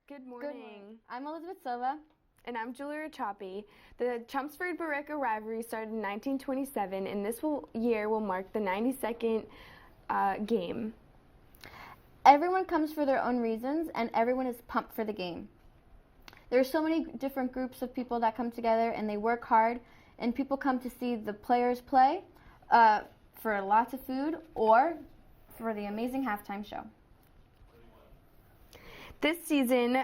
Good morning. I'm Elizabeth Silva. And I'm Julia Choppy. The Chelmsford-Billerica rivalry started in 1927, and this year will mark the 92nd game. Everyone comes for their own reasons, and everyone is pumped for the game. There are so many different groups of people that come together, and they work hard, and people come to see the players play for lots of food or for the amazing halftime show. This season,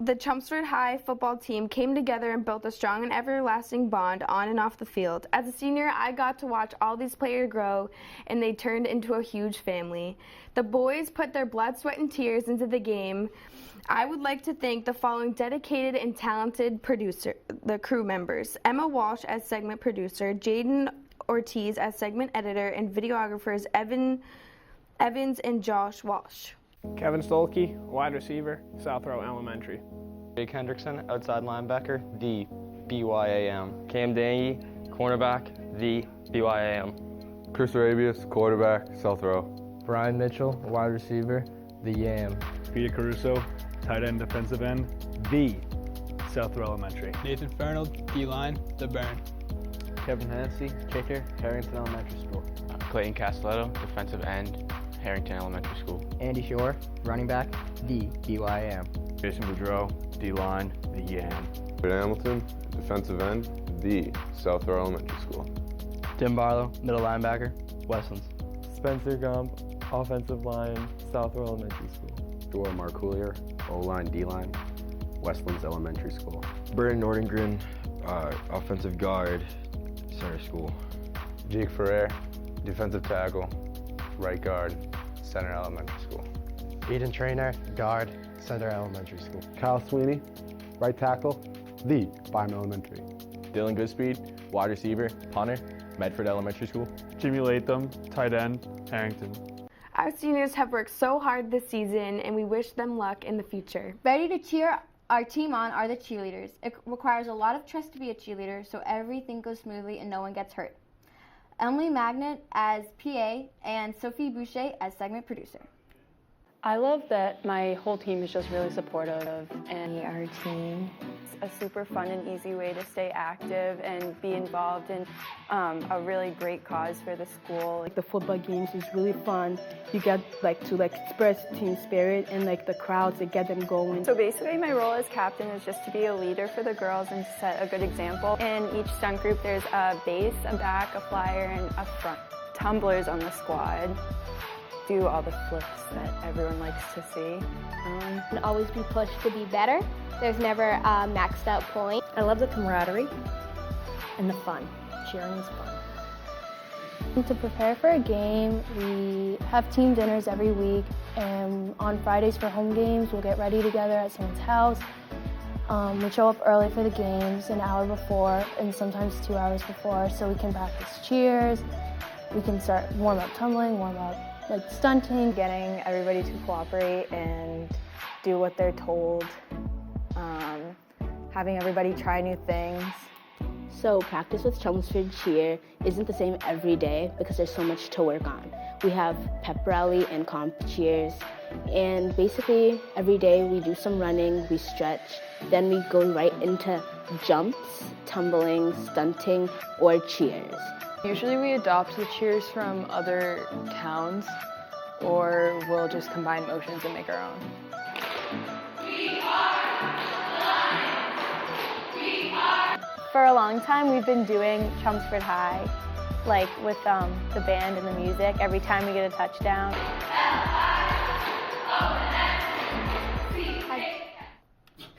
the Chelmsford High football team came together and built a strong and everlasting bond on and off the field. As a senior, I got to watch all these players grow, and they turned into a huge family. The boys put their blood, sweat, and tears into the game. I would like to thank the following dedicated and talented the crew members: Emma Walsh as segment producer, Jaden Ortiz as segment editor, and videographers Evans and Josh Walsh. Kevin Stolke, wide receiver, South Row Elementary. Jake Hendrickson, outside linebacker, D, BYAM. Cam Dangy, cornerback, D, BYAM. Chris Arabius, quarterback, South Row. Brian Mitchell, wide receiver, the YAM. Peter Caruso, tight end, defensive end, the South Row Elementary. Nathan Fernald, D-line, the Burn. Kevin Hennessy, kicker, Harrington Elementary School. Clayton Castelletto, defensive end, Harrington Elementary School. Andy Shore, running back, D, BYAM. Jason Boudreau, D-line, the YAM. Hamilton, defensive end, the South Row Elementary School. Tim Barlow, middle linebacker, Westlands. Spencer Gump, offensive line, South Row Elementary School. Dora Marcoulier, O-line, D-line, Westlands Elementary School. Burton Nordengren, offensive guard, Center School. Jake Ferrer, defensive tackle, right guard, Center Elementary School. Eden Trainer, guard, Center Elementary School. Kyle Sweeney, right tackle, the Byram Elementary. Dylan Goodspeed, wide receiver, punter, Medford Elementary School. Jimmy Latham, tight end, Harrington. Our seniors have worked so hard this season, and we wish them luck in the future. Ready to cheer our team on are the cheerleaders. It requires a lot of trust to be a cheerleader, so everything goes smoothly and no one gets hurt. Emily Magnet as PA and Sophie Boucher as segment producer. I love that my whole team is just really supportive, and our team a super fun and easy way to stay active and be involved in a really great cause for the school. Like the football games is really fun. You get to express team spirit and the crowds to get them going. So basically my role as captain is just to be a leader for the girls and to set a good example. In each stunt group there's a base, a back, a flyer, and a front. Tumblers on the squad do all the flips that everyone likes to see. And always be pushed to be better. There's never a maxed out point. I love the camaraderie and the fun. Cheering is fun. To prepare for a game, we have team dinners every week, and on Fridays for home games, we'll get ready together at someone's house. We show up early for the games, an hour before, and sometimes 2 hours before, so we can practice cheers. We can start warm up tumbling, warm up stunting. Getting everybody to cooperate and do what they're told. Having everybody try new things. So practice with Chelmsford Cheer isn't the same every day because there's so much to work on. We have pep rally and comp cheers, and basically every day we do some running, we stretch, then we go right into jumps, tumbling, stunting, or cheers. Usually we adopt the cheers from other towns, or we'll just combine motions and make our own. For a long time we've been doing Chelmsford High, with the band and the music, every time we get a touchdown.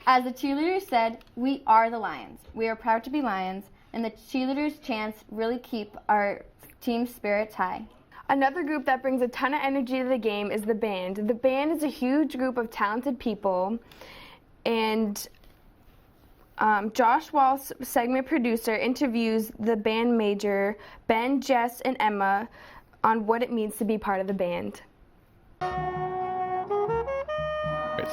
As the cheerleaders said, we are the Lions. We are proud to be Lions, and the cheerleaders' chants really keep our team spirits high. Another group that brings a ton of energy to the game is the band. The band is a huge group of talented people, and Josh Walsh, segment producer, interviews the band major, Ben, Jess, and Emma on what it means to be part of the band.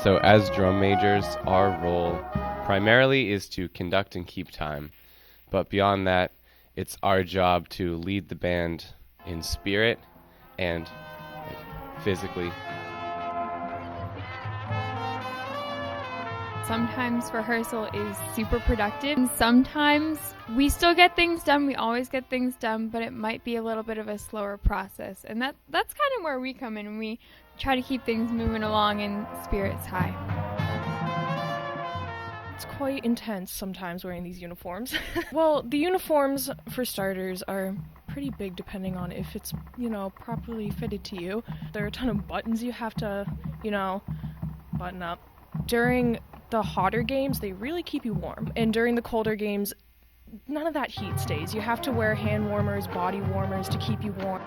So as drum majors, our role primarily is to conduct and keep time. But beyond that, it's our job to lead the band in spirit and physically. Sometimes rehearsal is super productive, and sometimes we still get things done. We always get things done, but it might be a little bit of a slower process. And that's kind of where we come in. We try to keep things moving along and spirits high. It's quite intense sometimes wearing these uniforms. Well, the uniforms, for starters, are pretty big depending on if it's, properly fitted to you. There are a ton of buttons you have to, button up. During the hotter games, they really keep you warm. And during the colder games, none of that heat stays. You have to wear hand warmers, body warmers to keep you warm.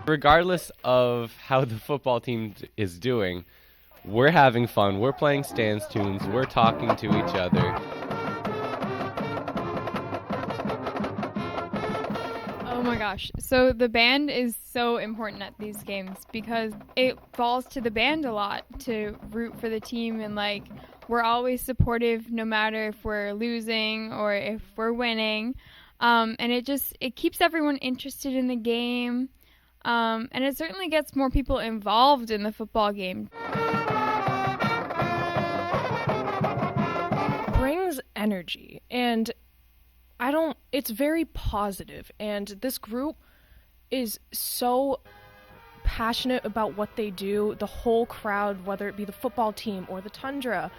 Regardless of how the football team is doing, we're having fun. We're playing stance tunes. We're talking to each other. Oh my gosh. So the band is so important at these games because it falls to the band a lot to root for the team, and we're always supportive no matter if we're losing or if we're winning. And it keeps everyone interested in the game. And it certainly gets more people involved in the football game. Brings energy, and it's very positive, and this group is so passionate about what they do. The whole crowd, whether it be the football team or the Tundra,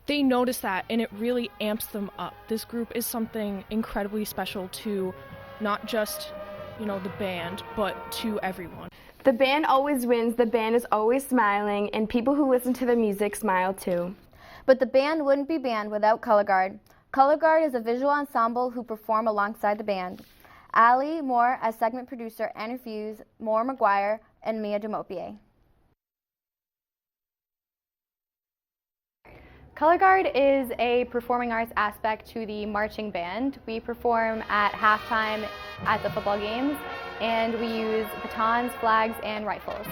they notice that, and it really amps them up. This group is something incredibly special to not just the band, but to everyone. The band always wins, the band is always smiling, and people who listen to the music smile too. But the band wouldn't be band without Color Guard. Color Guard is a visual ensemble who perform alongside the band. Ali Moore as segment producer interviews Moore McGuire and Mia Demopier. Color Guard is a performing arts aspect to the marching band. We perform at halftime at the football games, and we use batons, flags, and rifles.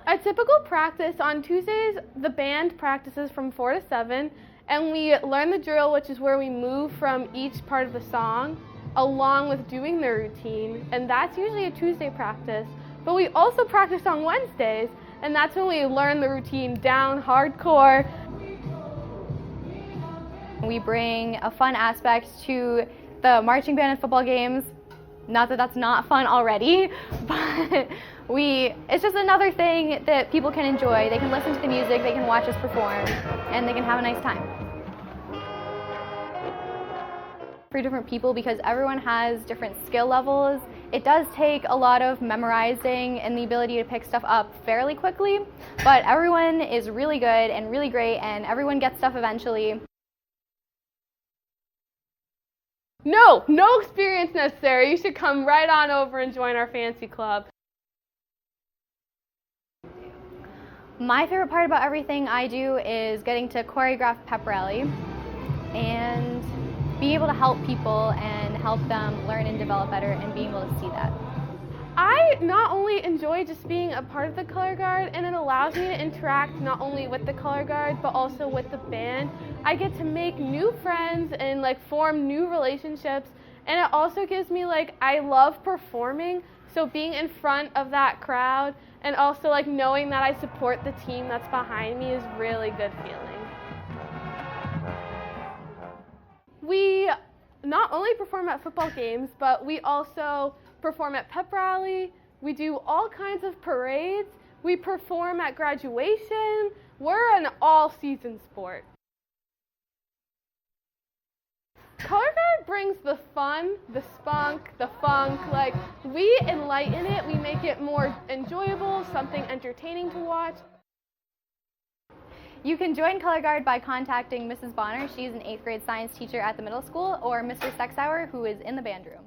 A typical practice on Tuesdays, the band practices from 4 to 7, and we learn the drill, which is where we move from each part of the song, along with doing the routine, and that's usually a Tuesday practice. But we also practice on Wednesdays, and that's when we learn the routine down hardcore. We bring a fun aspect to the marching band and football games. Not that that's not fun already, but it's just another thing that people can enjoy. They can listen to the music, they can watch us perform, and they can have a nice time. For different people, because everyone has different skill levels, it does take a lot of memorizing and the ability to pick stuff up fairly quickly, but everyone is really good and really great, and everyone gets stuff eventually. No experience necessary. You should come right on over and join our fancy club. My favorite part about everything I do is getting to choreograph pep rally and being able to help people and help them learn and develop better and being able to see that. I not only enjoy just being a part of the Color Guard, and it allows me to interact not only with the Color Guard but also with the band. I get to make new friends and form new relationships, and it also gives me I love performing, so being in front of that crowd and also knowing that I support the team that's behind me is really good feeling. We not only perform at football games, but we also perform at pep rally. We do all kinds of parades. We perform at graduation. We're an all-season sport. Color Guard brings the fun, the spunk, the funk. We enlighten it. We make it more enjoyable, something entertaining to watch. You can join Color Guard by contacting Mrs. Bonner. She's an 8th grade science teacher at the middle school, or Mr. Sexauer, who is in the band room.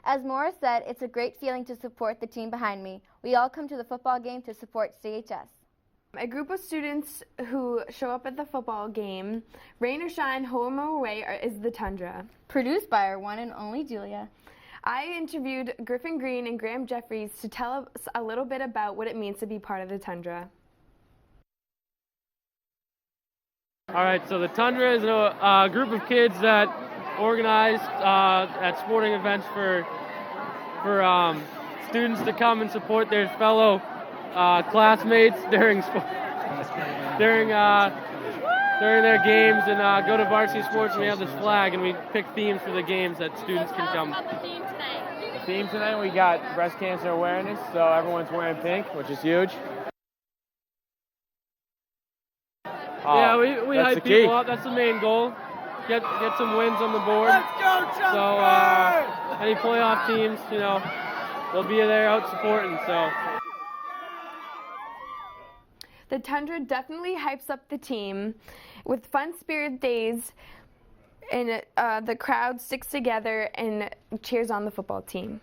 As Morris said, it's a great feeling to support the team behind me. We all come to the football game to support CHS. A group of students who show up at the football game, rain or shine, home or away, is the Tundra. Produced by our one and only Julia. I interviewed Griffin Green and Graham Jeffries to tell us a little bit about what it means to be part of the Tundra. All right, so the Tundra is a group of kids that organized at sporting events for students to come and support their fellow classmates during during their games, and go to Varsity Sports, and we have this flag, and we pick themes for the games that students can come. The theme tonight, we got breast cancer awareness, so everyone's wearing pink, which is huge. Yeah, we hype people up. That's the main goal. Get some wins on the board. So any playoff teams, we'll be there out supporting. So the Tundra definitely hypes up the team with fun spirit days, and the crowd sticks together and cheers on the football team.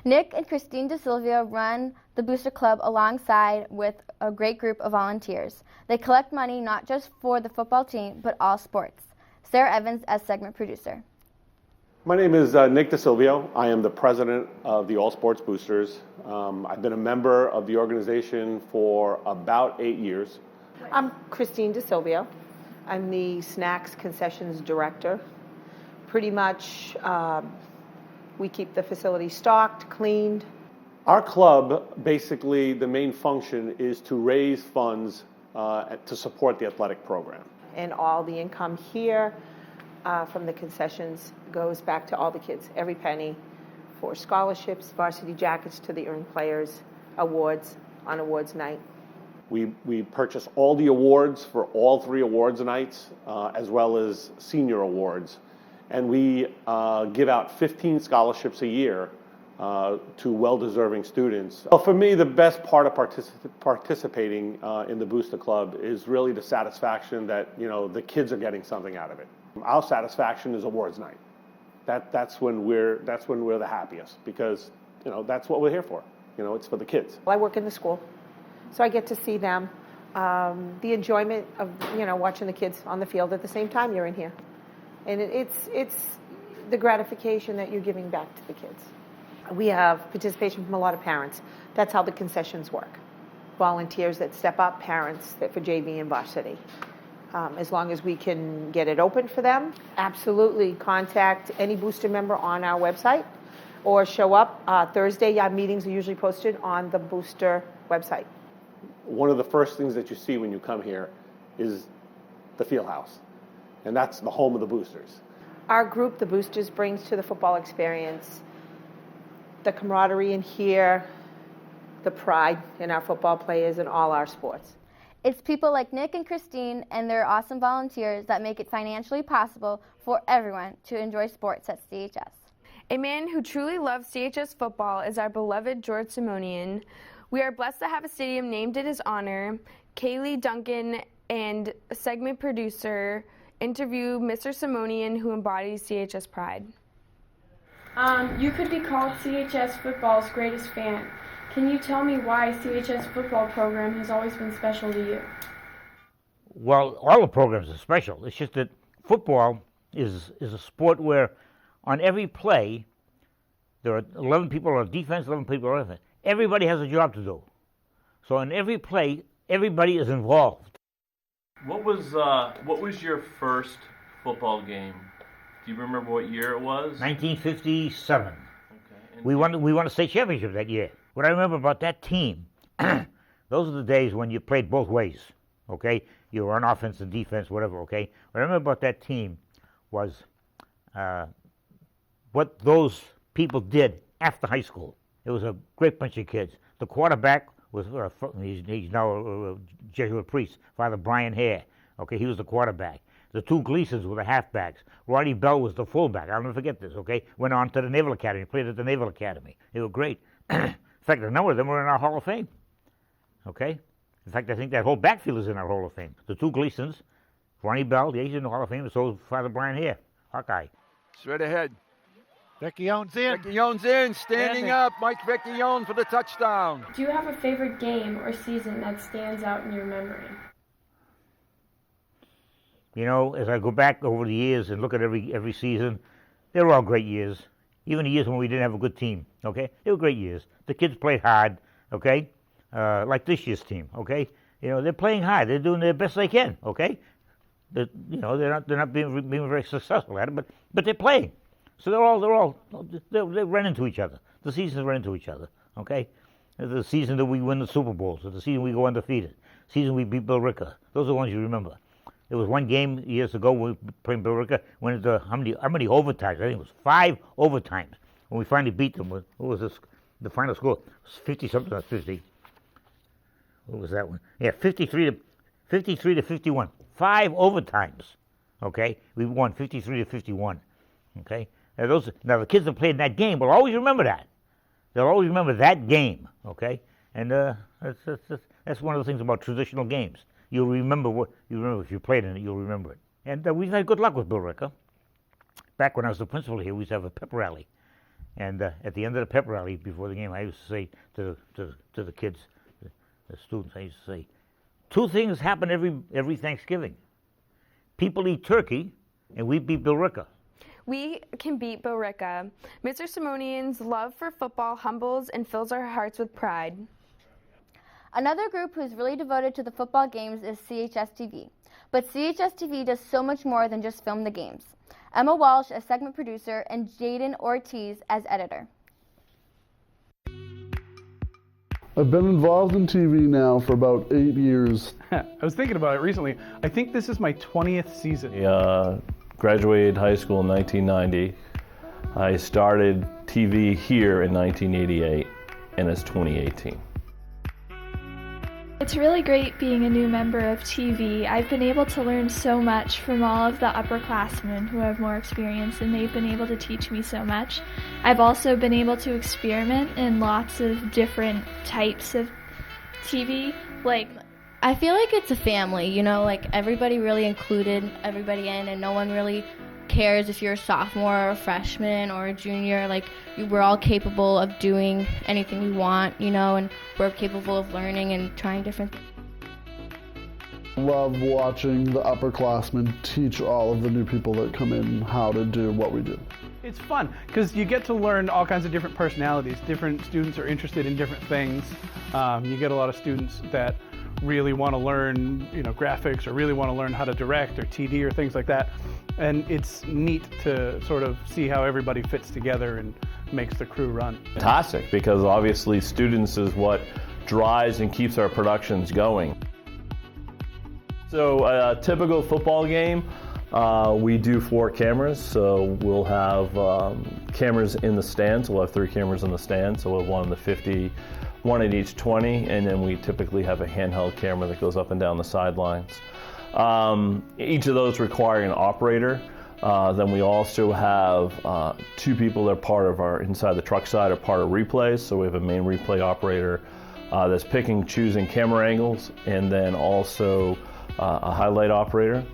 Nick and Christine DeSilvia run the Booster Club alongside with a great group of volunteers. They collect money not just for the football team, but all sports. Sarah Evans as segment producer. My name is Nick DeSilvio. I am the president of the All Sports Boosters. I've been a member of the organization for about 8 years. I'm Christine DeSilvio. I'm the Snacks Concessions Director. Pretty much we keep the facility stocked, cleaned. Our club, basically the main function is to raise funds to support the athletic program. And all the income here from the concessions goes back to all the kids, every penny, for scholarships, varsity jackets to the earned players, awards on awards night. We purchase all the awards for all 3 awards nights, as well as senior awards. And we give out 15 scholarships a year to well-deserving students. Well, for me, the best part of participating in the Booster Club is really the satisfaction that the kids are getting something out of it. Our satisfaction is awards night. That's when we're the happiest, because that's what we're here for. It's for the kids. I work in the school, so I get to see them. The enjoyment of watching the kids on the field at the same time you're in here, and it's the gratification that you're giving back to the kids. We have participation from a lot of parents. That's how the concessions work. Volunteers that step up, parents that for JV and varsity. As long as we can get it open for them, absolutely contact any booster member on our website or show up. Thursday, our meetings are usually posted on the booster website. One of the first things that you see when you come here is the field house, and that's the home of the boosters. Our group, the Boosters, brings to the football experience the camaraderie in here, the pride in our football players and all our sports. It's people like Nick and Christine and their awesome volunteers that make it financially possible for everyone to enjoy sports at CHS. A man who truly loves CHS football is our beloved Jord Simonian. We are blessed to have a stadium named in his honor. Kaylee Duncan and segment producer interview Mr. Simonian, who embodies CHS pride. You could be called CHS football's greatest fan. Can you tell me why CHS football program has always been special to you? Well, all the programs are special. It's just that football is a sport where on every play there are 11 people on defense, 11 people on offense. Everybody has a job to do. So in every play, everybody is involved. What was your first football game? Do you remember what year it was? 1957. Okay. We won a state championship that year. What I remember about that team, those are the days when you played both ways, okay? You were on offense and defense, whatever, okay? What I remember about that team was what those people did after high school. It was a great bunch of kids. The quarterback was, he's now a Jesuit priest, Father Brian Hare, okay? He was the quarterback. The 2 Gleasons were the halfbacks. Roddy Bell was the fullback. I'll never forget this, okay? Went on to the Naval Academy, played at the Naval Academy. They were great. In fact, a number of them were in our Hall of Fame, okay? In fact, I think that whole backfield is in our Hall of Fame. The 2 Gleasons, Ronnie Bell, he's in the Hall of Fame, and so is Father Brian Hare, Hawkeye. Straight ahead. Vecchione's in. Vecchione's in, standing up. Mike Vecchione for the touchdown. Do you have a favorite game or season that stands out in your memory? You know, as I go back over the years and look at every season, they were all great years. Even the years when we didn't have a good team, okay? They were great years. The kids played hard, okay? Like this year's team, okay? You know, they're playing hard. They're doing their best they can, okay? They're not being very successful at it, but they're playing. So they run into each other. The seasons run into each other, okay? The season that we win the Super Bowls, or the season we go undefeated, the season we beat Billerica. Those are the ones you remember. There was one game years ago we played Billerica, went into how many overtimes? I think it was 5 overtimes. When we finally beat them, what was this? The final score was 50-something, not 50. What was that one? Yeah, 53 to 51. 5 overtimes. Okay, we won 53 to 51. Okay, now the kids that played in that game will always remember that. They'll always remember that game. Okay, and that's one of the things about traditional games. You'll remember if you played in it. You'll remember it. And we've had good luck with Billerica. Back when I was the principal here, we used to have a pep rally, and at the end of the pep rally before the game, I used to say to the kids, the students, I used to say, 2 things happen every Thanksgiving. People eat turkey, and we beat Billerica. We can beat Billerica. Mr. Simonian's love for football humbles and fills our hearts with pride. Another group who's really devoted to the football games is CHS TV. But CHS TV does so much more than just film the games. Emma Walsh as segment producer and Jaden Ortiz as editor. I've been involved in TV now for about 8 years. I was thinking about it recently. I think this is my 20th season. I graduated high school in 1990. I started TV here in 1988, and it's 2018. It's really great being a new member of TV. I've been able to learn so much from all of the upperclassmen who have more experience, and they've been able to teach me so much. I've also been able to experiment in lots of different types of TV. I feel like it's a family, you know, like everybody really included everybody in, and no one really cares if you're a sophomore or a freshman or a junior. Like, we're all capable of doing anything we want, you know, and we're capable of learning and trying different things. Love watching the upperclassmen teach all of the new people that come in how to do what we do. It's fun because you get to learn all kinds of different personalities. Different students are interested in different things. You get a lot of students that really want to learn, you know, graphics, or really want to learn how to direct or TD or things like that. And it's neat to sort of see how everybody fits together and makes the crew run. Fantastic, because obviously students is what drives and keeps our productions going. So a typical football game, we do 4 cameras. So we'll have cameras in the stands. We'll have 3 cameras in the stands. So we'll have 1 in the 50, 1 at each 20, and then we typically have a handheld camera that goes up and down the sidelines. Each of those require an operator. Then we also have 2 people that are part of our, inside the truck side, are part of replays. So we have a main replay operator that's picking, choosing camera angles, and then also a highlight operator.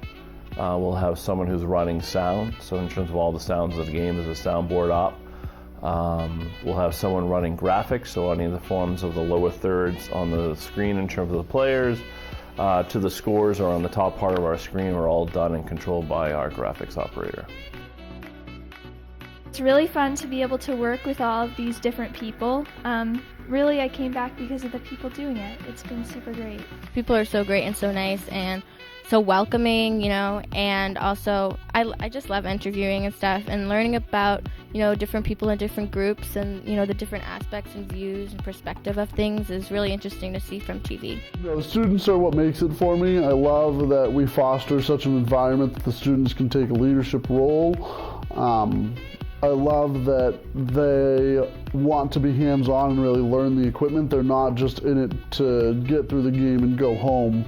We'll have someone who's running sound. So in terms of all the sounds of the game, there's a soundboard op. We'll have someone running graphics, so any of the forms of the lower thirds on the screen in terms of the players, to the scores or on the top part of our screen are all done and controlled by our graphics operator. It's really fun to be able to work with all of these different people. Really, I came back because of the people doing it. It's been super great. People are so great and so nice and so welcoming, you know, and also I just love interviewing and stuff and learning about, you know, different people in different groups and, you know, the different aspects and views and perspective of things is really interesting to see from TV. You know, the students are what makes it for me. I love that we foster such an environment that the students can take a leadership role. I love that they want to be hands-on and really learn the equipment. They're not just in it to get through the game and go home.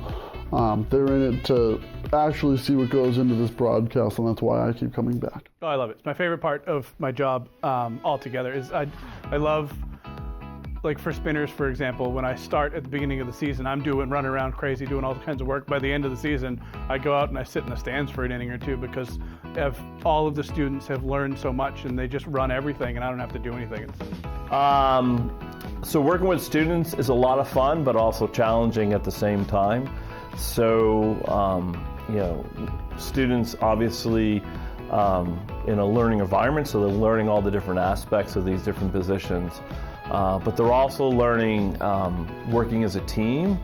They're in it to actually see what goes into this broadcast, and that's why I keep coming back. Oh, I love it. It's my favorite part of my job altogether. Is I love, like for spinners, for example, when I start at the beginning of the season, I'm running around crazy, doing all kinds of work. By the end of the season, I go out and I sit in the stands for an inning or 2 because all of the students have learned so much and they just run everything and I don't have to do anything. So working with students is a lot of fun, but also challenging at the same time. So, you know, students obviously in a learning environment, so they're learning all the different aspects of these different positions. But they're also learning working as a team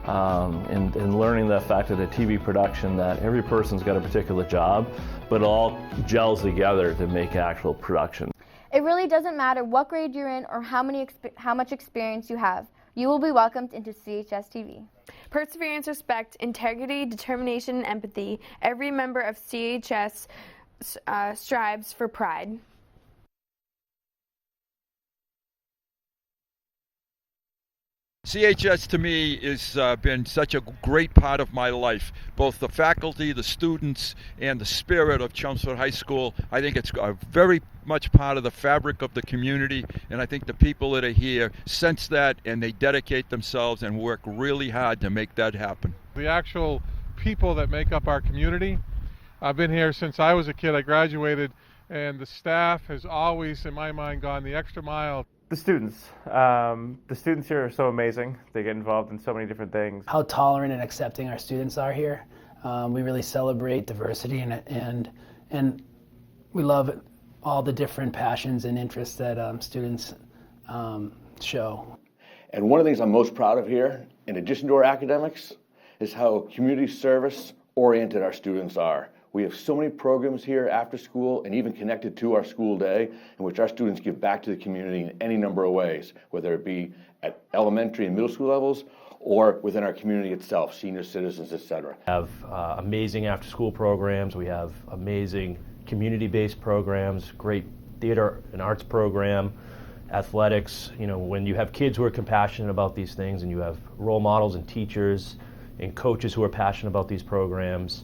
and learning the fact that a TV production that every person's got a particular job, but it all gels together to make actual production. It It really doesn't matter what grade you're in or how much experience you have. You will be welcomed into CHS TV. Perseverance, respect, integrity, determination, and empathy. Every member of CHS strives for pride. CHS to me has been such a great part of my life, both the faculty, the students, and the spirit of Chelmsford High School. I think it's a very much part of the fabric of the community, and I think the people that are here sense that, and they dedicate themselves and work really hard to make that happen. The actual people that make up our community, I've been here since I was a kid. I graduated, and the staff has always, in my mind, gone the extra mile. The students here are so amazing. They get involved in so many different things. How tolerant and accepting our students are here. We really celebrate diversity and we love all the different passions and interests that students show. And one of the things I'm most proud of here, in addition to our academics, is how community service oriented our students are. We have so many programs here after school and even connected to our school day in which our students give back to the community in any number of ways, whether it be at elementary and middle school levels or within our community itself, senior citizens, etc. We have amazing after-school programs. We have amazing community-based programs, great theater and arts program, athletics. You know, when you have kids who are compassionate about these things and you have role models and teachers and coaches who are passionate about these programs,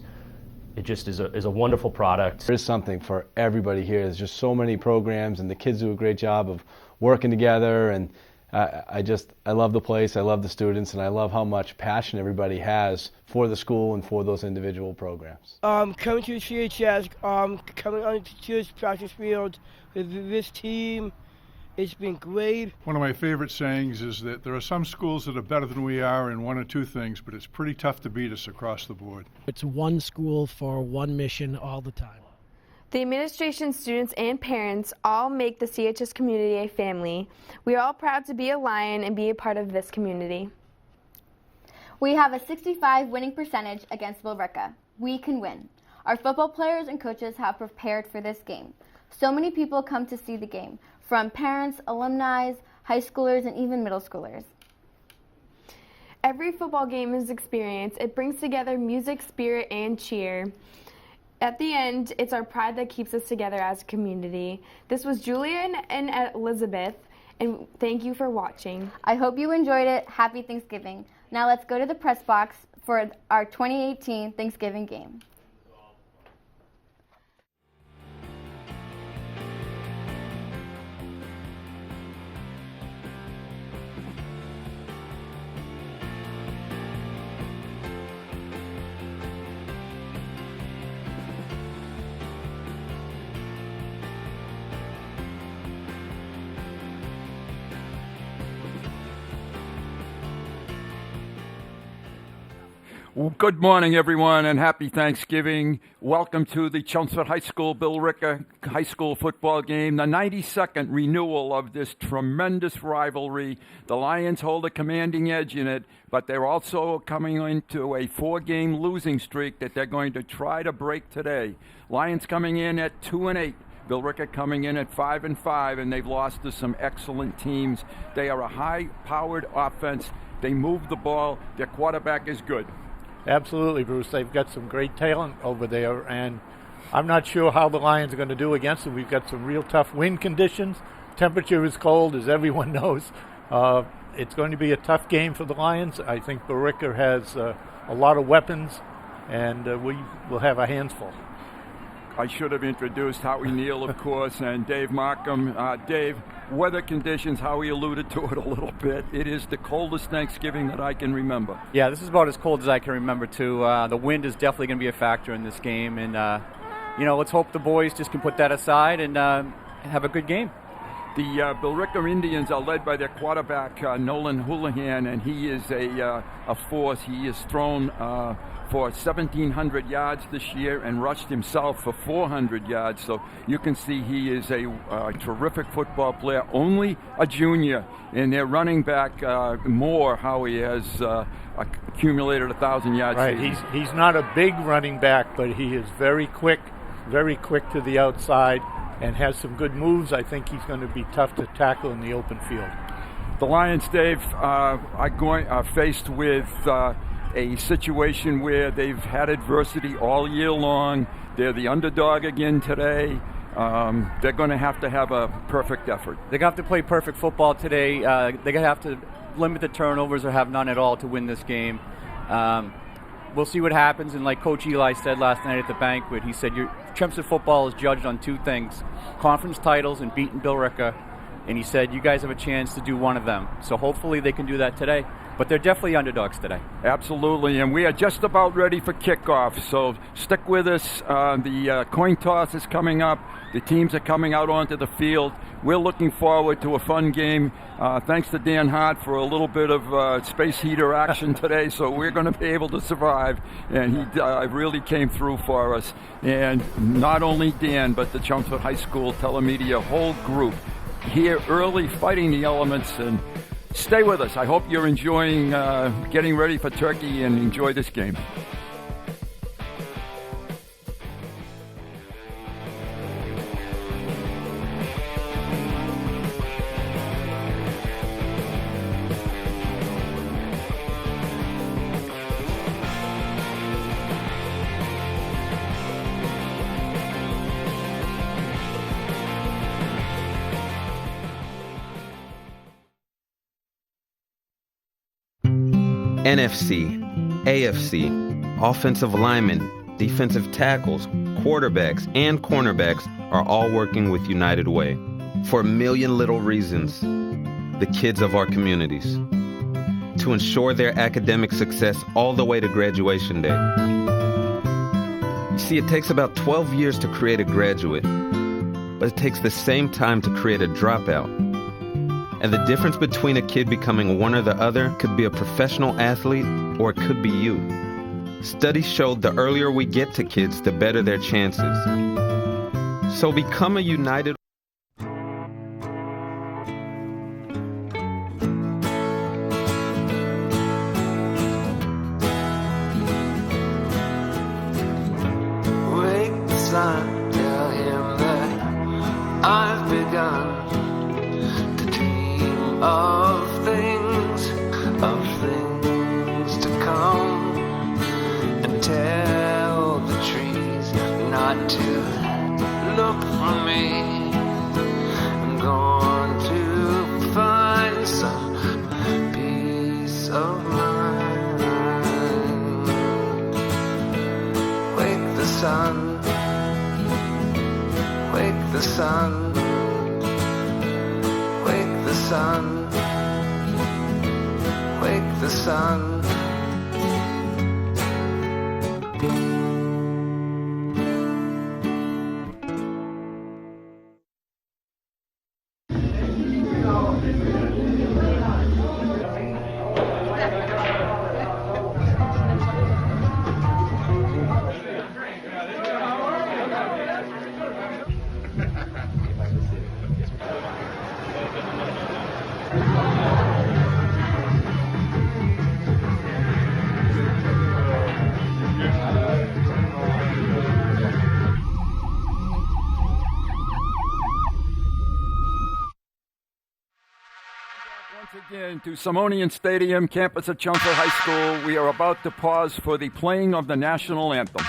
it just is a wonderful product. There's something for everybody here. There's just so many programs, and the kids do a great job of working together. And I love the place, I love the students, and I love how much passion everybody has for the school and for those individual programs. Coming to CHS, coming onto this practice field with this team, it's been great. One of my favorite sayings is that there are some schools that are better than we are in one or two things, but it's pretty tough to beat us across the board. It's one school for one mission all the time. The administration, students, and parents all make the CHS community a family. We are all proud to be a Lion and be a part of this community. We have a 65 winning percentage against Billerica. We can win. Our football players and coaches have prepared for this game. So many people come to see the game, from parents, alumni, high schoolers, and even middle schoolers. Every football game is experience. It brings together music, spirit, and cheer. At the end, it's our pride that keeps us together as a community. This was Julia and Elizabeth, and thank you for watching. I hope you enjoyed it. Happy Thanksgiving. Now let's go to the press box for our 2018 Thanksgiving game. Good morning, everyone, and happy Thanksgiving. Welcome to the Chelmsford High School Billerica High School football game, the 92nd renewal of this tremendous rivalry. The Lions hold a commanding edge in it, but they're also coming into a 4-game losing streak that they're going to try to break today. Lions coming in at 2-8. Billerica coming in at 5-5, and they've lost to some excellent teams. They are a high-powered offense. They move the ball. Their quarterback is good. Absolutely, Bruce. They've got some great talent over there, and I'm not sure how the Lions are going to do against them. We've got some real tough wind conditions. Temperature is cold, as everyone knows. It's going to be a tough game for the Lions. I think Billerica has a lot of weapons, and we will have our hands full. I should have introduced Howie Neal, of course, and Dave Markham. Dave, weather conditions, Howie alluded to it a little bit. It is the coldest Thanksgiving that I can remember. Yeah, this is about as cold as I can remember, too. The wind is definitely going to be a factor in this game. And, let's hope the boys just can put that aside and have a good game. The Billerica Indians are led by their quarterback, Nolan Houlihan, and he is a force. He has thrown for 1,700 yards this year and rushed himself for 400 yards. So you can see he is a terrific football player, only a junior. And their running back, Moore, Howie, has accumulated 1,000 yards. Right, he's not a big running back, but he is very quick to the outside. and has some good moves. I think he's going to be tough to tackle in the open field. The Lions, Dave, are faced with a situation where they've had adversity all year long. They're the underdog again today. They're going to have a perfect effort. They're going to have to play perfect football today. They're going to have to limit the turnovers or have none at all to win this game. We'll see what happens. And like Coach Eli said last night at the banquet, he said Chelmsford football is judged on two things: conference titles and beating Billerica. And he said, you guys have a chance to do one of them. So hopefully they can do that today. But they're definitely underdogs today. Absolutely. And we are just about ready for kickoff. So stick with us. The coin toss is coming up. The teams are coming out onto the field. We're looking forward to a fun game. Thanks to Dan Hart for a little bit of space heater action today. So we're going to be able to survive. And he really came through for us. And not only Dan, but the Chelmsford High School telemedia whole group here early, fighting the elements, and stay with us. I hope you're enjoying getting ready for Turkey and enjoy this game. NFC, AFC, offensive linemen, defensive tackles, quarterbacks, and cornerbacks are all working with United Way for a million little reasons. The kids of our communities, to ensure their academic success all the way to graduation day. You see, it takes about 12 years to create a graduate, but it takes the same time to create a dropout. And the difference between a kid becoming one or the other could be a professional athlete, or it could be you. Studies showed the earlier we get to kids, the better their chances. So become a United. Wake the sun, tell him that I've begun of things to come, and tell the trees not to look for me. I'm going to find some peace of mind. Wake the sun, wake the sun, wake the sun, wake the sun. Again to Simonian Stadium, campus of Chelmsford High School. We are about to pause for the playing of the national anthem.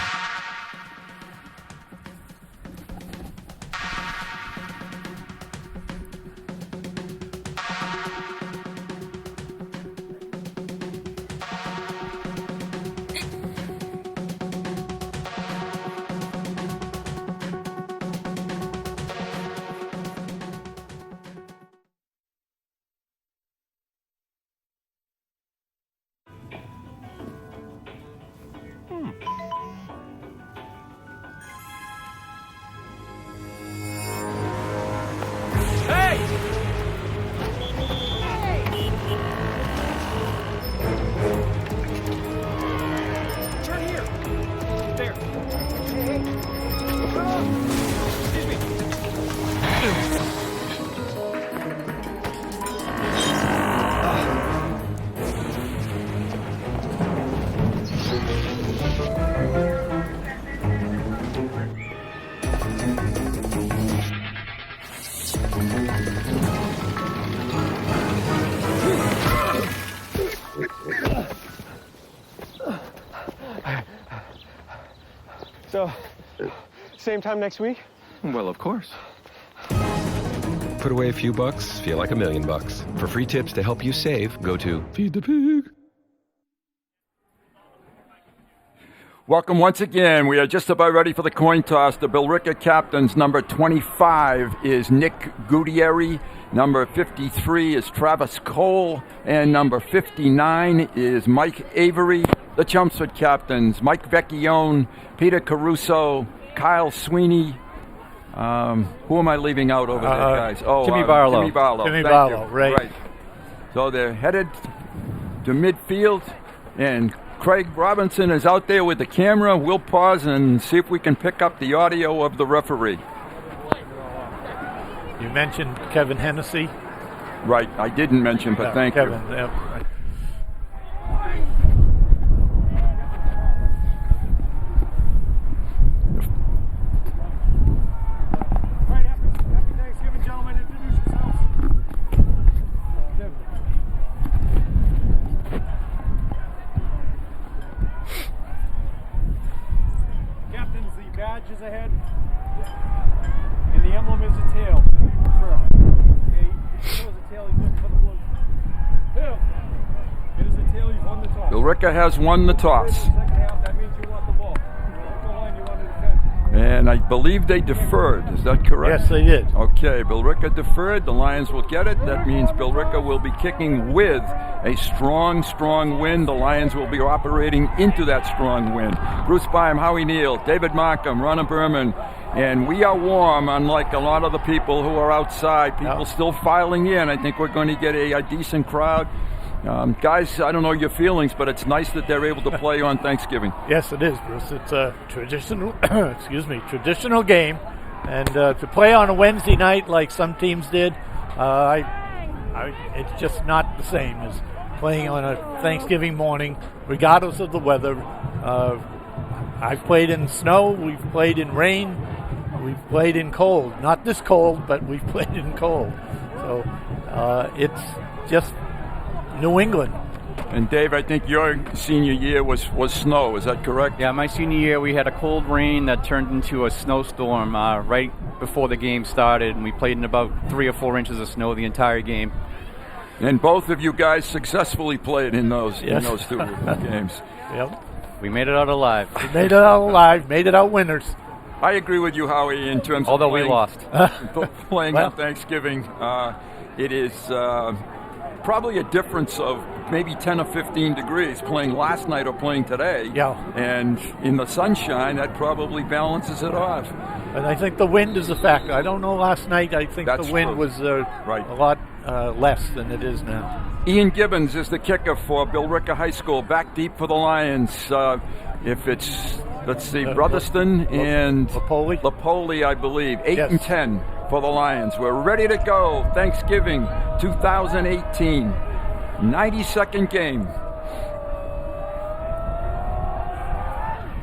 So, same time next week? Well, of course. Put away a few bucks, feel like $1 million. For free tips to help you save, go to Feed the Pig. Welcome once again. We are just about ready for the coin toss. The Billerica captains, number 25 is Nick Gutierrez, number 53 is Travis Cole, and number 59 is Mike Avery. The Chelmsford captains, Mike Vecchione, Peter Caruso, Kyle Sweeney. Who am I leaving out over there, guys? Timmy Barlow. Timmy Barlow. Timmy Thank Barlow, you. right. So they're headed to midfield, and Craig Robinson is out there with the camera. We'll pause and see if we can pick up the audio of the referee. You mentioned Kevin Hennessy. Right, I didn't mention, but thank Kevin, you. Yep, right. Happy Thanksgiving, gentlemen. Introduce yourselves. Captains, the badge is ahead, and the emblem is a tail. Okay, if he shows a tail, he's looking for the blue. Tail. It is a tail, you've won the toss. Billerica has won the toss. Second half, that means you want the ball. That's the line you want to defend. And I believe they deferred. Is that correct? Yes, they did. Okay, Billerica deferred. The Lions will get it. That means Billerica will be kicking with a strong, strong wind. The Lions will be operating into that strong wind. Bruce Byam, Howie Neal, David Markham, Ronna Berman. And we are warm, unlike a lot of the people who are outside. People still filing in. I think we're going to get a decent crowd. Guys, I don't know your feelings, but it's nice that they're able to play on Thanksgiving. Yes, it is, Bruce. It's a traditional, traditional game, and to play on a Wednesday night like some teams did, it's just not the same as playing on a Thanksgiving morning, regardless of the weather. I've played in snow, we've played in rain, we've played in cold. Not this cold, but we've played in cold. So it's just New England. And Dave, I think your senior year was snow, is that correct? Yeah, my senior year we had a cold rain that turned into a snowstorm right before the game started, and we played in about 3 or 4 inches of snow the entire game. And both of you guys successfully played in those two games. Yep. We made it out alive. We made it out alive, made it out winners. I agree with you, Howie, in terms Although of playing, we lost. playing on Thanksgiving. It is probably a difference of maybe 10 or 15 degrees playing last night or playing today. Yeah. And in the sunshine, that probably balances it off. And I think the wind is a factor. I don't know last night. I think That's the wind true. was a lot less than it is now. Ian Gibbons is the kicker for Billerica High School. Back deep for the Lions. If it's, let's see, Brotherston and Lapoli, I believe. 8 and 10 for the Lions. We're ready to go. Thanksgiving 2018. 92nd game.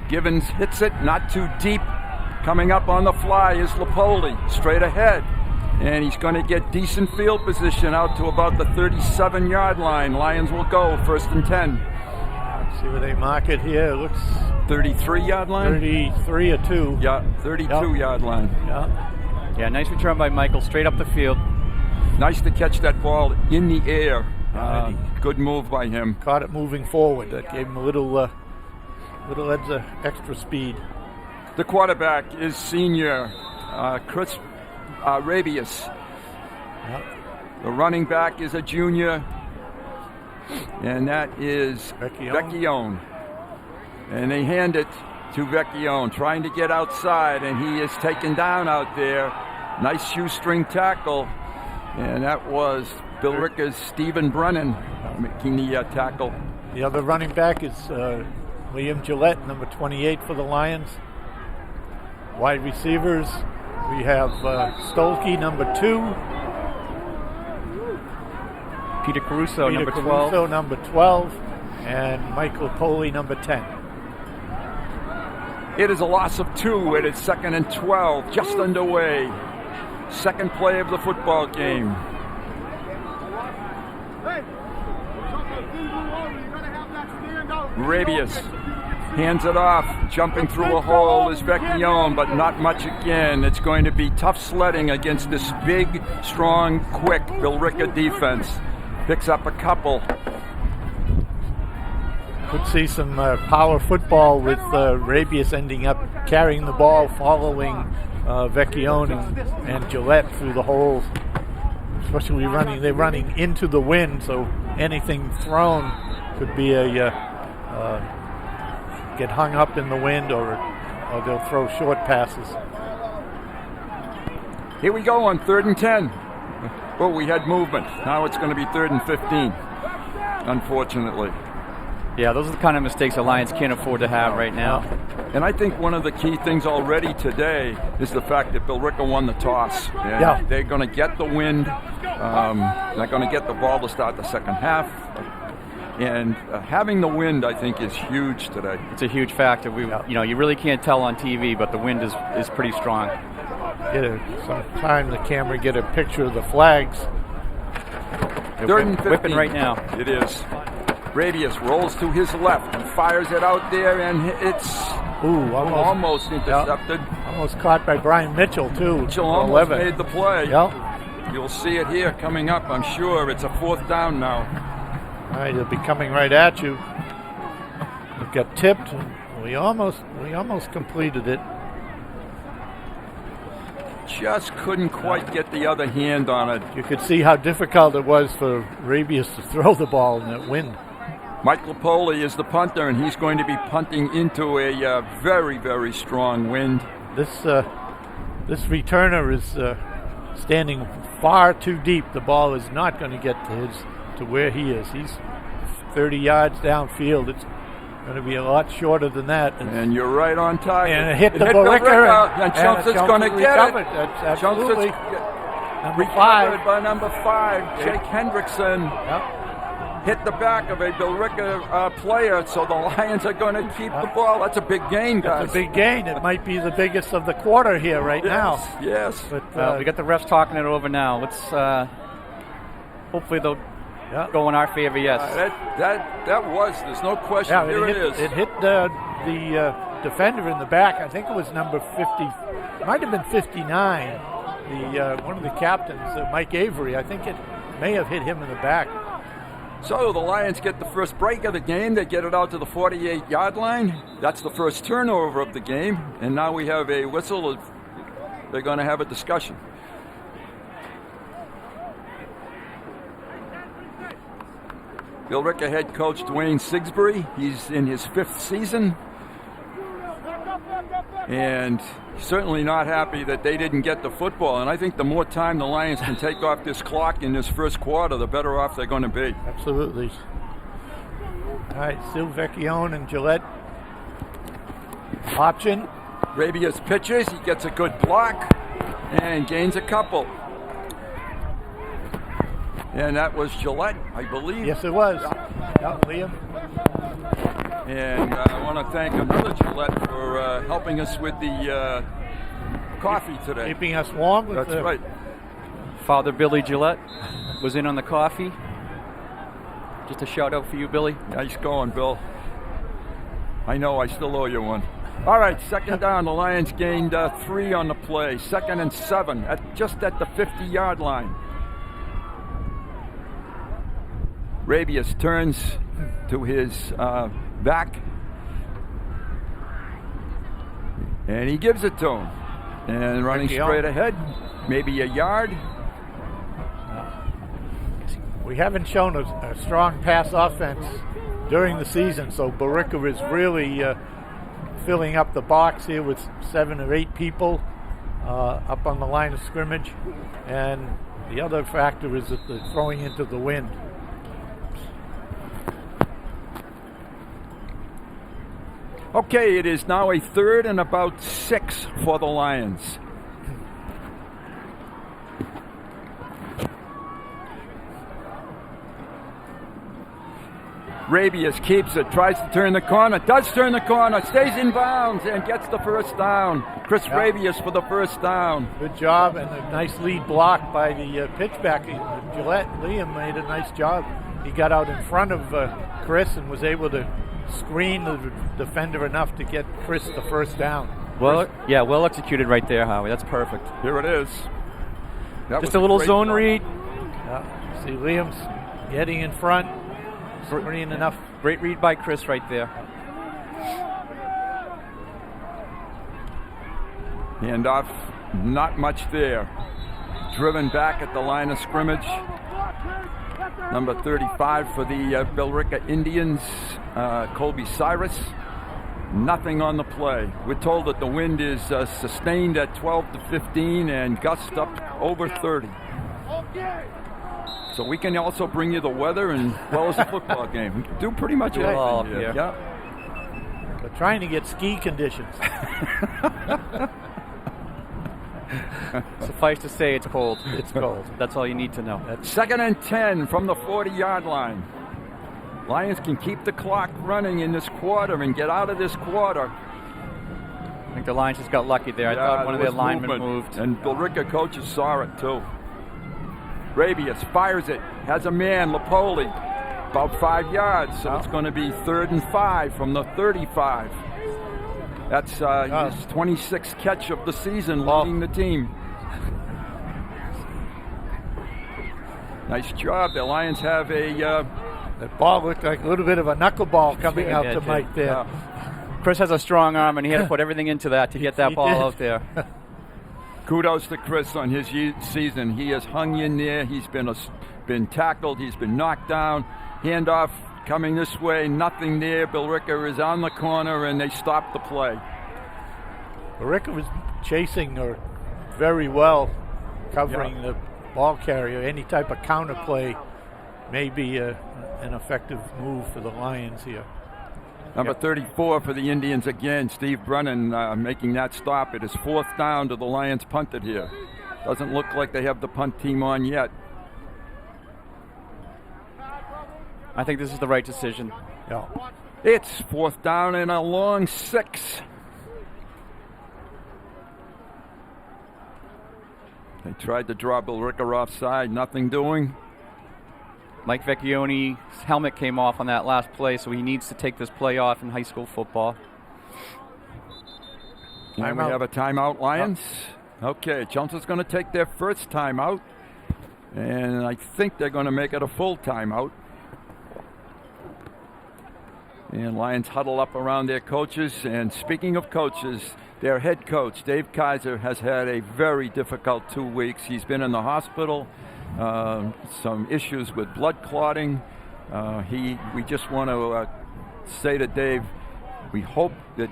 Gibbons hits it, not too deep. Coming up on the fly is Lapoli, straight ahead. And he's going to get decent field position out to about the 37-yard line. Lions will go 1st and 10. Let's see where they mark it here. It looks 33-yard line? 33 or 2. Yeah, 32-yard line. Yeah, nice return by Michael, straight up the field. Nice to catch that ball in the air. Good move by him. Caught it moving forward. That gave him a little extra speed. The quarterback is senior Chris Rabius. The running back is a junior, and that is Vecchione. And they hand it to Vecchione, trying to get outside, and he is taken down out there. Nice shoestring tackle, and that was Billerica's Stephen Brennan making the tackle. The other running back is Liam Gillette, number 28 for the Lions. Wide receivers, we have Stolke, number 2. Peter Caruso, number 12. Caruso, number 12. And Michael Poley, number 10. It is a loss of 2. It is 2nd and 12, just underway. Second play of the football game. Rabius Hands it off. Jumping through a hole is Vecchione, but not much again. It's going to be tough sledding against this big, strong, quick Billerica defense. Picks up a couple. Could see some power football with Rabius ending up carrying the ball, following Vecchione and Gillette through the holes. Especially they're running into the wind, so anything thrown could be get hung up in the wind, or they'll throw short passes. Here we go on 3rd and 10. Oh, we had movement. Now it's going to be 3rd and 15, unfortunately. Yeah, those are the kind of mistakes the Lions can't afford to have right now. And I think one of the key things already today is the fact that Billerica won the toss. Yeah. They're going to get the wind. They're going to get the ball to start the second half. And having the wind, I think, is huge today. It's a huge factor. You really can't tell on TV, but the wind is pretty strong. Sometime the camera get a picture of the flags. They're whipping right now. It is. Rabius rolls to his left and fires it out there, and it's almost intercepted. Almost caught by Brian Mitchell, too. Mitchell almost made the play. Yep. You'll see it here coming up, I'm sure. It's a 4th down now. All right, he'll be coming right at you. It got tipped, and we almost completed it. Just couldn't quite get the other hand on it. You could see how difficult it was for Rabius to throw the ball in that wind. Mike Lipoli is the punter, and he's going to be punting into a very, very strong wind. This returner is standing far too deep. The ball is not going to get to where he is. He's 30 yards downfield. It's going to be a lot shorter than that. And you're right on target. And it hit the Billerica, and Chelmsford's going to get it. That's absolutely. Recovered by number 5, Jake Hendrickson. Yep. Hit the back of a Billerica player, so the Lions are going to keep the ball. That's a big gain, guys. That's a big gain. It might be the biggest of the quarter here now. Yes. But we got the refs talking it over now. Let's hopefully they'll go in our favor. Yes. That was. There's no question. Yeah, Here it is. It hit the defender in the back. I think it was number 50. It might have been 59. One of the captains, Mike Avery. I think it may have hit him in the back. So the Lions get the first break of the game. They get it out to the 48-yard line. That's the first turnover of the game. And now we have a whistle. They're going to have a discussion. Billerica head coach Dwayne Sigsbury. He's in his 5th season. And certainly not happy that they didn't get the football. And I think the more time the Lions can take off this clock in this first quarter, the better off they're going to be. Absolutely. All right, still Vecchione and Gillette. Option. Rabius pitches. He gets a good block and gains a couple. And that was Gillette, I believe. Yes, it was. Yeah, Liam. And I want to thank another Gillette for helping us with the coffee today. Keeping us warm. That's right. Father Billy Gillette was in on the coffee. Just a shout out for you, Billy. Nice going, Bill. I know I still owe you one. All right, 2nd down. The Lions gained 3 on the play. 2nd and 7, just at the 50-yard line. Rabius turns to his back, and he gives it to him. And running straight ahead, maybe a yard. We haven't shown a strong pass offense during the season, so Billerica is really filling up the box here with 7 or 8 people up on the line of scrimmage. And the other factor is that they're throwing into the wind. Okay, it is now a 3rd and about 6 for the Lions. Rabius keeps it, tries to turn the corner, does turn the corner, stays in bounds, and gets the first down. Chris Rabius for the first down. Good job, and a nice lead block by the pitchback. Gillette, Liam made a nice job. He got out in front of Chris and was able to screen the defender enough to get Chris the first down. Well, yeah, well executed right there, Howie. That's perfect. Here it is. Just a little zone read. Yeah. See Liam's getting in front. Screen enough. Great read by Chris right there. Handoff, not much there. Driven back at the line of scrimmage. Number 35 for the Billerica Indians, Colby Cyrus. Nothing on the play. We're told that the wind is sustained at 12 to 15 and gusts up over 30. So we can also bring you the weather as well as the football game. We can do pretty much all up here. Yeah. We're trying to get ski conditions. Suffice to say, it's cold. It's cold. That's all you need to know. Second and 10 from the 40-yard line. Lions can keep the clock running in this quarter and get out of this quarter. I think the Lions just got lucky there. I thought one of their linemen moved. And Billerica coaches saw it too. Rabius fires it, has a man, Lapoli, about 5 yards, so it's going to be 3rd and 5 from the 35. That's his 26th catch of the season, leading the team. Nice job. The Lions have that ball looked like a little bit of a knuckleball coming out to Mike there. Yeah. Chris has a strong arm, and he had to put everything into that to get that ball out there. Kudos to Chris on his season. He has hung in there. He's been tackled. He's been knocked down. Handoff coming this way. Nothing there. Billerica is on the corner, and they stop the play. Billerica was chasing her very well, covering the ball carrier. Any type of counter play may be an effective move for the Lions here. Number 34 for the Indians again, Steve Brennan making that stop. It is 4th down to the Lions punted here. Doesn't look like they have the punt team on yet. I think this is the right decision. Yeah. It's 4th down and a long 6. They tried to draw Billerica offside, nothing doing. Mike Vecchione's helmet came off on that last play, so he needs to take this play off in high school football. And we have a timeout, Lions. Okay, Chelmsford's going to take their first timeout, and I think they're going to make it a full timeout. And Lions huddle up around their coaches, and speaking of coaches, their head coach, Dave Kaiser, has had a very difficult 2 weeks. He's been in the hospital. Some issues with blood clotting. We just want to say to Dave, we hope that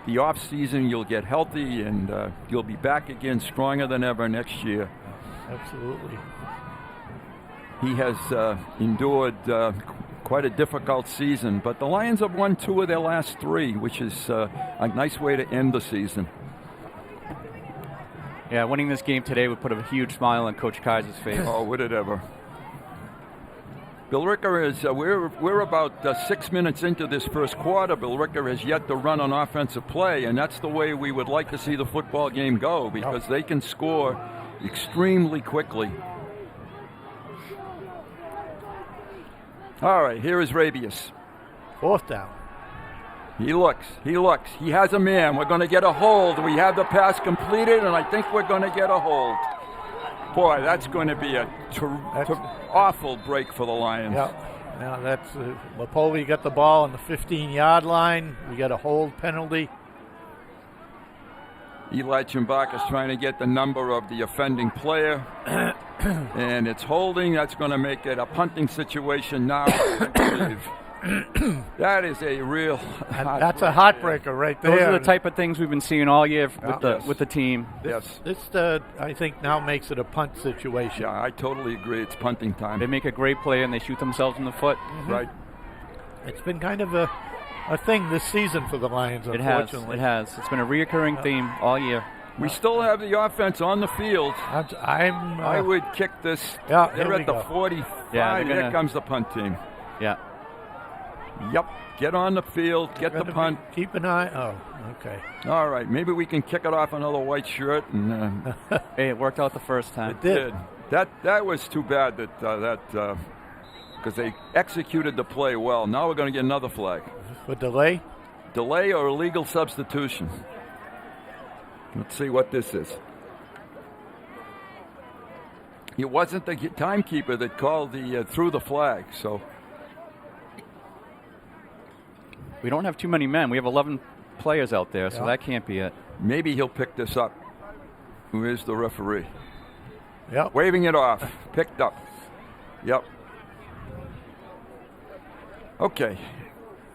the off season you'll get healthy and you'll be back again stronger than ever next year. Absolutely. He has endured quite a difficult season, but the Lions have won 2 of their last 3, which is a nice way to end the season. Yeah, winning this game today would put a huge smile on Coach Kaiser's face. Oh, would it ever. Billerica is, we're about 6 minutes into this first quarter. Billerica has yet to run an offensive play, and that's the way we would like to see the football game go, because they can score extremely quickly. All right, here is Rabius. 4th down. He looks. He has a man. We're going to get a hold. We have the pass completed, and I think we're going to get a hold. Boy, that's going to be a awful break for the Lions. Yeah. Now that's Lapoli got the ball on the 15-yard line. We got a hold penalty. Eli Chimbak is trying to get the number of the offending player. And it's holding. That's going to make it a punting situation now, I believe. That is a real that's a heartbreaker right there. Those are the type of things we've been seeing all year with the team. This I think now makes it a punt situation. Yeah, I totally agree. It's punting time. They make a great play and they shoot themselves in the foot. Mm-hmm. Right. It's been kind of a thing this season for the Lions, unfortunately. It has. It's been a reoccurring theme all year. We still have the offense on the field. I would kick this. Yeah, they're at the 45. Yeah, here comes the punt team. Yeah. Yep. Get on the field. Get the punt. Keep an eye. Oh, okay. All right. Maybe we can kick it off another white shirt. And hey, it worked out the first time. It did. That was too bad that because they executed the play well. Now we're going to get another flag. For delay? Delay or illegal substitution. Let's see what this is. It wasn't the timekeeper that called the threw the flag, so. We don't have too many men. We have 11 players out there, so that can't be it. Maybe he'll pick this up. Who is the referee? Yep. Waving it off. Picked up. Yep. Okay.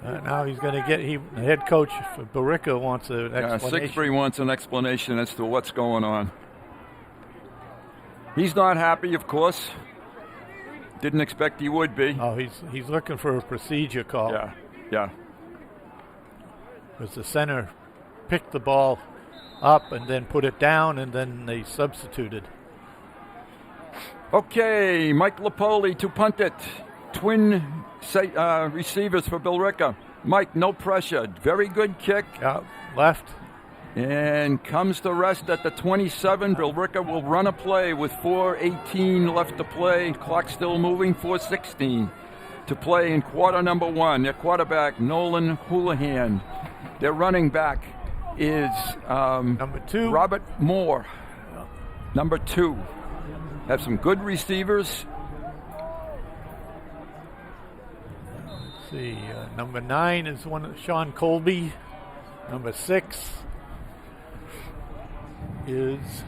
Now he's going to get, the head coach for Billerica wants an explanation. Siegfried wants an explanation as to what's going on. He's not happy, of course. Didn't expect he would be. Oh, he's looking for a procedure call. Yeah. Because the center picked the ball up and then put it down, and then they substituted. Okay, Mike Lapoli to punt it. Twin receivers for Billerica. Mike, no pressure. Very good kick. Yeah, left. And comes to rest at the 27. Billerica will run a play with 4:18 left to play. Clock still moving, 4:16 to play in quarter number 1. Their quarterback, Nolan Houlihan. Their running back is number 2, Robert Moore. Number 2. Have some good receivers. Let's see, number 9 is Sean Colby. Number 6 is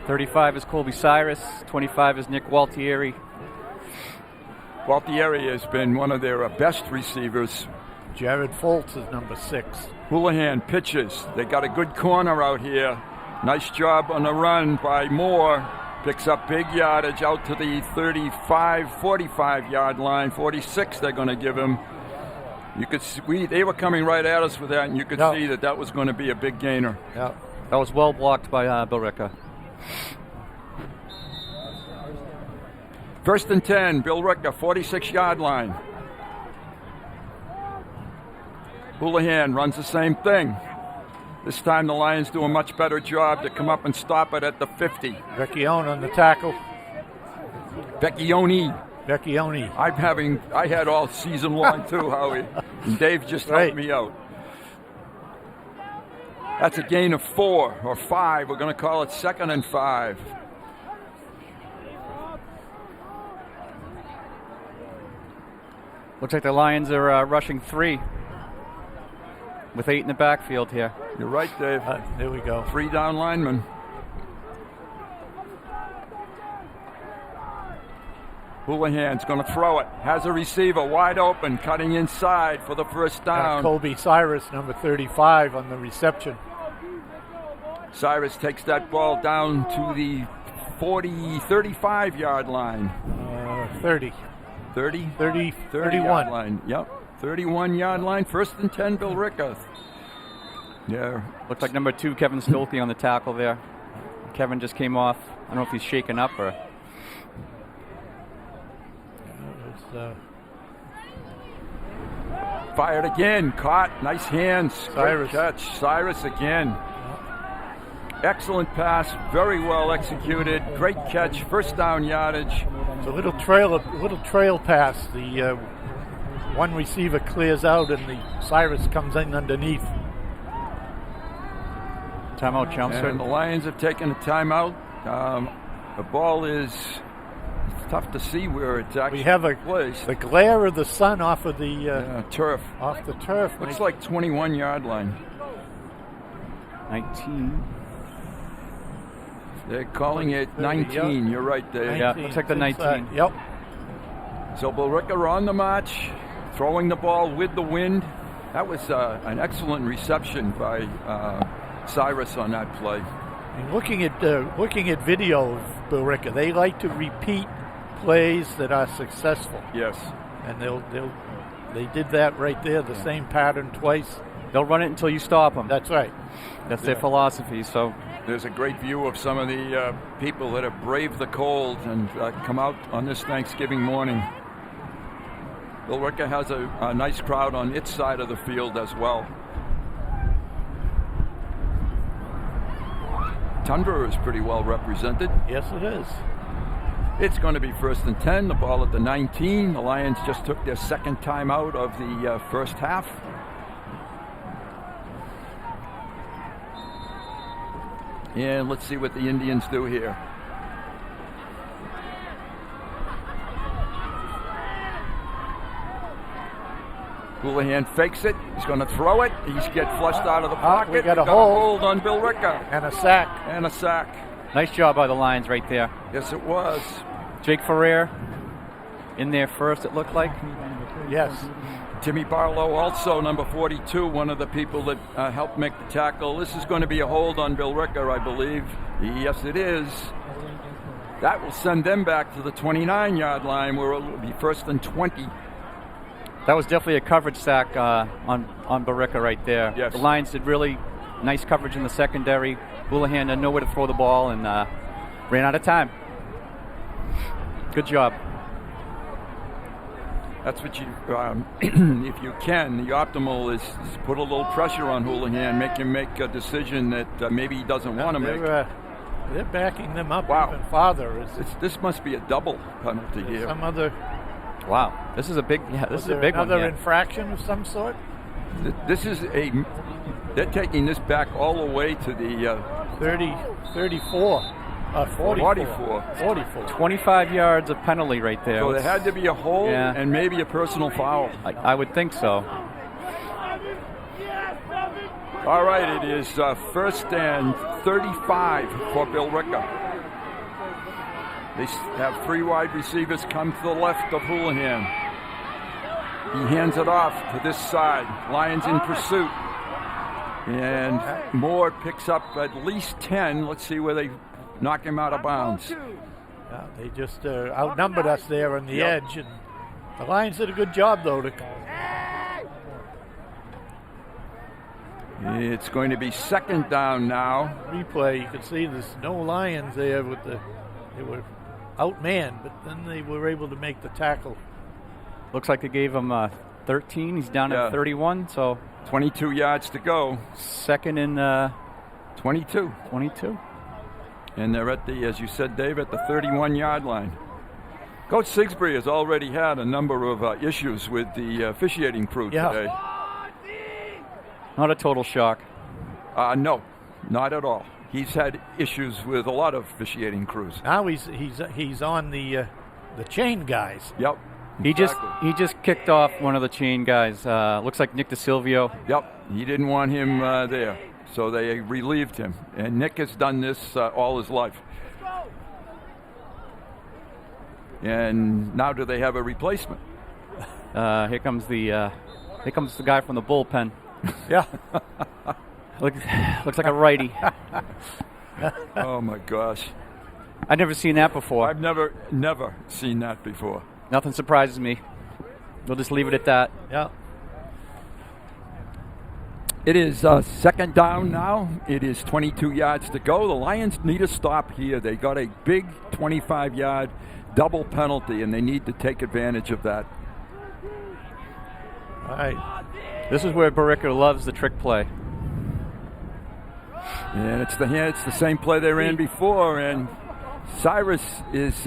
35 is Colby Cyrus. 25 is Nick Gualtieri. Gualtieri has been one of their best receivers. Jared Foltz is number 6. Houlihan pitches. They got a good corner out here. Nice job on the run by Moore. Picks up big yardage out to the 35, 45-yard line. 46 they're going to give him. You could see, they were coming right at us with that, and you could see that was going to be a big gainer. Yeah, that was well blocked by Billerica. 1st and 10, Billerica, 46-yard line. Houlihan runs the same thing. This time the Lions do a much better job to come up and stop it at the 50. Vecchione on the tackle. Vecchione. I had all season long too, Howie. And Dave just helped me out. That's a gain of 4 or 5. We're going to call it 2nd and 5. Looks like the Lions are rushing 3 with 8 in the backfield here. You're right, Dave. There we go. 3 down linemen. Houlihan's going to throw it. Has a receiver wide open, cutting inside for the first down. Colby Cyrus, number 35, on the reception. Cyrus takes that ball down to the 35-yard line. 30. 30? 31. Line. Yep. 31-yard line. 1st and 10, Billerica. Yeah. Looks like number 2, Kevin Stolke on the tackle there. Kevin just came off. I don't know if he's shaken up or... Fired again. Caught. Nice hands. Cyrus. Great catch. Cyrus again. Excellent pass. Very well executed. Great catch. First down yardage. It's a little trail pass. The one receiver clears out and the Cyrus comes in underneath. Timeout, Chelmsford. And the Lions have taken a timeout. The ball is tough to see where it's actually placed. The glare of the sun off of the turf. Off the turf. Looks like 21-yard line. 19. They're calling it 30, 19. Yep. You're right, Dave. 19. Yeah, looks like the 19. Yep. So Billerica on the march, throwing the ball with the wind. That was an excellent reception by Cyrus on that play. And looking at video of Billerica, they like to repeat plays that are successful. Yes. And they did that right there, the same pattern twice. They'll run it until you stop them. That's right. That's their philosophy. So there's a great view of some of the people that have braved the cold and come out on this Thanksgiving morning. Billerica has a nice crowd on its side of the field as well. Tundra is pretty well represented. Yes, it is. It's going to be 1st and 10, the ball at the 19. The Lions just took their second time out of the first half. And let's see what the Indians do here. Houlihan fakes it. He's going to throw it. He's get flushed out of the pocket. We got a hold on Billerica. And a sack. And a sack. Nice job by the Lions right there. Yes, it was. Jake Ferrer in there first, it looked like. Yes. Timmy Barlow, also number 42, one of the people that helped make the tackle. This is going to be a hold on Billerica, I believe. Yes, it is. That will send them back to the 29-yard line, where it will be 1st and 20. That was definitely a coverage sack on Billerica right there. Yes. The Lions did really nice coverage in the secondary. Houlihan had nowhere to throw the ball and ran out of time. Good job. That's what you, if you can, the optimal is put a little pressure on Houlihan, make him make a decision that maybe he doesn't want to make. They're backing them up even farther. This must be a double penalty here. Some other. Wow, this is a big. This is a big one. Another infraction of some sort. This is a. They're taking this back all the way to the 34. 44. 25 yards of penalty right there. So there had to be a hold and maybe a personal foul. I would think so. All right, it is 1st and 35 for Billerica. They have 3 wide receivers come to the left of Houlihan. He hands it off to this side. Lions in pursuit. And Moore picks up at least 10. Let's see where they knock him out of bounds. Yeah, they just outnumbered us there on the edge. And the Lions did a good job, though. It's going to be 2nd down now. Replay, you can see there's no Lions there they were outmanned, but then they were able to make the tackle. Looks like they gave him 13. He's down at 31, so 22 yards to go. 2nd and 22. 22. And they're at the, as you said, Dave, at the 31-yard line. Coach Sigsbury has already had a number of issues with the officiating crew today. Not a total shock. No, not at all. He's had issues with a lot of officiating crews. Now he's on the chain guys. Yep. He just kicked off one of the chain guys. Looks like Nick DeSilvio. Yep. He didn't want him there, so they relieved him. And Nick has done this all his life. And now do they have a replacement? Here comes the guy from the bullpen. Yeah. Looks like a righty. Oh my gosh. I've never seen that before. I've never seen that before. Nothing surprises me. We'll just leave it at that. Yeah. It is 2nd down now. It is 22 yards to go. The Lions need a stop here. They got a big 25-yard double penalty, and they need to take advantage of that. All right. This is where Billerica loves the trick play. And it's the same play they ran before, and Cyrus is,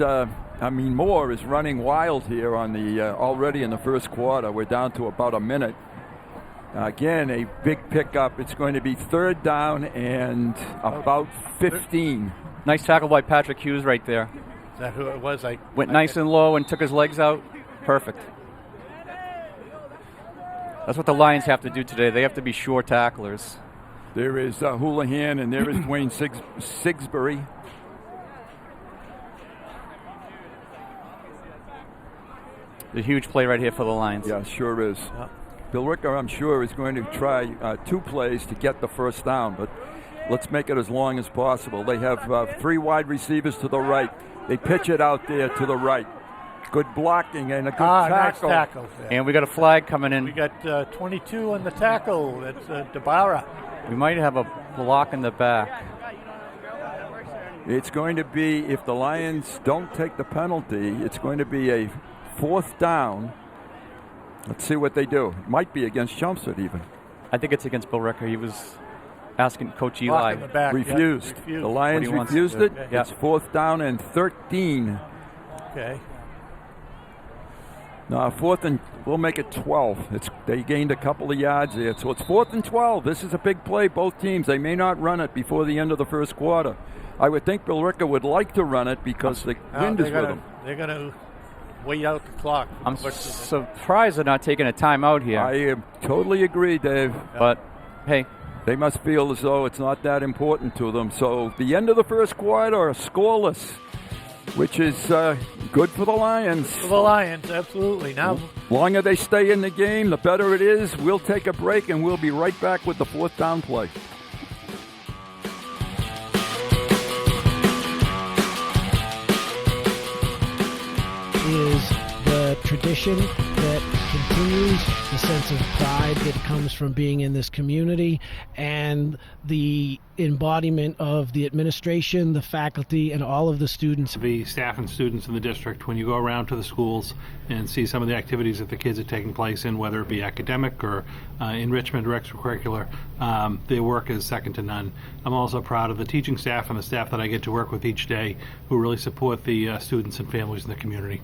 Moore is running wild here on the already in the first quarter. We're down to about a minute. Again, a big pickup. It's going to be 3rd down and about 15. Nice tackle by Patrick Hughes right there. Is that who it was? Went nice and low and took his legs out. Perfect. That's what the Lions have to do today. They have to be sure tacklers. There is Houlihan, and there is Dwayne Sigsbury. A huge play right here for the Lions. Yeah, sure is. Billerica, I'm sure, is going to try 2 plays to get the 1st down, but let's make it as long as possible. They have 3 wide receivers to the right. They pitch it out there to the right. Good blocking and a good tackle. Nice tackle. Yeah. And we got a flag coming in. We got 22 on the tackle. That's DeBara. We might have a block in the back. It's going to be, if the Lions don't take the penalty, it's going to be a 4th down. Let's see what they do. It might be against Chelmsford even. I think it's against Billerica. He was asking Coach Eli. Refused. The Lions refused it. Yeah. It's 4th down and 13 Okay. No, we'll make it 12. They gained a couple of yards there, so it's 4th and 12. This is a big play, both teams. They may not run it before the end of the first quarter. I would think Billerica would like to run it because the wind is with them. They're going to wait out the clock. I'm surprised they're not taking a timeout here. I totally agree, Dave. But, hey. They must feel as though it's not that important to them. So the end of the first quarter, scoreless, which is good for the Lions. For the Lions, absolutely. Now, the longer they stay in the game, the better it is. We'll take a break, and we'll be right back with the 4th down play. Is the tradition that continues, the sense of pride that comes from being in this community, and the embodiment of the administration, the faculty, and all of the students. The staff and students in the district, when you go around to the schools and see some of the activities that the kids are taking place in, whether it be academic or enrichment or extracurricular, their work is second to none. I'm also proud of the teaching staff and the staff that I get to work with each day who really support the students and families in the community.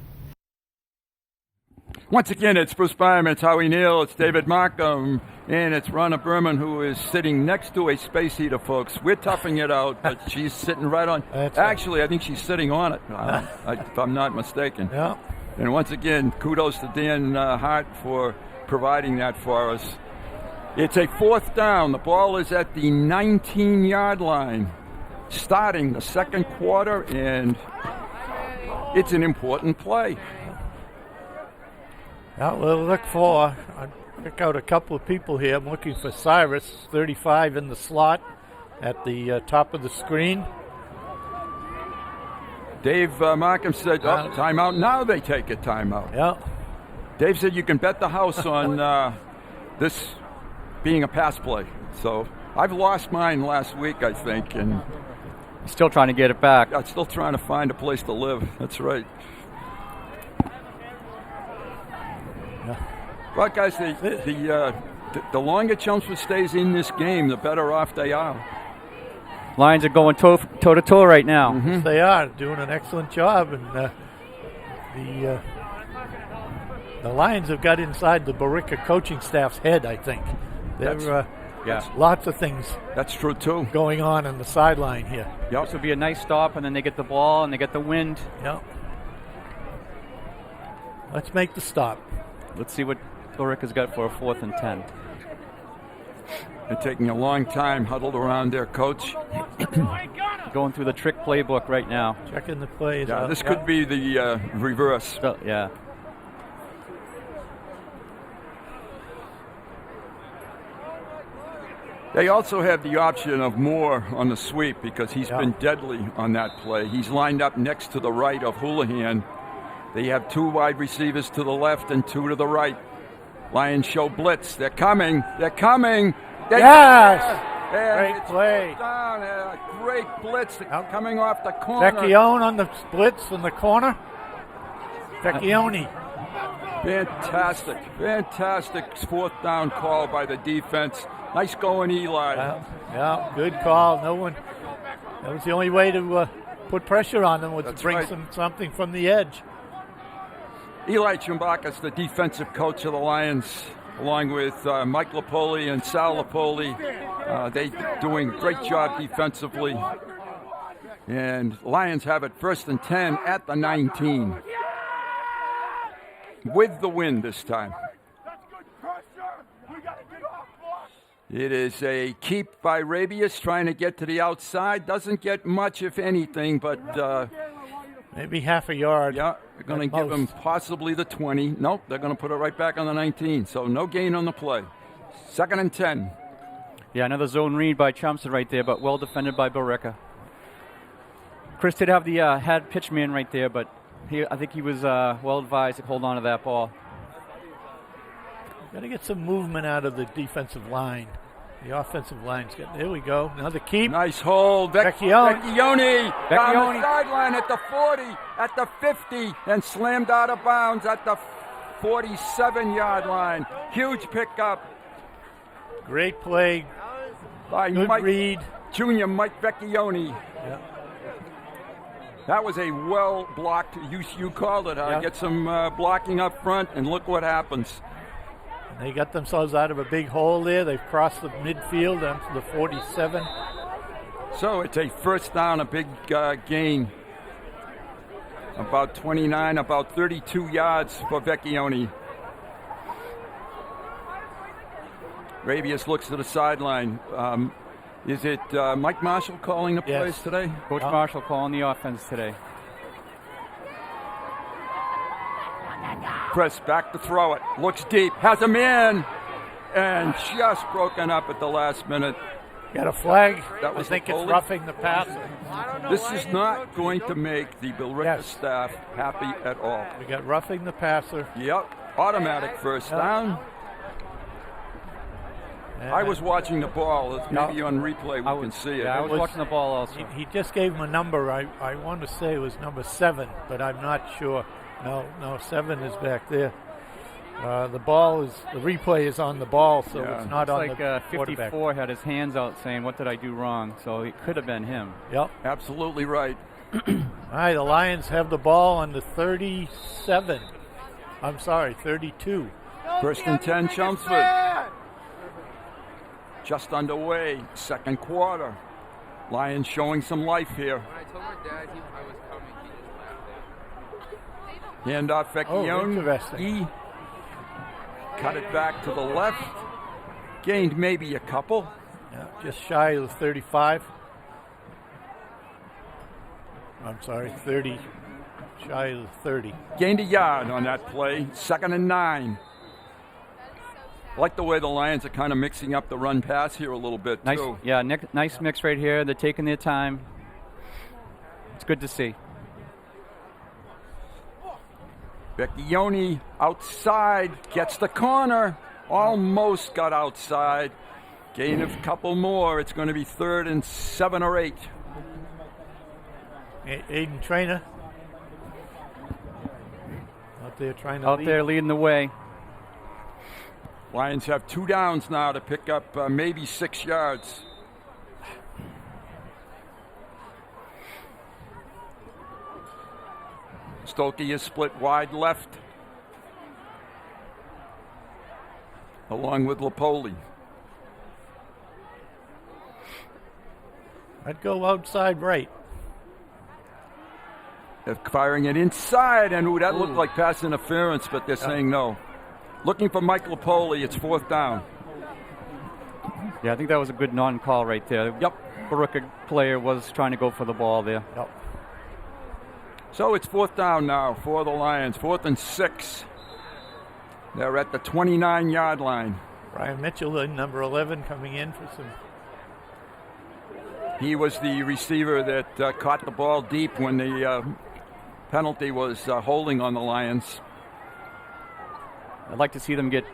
Once again, it's Bruce Byram, it's Howie Neal, it's David Markham, and it's Ronna Berman, who is sitting next to a space heater, folks. We're toughing it out, but she's sitting right on. Actually, I think she's sitting on it, if I'm not mistaken. Yeah. And once again, kudos to Dan Hart for providing that for us. It's a 4th down. The ball is at the 19-yard line, starting the second quarter, and it's an important play. Now we'll look for, I'll pick out a couple of people here. I'm looking for Cyrus, 35 in the slot at the top of the screen. Dave Markham said, timeout. Now they take a timeout. Yeah. Dave said you can bet the house on this being a pass play. So I've lost mine last week, I think. And still trying to get it back. I'm still trying to find a place to live. That's right. Well, guys, the longer Chelmsford stays in this game, the better off they are. Lions are going toe-to-toe right now. Mm-hmm. They are doing an excellent job, and the Lions have got inside the Billerica coaching staff's head, I think. There's lots of things. That's true too. Going on the sideline here. Yep. This will be a nice stop, and then they get the ball and they get the wind. Yep. Let's make the stop. Let's see what Billerica's got for a 4th and 10. They're taking a long time, huddled around their coach. Going through the trick playbook right now. Checking the plays. Yeah, this could be the reverse. Yeah. They also have the option of Moore on the sweep because he's been deadly on that play. He's lined up next to the right of Houlihan. They have 2 wide receivers to the left and 2 to the right. Lions show blitz. They're coming. Yes! Great play. Great blitz coming off the corner. Vecchione on the blitz in the corner. Vecchione. Fantastic 4th down call by the defense. Nice going, Eli. Yeah, good call. That was the only way to put pressure on them was to bring something from the edge. Eli Chumbakas, the defensive coach of the Lions, along with Mike Lapoli and Sal Lapoli. They doing a great job defensively. And Lions have it 1st and 10 at the 19. With the wind this time. It is a keep by Rabius trying to get to the outside. Doesn't get much, if anything, but... maybe half a yard. Yeah, they're going to give him possibly the 20. Nope, they're going to put it right back on the 19. So no gain on the play. 2nd and 10. Yeah, another zone read by Chelmsford right there, but well defended by Billerica. Chris did have the head pitch man right there, but I think he was well advised to hold on to that ball. Got to get some movement out of the defensive line. The offensive line's got. There we go. Another keep. Nice hold. Vecchione down the sideline at the 40, at the 50, and slammed out of bounds at the 47-yard line. Huge pickup. Great play. By Good read. Junior Mike Vecchione. Yeah. That was a well-blocked, you called it, Yeah. Get some blocking up front, and look what happens. They got themselves out of a big hole there. They've crossed the midfield onto the 47. So it's a first down, a big gain. About 29, about 32 yards for Vecchione. Rabius looks to the sideline. Is it Mike Marshall calling the plays today? Coach Marshall calling the offense today. Chris back to throw it. Looks deep. Has a man. And just broken up at the last minute. Got a flag. That was I think the it's goalie. roughing the passer. This is not going to make the Billerica staff happy at all. We got roughing the passer. Yep. Automatic first down. I was watching the ball. Maybe on replay we can see it. Yeah, I was watching the ball also. He just gave him a number. I want to say it was number 7, but I'm not sure. No, 7 is back there. The replay is on the ball, so it's not on like the 54 quarterback. had his hands out saying, "What did I do wrong?" So it could have been him. Yep. Absolutely right. All right, the Lions have the ball on the 37. I'm sorry, 32. First and 10, Chelmsford. Just underway, second quarter. Lions showing some life here. When I told my dad I was coming, he just laughed at Handoff Oh, Vecchione. interesting. Cut it back to the left. Gained maybe a couple. Yeah, just shy of the 35. I'm sorry, 30. Shy of the 30. Gained a yard on that play. Second and 9. I like the way the Lions are kind of mixing up the run pass here a little bit, Nice, too. yeah, nice mix right here. They're taking their time. It's good to see. Vecchione outside, gets the corner. Almost got outside. Gain of a couple more. It's going to be 3rd and 7 or 8. Aiden Trainer. Out there trying to Out lead. there leading the way. Lions have 2 downs now to pick up maybe 6 yards. Stokey is split wide left, along with Lapoli. I'd go outside right. They're firing it inside, and that looked like pass interference, but they're saying no. Looking for Mike Lapoli. It's 4th down. Yeah, I think that was a good non-call right there. Yep. Billerica player was trying to go for the ball there. Yep. So it's 4th down now for the Lions. 4th and 6. They're at the 29-yard line. Brian Mitchell, number 11, coming in for some. He was the receiver that caught the ball deep when the penalty was holding on the Lions. I'd like to see them get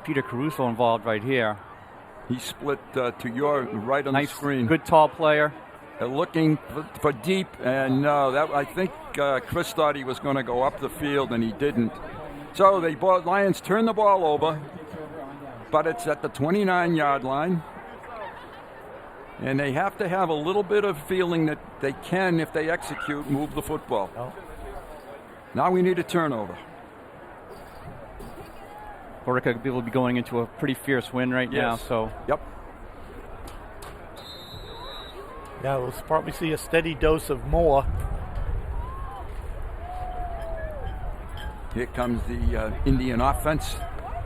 Peter Caruso involved right here. He split to your right on the screen. Good tall player. They're looking for deep, and no, I think Chris thought he was going to go up the field, and he didn't. So the Lions turn the ball over, but it's at the 29-yard line. And they have to have a little bit of feeling that they can, if they execute, move the football. Oh. Now we need a turnover. Billerica will be going into a pretty fierce win right now. So. Yep. Yeah, we'll probably see a steady dose of more. Here comes the Indian offense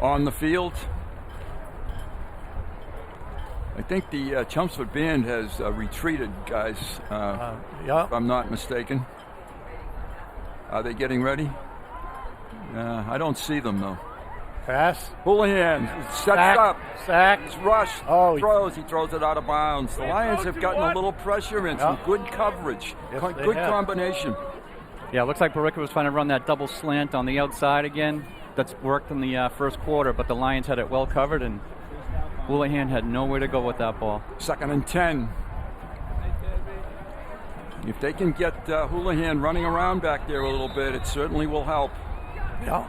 on the field. I think the Chelmsford band has retreated, guys, if I'm not mistaken. Are they getting ready? I don't see them, though. Pass. Houlihan sets Sack. up. Sack. It's rushed. Oh, He throws it out of bounds. The Lions have gotten a little pressure and some good coverage. Yes, Good they have. combination. Yeah, it looks like Billerica was trying to run that double slant on the outside again. That's worked in the first quarter, but the Lions had it well covered, and Houlihan had nowhere to go with that ball. 2nd and 10. If they can get Houlihan running around back there a little bit, it certainly will help. Yeah.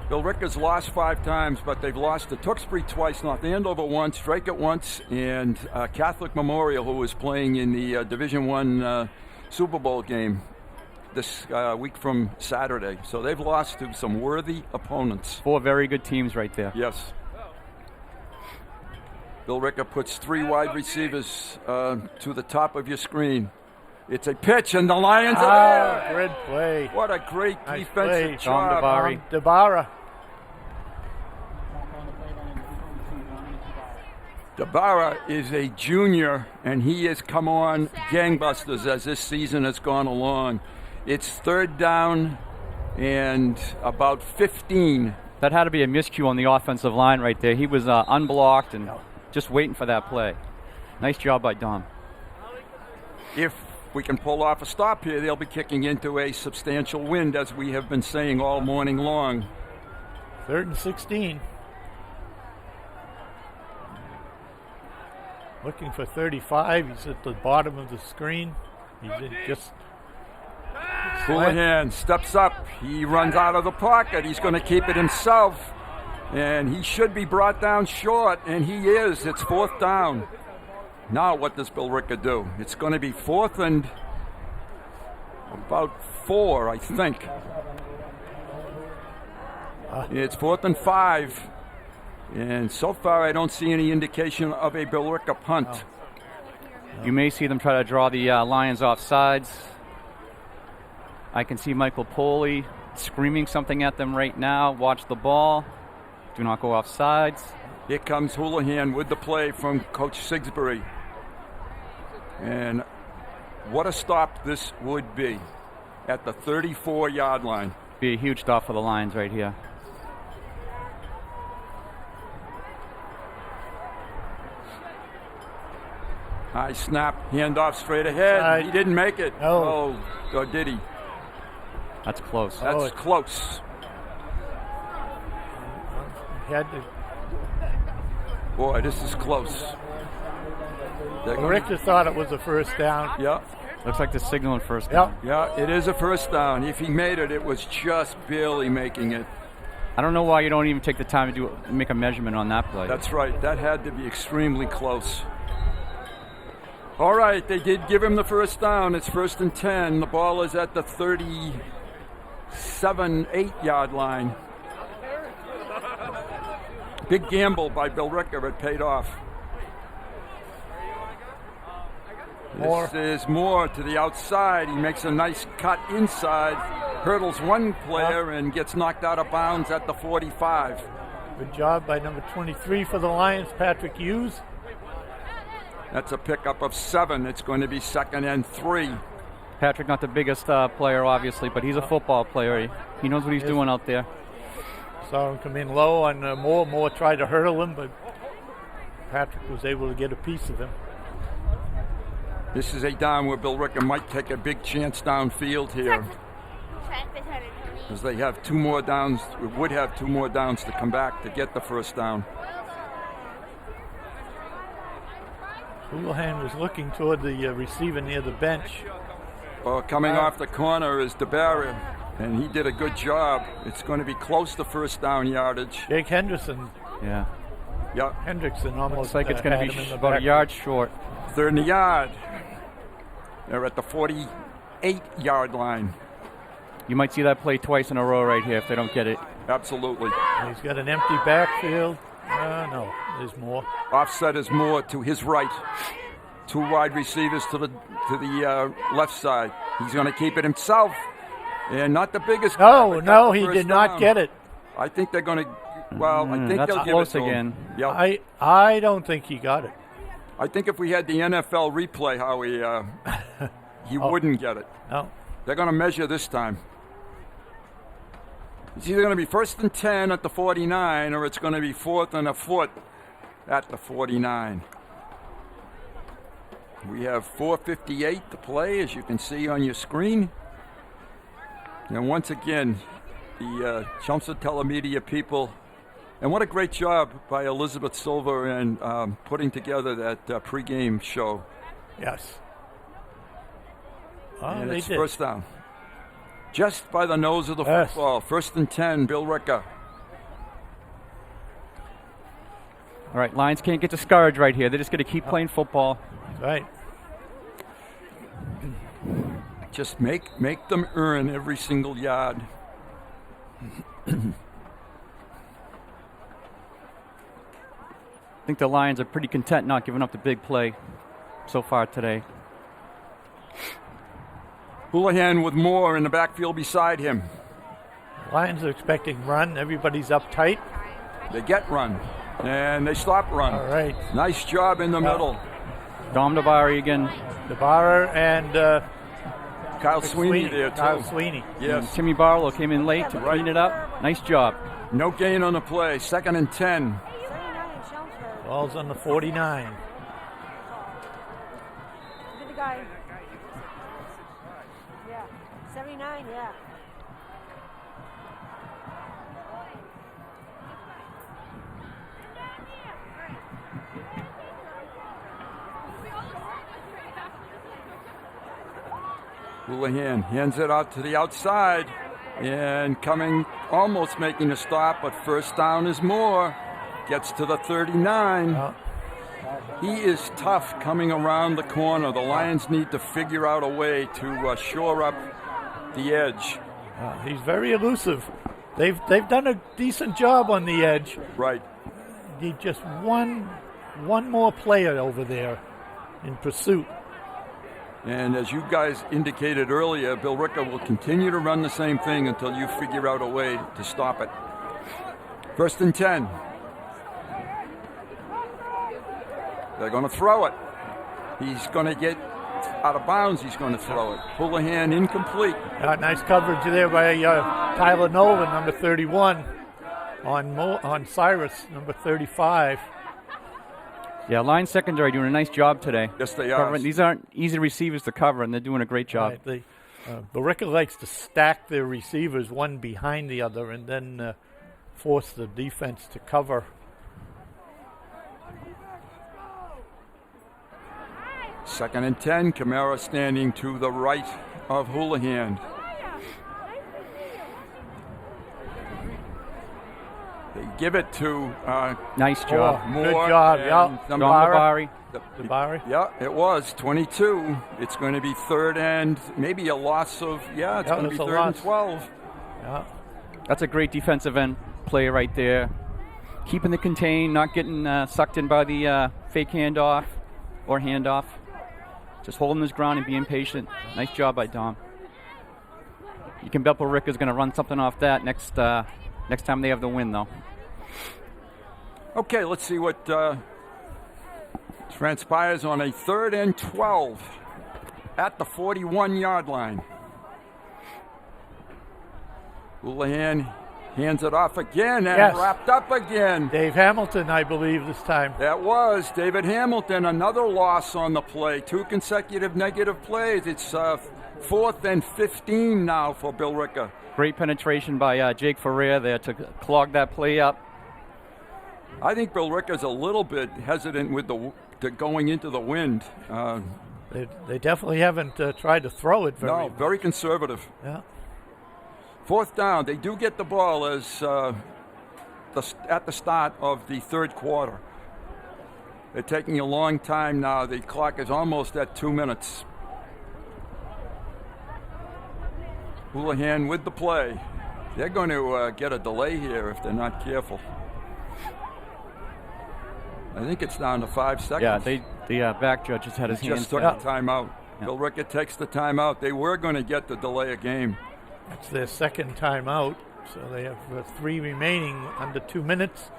Billerica's lost 5 times, but they've lost to Tewksbury twice, North Andover once, Drake once, and Catholic Memorial, who is playing in the Division I Super Bowl game this week from Saturday. So they've lost to some worthy opponents. 4 very good teams right there. Yes. Billerica puts 3 wide receivers to the top of your screen. It's a pitch, and the Lions are there. Great play. What a great Nice defensive play. job. Dabara. Dabara is a junior, and he has come on gangbusters as this season has gone along. It's 3rd down and about 15. That had to be a miscue on the offensive line right there. He was unblocked and just waiting for that play. Nice job by Dom. If we can pull off a stop here, they'll be kicking into a substantial wind, as we have been saying all morning long. 3rd and 16. Looking for 35. He's at the bottom of the screen. He's in just... Houlihan steps up. He runs out of the pocket. He's going to keep it himself. And he should be brought down short, and he is. It's 4th down. Now what does Billerica do? It's going to be 4th and about 4, I think. It's 4th and 5. And so far, I don't see any indication of a Billerica punt. You may see them try to draw the Lions off sides. I can see Michael Poley screaming something at them right now. Watch the ball. Do not go off sides. Here comes Houlihan with the play from Coach Sigsbury. And what a stop this would be at the 34-yard line. Be a huge stop for the Lions right here. High snap, handoff straight ahead. He didn't make it. No. Oh, or did he? That's close. That's close. He had to... Boy, this is close. Richter thought it was a 1st down. Yeah. Looks like the signal in 1st down. Yeah, it is a 1st down. If he made it, it was just barely making it. I don't know why you don't even take the time to make a measurement on that play. That's right. That had to be extremely close. All right, they did give him the 1st down. It's 1st and 10. The ball is at the 37-8-yard line. Big gamble by Billerica, but paid off. This is Moore to the outside. He makes a nice cut inside, hurdles one player, and gets knocked out of bounds at the 45. Good job by number 23 for the Lions, Patrick Hughes. That's a pickup of 7. It's going to be 2nd and 3. Patrick, not the biggest player, obviously, but he's a football player. He knows what he's doing out there. Saw him come in low on Moore. Moore tried to hurdle him, but Patrick was able to get a piece of him. This is a down where Billerica might take a big chance downfield here, because they have 2 more downs, would have 2 more downs to come back to get the 1st down. Houlihan was looking toward the receiver near the bench. Coming off the corner is DeBarry, and he did a good job. It's going to be close to 1st down yardage. Jake Henderson. Yeah. Yep. Hendrickson almost looks like it's going to be about a yard short. 3rd and a yard. They're at the 48-yard line. You might see that play twice in a row right here if they don't get it. Absolutely. He's got an empty backfield. No, there's more. Offset is Moore to his right. 2 wide receivers to the left side. He's going to keep it himself, and not the biggest. No, he did not get it. I think they're going to. Well, I think that's they'll close give it to again. him. Yep. I don't think he got it. I think if we had the NFL replay, Howie, he wouldn't get it. No. They're going to measure this time. It's either going to be 1st and 10 at the 49, or it's going to be 4th and a foot at the 49. We have 4:58 to play, as you can see on your screen. And once again, the Chelmsford Telemedia people, and what a great job by Elizabeth Silver and putting together that pregame show. Yes. And they it's did. 1st down. Just by the nose of the football. 1st and 10, Billerica. All right, Lions can't get discouraged right here. They're just going to keep playing football. Right. Just make them earn every single yard. I think the Lions are pretty content not giving up the big play so far today. Houlihan with Moore in the backfield beside him. Lions are expecting run. Everybody's up tight. They get run, and they stop run. All right. Nice job in the middle. Dom DeBari again. DeBara and Kyle Sweeney there, too. Kyle Sweeney. Yes. And Timmy Barlow came in late to clean it up. Nice job. No gain on the play. 2nd and 10. Ball's on the 49. Good guy. Yeah. 79, yeah. Houlihan hands it out to the outside and coming, almost making a stop, but first down is Moore. Gets to the 39. He is tough coming around the corner. The Lions need to figure out a way to shore up the edge. He's very elusive. They've done a decent job on the edge. Right. Need just one more player over there in pursuit. And as you guys indicated earlier, Billerica will continue to run the same thing until you figure out a way to stop it. 1st and 10. They're going to throw it. He's going to get out of bounds. He's going to throw it. Houlihan incomplete. Nice coverage there by Tyler Nolan, number 31, on Cyrus, number 35. Yeah, Lions secondary doing a nice job today. Yes, they are. These aren't easy receivers to cover, and they're doing a great job. Right. Billerica likes to stack their receivers one behind the other and then force the defense to cover. Second and 10. Camara standing to the right of Houlihan. They give it to nice job. Good job. Yeah. DeBari. Yeah, it was 22. It's going to be 3rd and maybe a loss of, it's going to be 3rd and 12. Yeah. That's a great defensive end play right there. Keeping the contain, not getting sucked in by the fake handoff or handoff. Just holding his ground and being patient. Nice job by Dom. You can bet Billerica is going to run something off that next time they have the win, though. Okay, let's see what transpires on a 3rd and 12 at the 41-yard line. Houlihan hands it off again and wrapped up again. Dave Hamilton, I believe, this time. That was David Hamilton, another loss on the play. 2 consecutive negative plays. It's 4th and 15 now for Billerica. Great penetration by Jake Ferrer there to clog that play up. I think Billerica is a little bit hesitant with going into the wind. They definitely haven't tried to throw it very much. Very conservative. Yeah. 4th down. They do get the ball as at the start of the 3rd quarter. They're taking a long time now. The clock is almost at 2 minutes. Houlihan with the play. They're going to get a delay here if they're not careful. I think it's down to 5 seconds. Yeah, the back judge has had his hands just took the timeout. Yeah. Billerica takes the timeout. They were going to get the delay a game. It's their 2nd timeout, so they have 3 remaining under 2 minutes.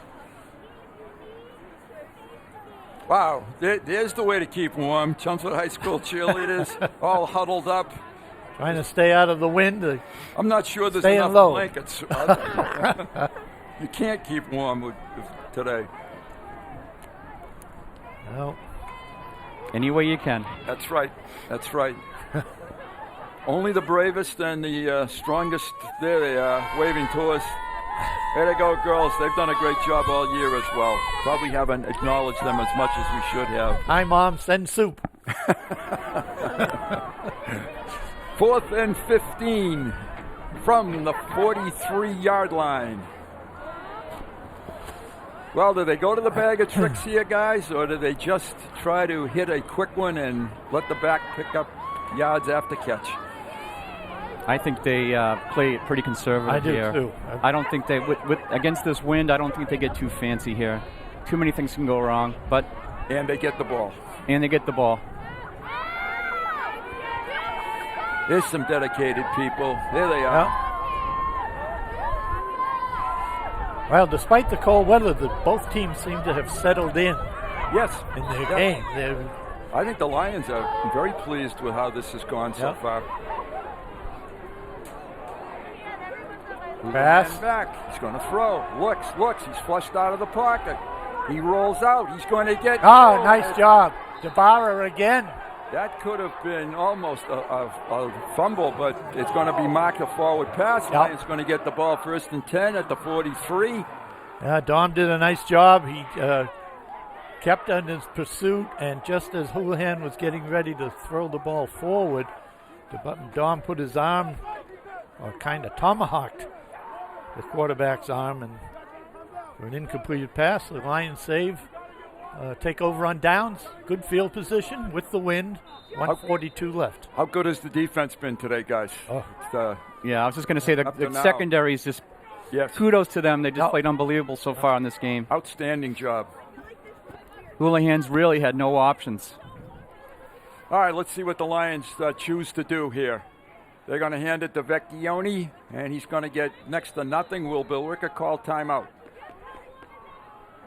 Wow, there's the way to keep warm. Chelmsford High School cheerleaders all huddled up. Trying to stay out of the wind. I'm not sure there's enough blankets. You can't keep warm today. No. Any way you can. That's right. That's right. Only the bravest and the strongest, there they are, waving to us. There they go, girls. They've done a great job all year as well. Probably haven't acknowledged them as much as we should have. Hi, Mom. Send soup. 4th and 15 from the 43-yard line. Well, do they go to the bag of tricks here, guys, or do they just try to hit a quick one and let the back pick up yards after catch? I think they play it pretty conservative I do here. too. I don't think they, with against this wind, I don't think they get too fancy here. Too many things can go wrong, but and they get the ball. And they get the ball. There's some dedicated people. There they are. Well, despite the cold weather, both teams seem to have settled in. Yes. In their game. I think the Lions are very pleased with how this has gone so far. Pass. Back. He's going to throw. Looks. He's flushed out of the pocket. He rolls out. He's going to get. Oh, nice job. DeBarra again. That could have been almost a fumble, but it's going to be marked a forward pass. Lions going to get the ball 1st and 10 at the 43. Yeah, Dom did a nice job. He kept on his pursuit, and just as Houlihan was getting ready to throw the ball forward, Dom put his arm, or kind of tomahawked the quarterback's arm, and for an incompleted pass, the Lions save. Take over on downs. Good field position with the wind. 1:42 left. How good has the defense been today, guys? Yeah, I was just going to say the secondary is just kudos to them. They just played unbelievable so far in this game. Outstanding job. Houlihan's really had no options. All right, let's see what the Lions choose to do here. They're going to hand it to Vecchione, and he's going to get next to nothing. Will Billerica call timeout?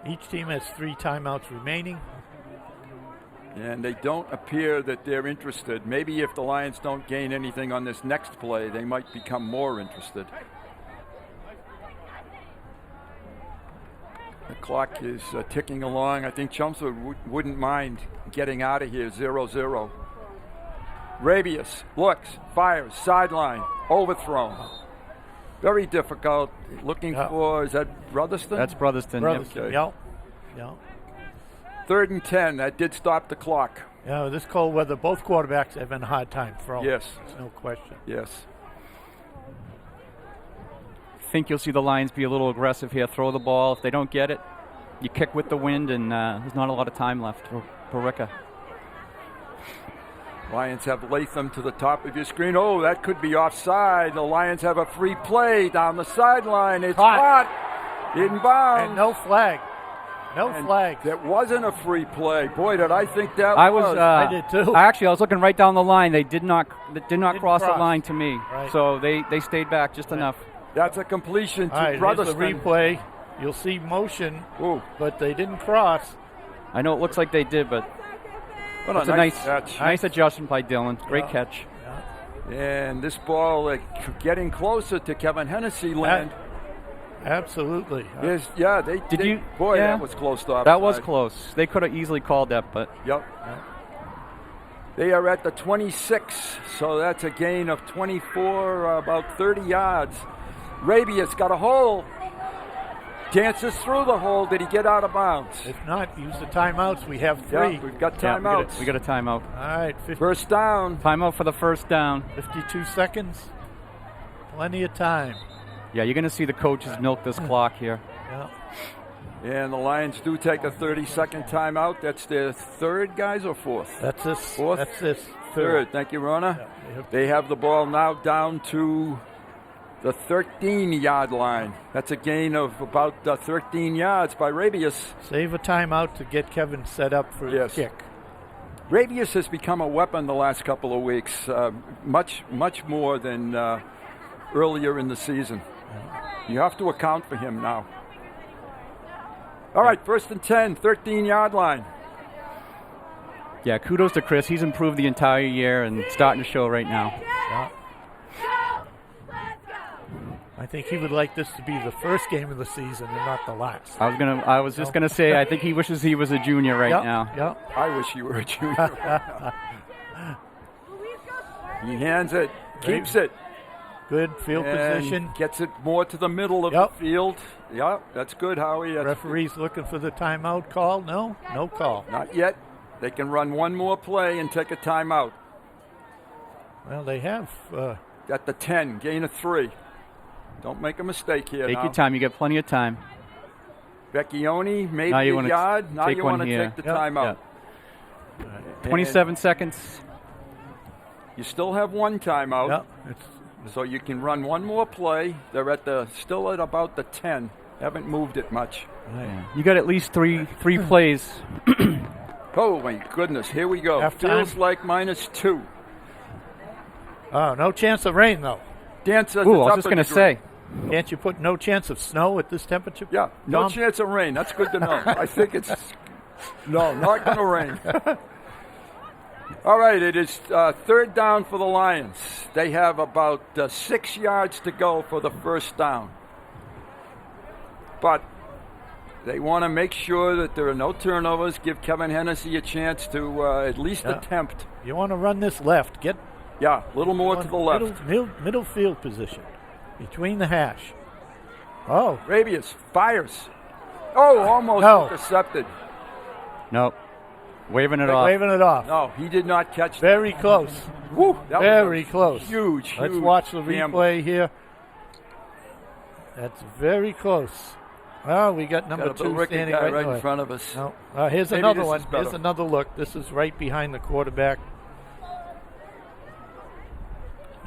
Each team has 3 timeouts remaining. And they don't appear that they're interested. Maybe if the Lions don't gain anything on this next play, they might become more interested. The clock is ticking along. I think Chelmsford wouldn't mind getting out of here 0-0. Rabius looks, fires, sideline, overthrown. Very difficult. Looking for, is that Brotherston? That's Brotherston. Okay. Yep. 3rd and 10. That did stop the clock. Yeah, with this cold weather, both quarterbacks have had a hard time throwing. Yes. There's no question. Yes. I think you'll see the Lions be a little aggressive here. Throw the ball. If they don't get it, you kick with the wind, and there's not a lot of time left for Billerica. Lions have Latham to the top of your screen. Oh, that could be offside. The Lions have a free play down the sideline. It's caught. Inbound. And no flag. No flag. That wasn't a free play. Boy, did I think that was. I did too. Actually, I was looking right down the line. They did not cross the line to me. Right. So they stayed back just enough. That's a completion to Brotherston. Brotherston. Here's the replay. You'll see motion, but they didn't cross. I know it looks like they did, but it's a nice adjustment by Dylan. Great catch. And this ball getting closer to Kevin Hennessy land. Absolutely. That was close to offside. That was close. They could have easily called that, but. Yep. They are at the 26, so that's a gain of 24, about 30 yards. Rabius got a hole. Dances through the hole. Did he get out of bounds? If not, use the timeouts. We have 3. Yeah, we've got timeouts. We got a timeout. All right. First down. Timeout for the first down. 52 seconds. Plenty of time. Yeah, you're going to see the coaches milk this clock here. Yeah. And the Lions do take a 30-second timeout. That's their 3rd, guys, or 4th? That's this. 4th? That's this. 3rd. Thank you, Rona. Yeah, they have the ball now down to the 13-yard line. That's a gain of about 13 yards by Rabius. Save a timeout to get Kevin set up for his kick. Rabius has become a weapon the last couple of weeks, much more than earlier in the season. You have to account for him now. All right, 1st and 10, 13-yard line. Yeah, kudos to Chris. He's improved the entire year and starting to show right now. Yeah. I think he would like this to be the first game of the season and not the last. I was just gonna say I think he wishes he was a junior right now. Yep. I wish you were a junior. He hands it, keeps it. Good field position. Gets it more to the middle of the field. Yep, that's good, Howie. Referee's looking for the timeout call. No call. Not yet. They can run one more play and take a timeout. Well, they have. At the 10, gain of 3. Don't make a mistake here. Take your time. You get plenty of time. Vecchione made Now you the wanna yard. Now take you one want to here. take the Yep. timeout. 27 seconds. You still have one timeout. Yep. So you can run one more play. They're still at about the 10. Haven't moved it much. Yeah. You got at least three plays. Oh my goodness! Here we go. Half Feels time. like -2. Oh, no chance of rain, though. Dancer. Ooh, I was just going to say. Can't you put no chance of snow at this temperature? Yeah, no Tom? chance of rain. That's good to know. I think it's no, not going to rain. All right, it is third down for the Lions. They have about 6 yards to go for the first down. But they want to make sure that there are no turnovers, give Kevin Hennessy a chance to at least attempt. You want to run this left. Get a little more to the left. Middle field position. Between the hash. Oh. Rabius fires. Oh, almost intercepted. Nope. Waving it off. Waving it off. No, he did not catch that. Very close. Woo, that very was close. Huge. Let's watch the gamble. replay here. That's very close. Oh, we got number 2 standing right in front of us. No. Here's Maybe another this one. is better. Here's another look. This is right behind the quarterback.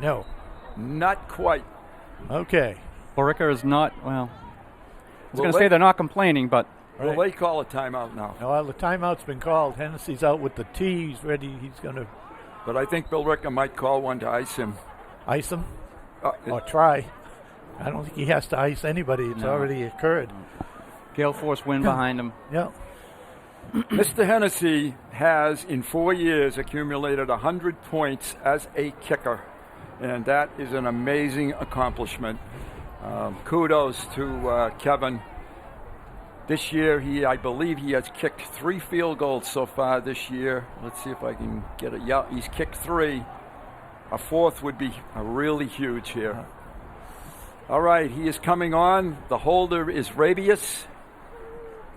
No. Not quite. Okay. Billerica is not, well, I was Will going to say they- they're not complaining, but. Will they call a timeout now? No, the timeout's been called. Hennessy's out with the tee. He's ready. He's going to But I think Billerica might call one to ice him. ice him or try. I don't think he has to ice anybody. It's already occurred. Gale force wind behind him. Yeah. Mr. Hennessy has, in 4 years, accumulated 100 points as a kicker, and that is an amazing accomplishment. Kudos to Kevin. This year, I believe he has kicked 3 field goals so far this year. Let's see if I can get it. Yeah, he's kicked 3. A 4th would be really huge here. All right, he is coming on. The holder is Rabius.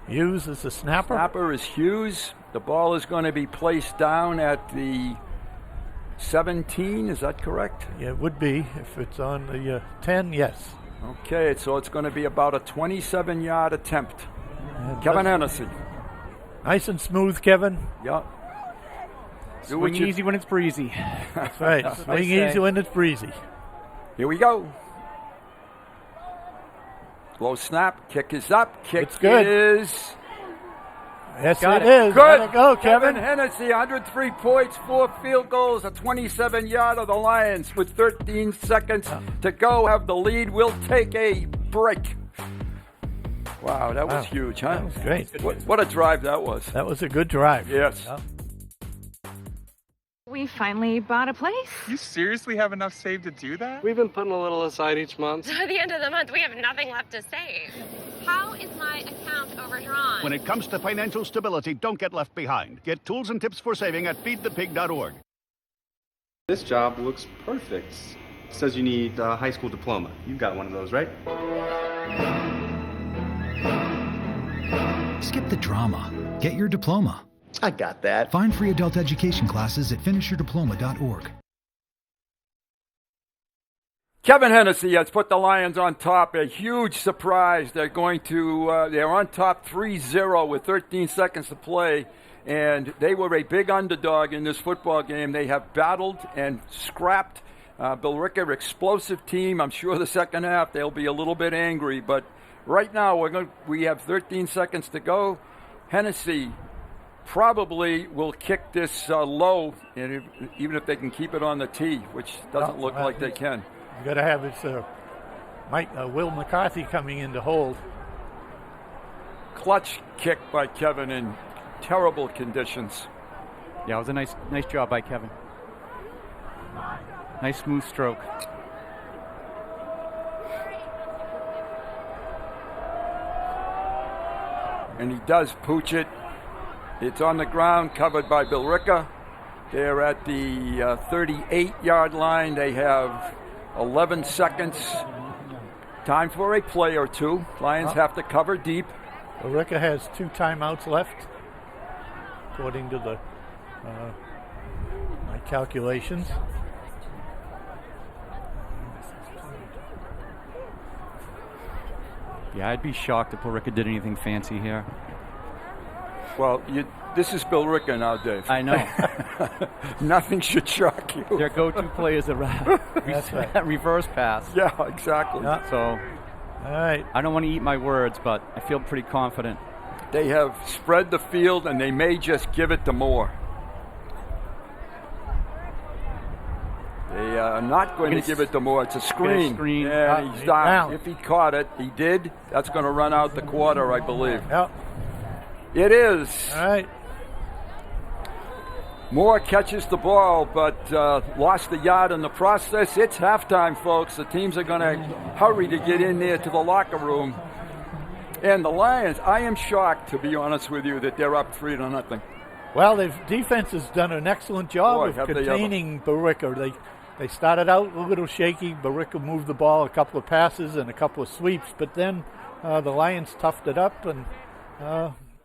Hughes is the snapper. Snapper is Hughes. The ball is going to be placed down at the 17. Is that correct? Yeah, it would be. If it's on the 10, yes. Okay, so it's going to be about a 27-yard attempt. Kevin Hennessy. Nice and smooth, Kevin. Yeah. Swing easy when it's breezy. That's right. That's what Swing they say. easy when it's breezy. Here we go. Low snap. Kick is up. Kick It's good. is... Yes, Got it is. Good. Way to go, Kevin. Hennessy, 103 points, 4 field goals, a 27-yarder. The Lions, with 13 seconds to go, have the lead. We'll take a break. Wow, that was huge, huh? That was great. What a drive that was. That was a good drive. Yes. Yeah. We finally bought a place. You seriously have enough saved to do that? We've been putting a little aside each month. So at the end of the month, we have nothing left to save. How is my account overdrawn? When it comes to financial stability, don't get left behind. Get tools and tips for saving at feedthepig.org. This job looks perfect. It says you need a high school diploma. You've got one of those, right? Skip the drama. Get your diploma. I got that. Find free adult education classes at finishyourdiploma.org. Kevin Hennessy has put the Lions on top. A huge surprise. They're going to, they're on top 3-0 with 13 seconds to play. And they were a big underdog in this football game. They have battled and scrapped. Billerica, explosive team. I'm sure the second half they'll be a little bit angry. But right now we have 13 seconds to go. Hennessy probably will kick this low, and even if they can keep it on the tee, which doesn't look like they can. You got to have his Will McCarthy coming in to hold. Clutch kick by Kevin in terrible conditions. Yeah, it was a nice job by Kevin. Nice smooth stroke. And he does pooch it. It's on the ground, covered by Billerica. They're at the 38-yard line. They have 11 seconds. Time for a play or two. Lions have to cover deep. Billerica has 2 timeouts left, according to the my calculations. Yeah, I'd be shocked if Billerica did anything fancy here. Well, this is Billerica now, Dave. I know. Nothing should shock you. Their go-to play is a That's right. reverse pass. Yeah, exactly. Yeah. So, All right. I don't want to eat my words, but I feel pretty confident. They have spread the field, and they may just give it to Moore. They are not going to give it to Moore. It's a screen. Screen. Yeah, he's down. If he caught it, he did. That's going to run out the quarter, I believe. Yep. It is. All right. Moore catches the ball, but lost a yard in the process. It's halftime, folks. The teams are going to hurry to get in there to the locker room. And the Lions, I am shocked, to be honest with you, that they're up 3-0. Well, the defense has done an excellent job Boy, of have they containing Billerica. They started out a little shaky. Billerica moved the ball a couple of passes and a couple of sweeps, but then the Lions toughed it up, and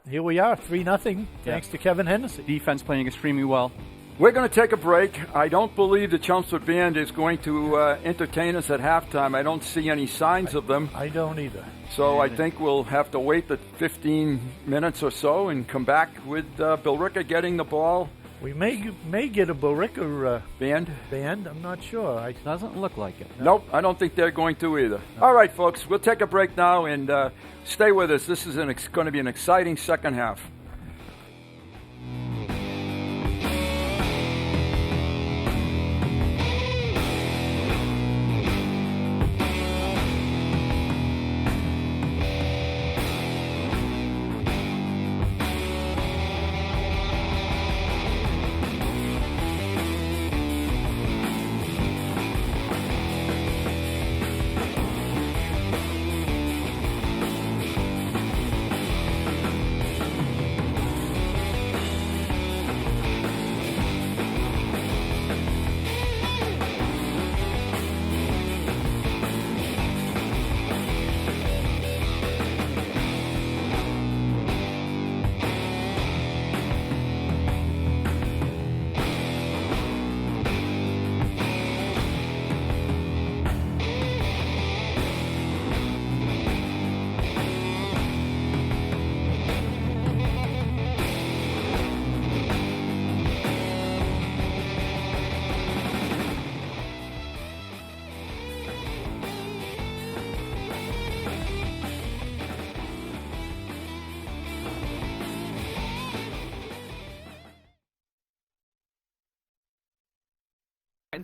here we are, 3-0, thanks to Kevin Hennessy. Defense playing extremely well. We're going to take a break. I don't believe the Chelmsford Band is going to entertain us at halftime. I don't see any signs of them. I don't either. So I think we'll have to wait the 15 minutes or so and come back with Billerica getting the ball. We may get a Billerica band. I'm not sure. It doesn't look like it. Nope, I don't think they're going to either. No. All right, folks, we'll take a break now and stay with us. This is going to be an exciting second half.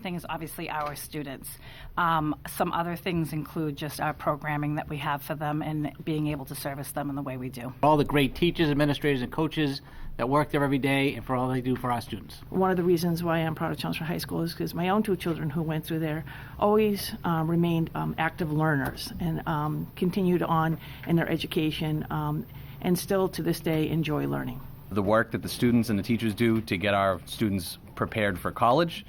Thing is obviously our students. Some other things include just our programming that we have for them and being able to service them in the way we do. All the great teachers, administrators, and coaches that work there every day and for all they do for our students. One of the reasons why I'm proud of Chelmsford High School is because my own two children who went through there always remained active learners and continued on in their education and still to this day enjoy learning. The work that the students and the teachers do to get our students prepared for college.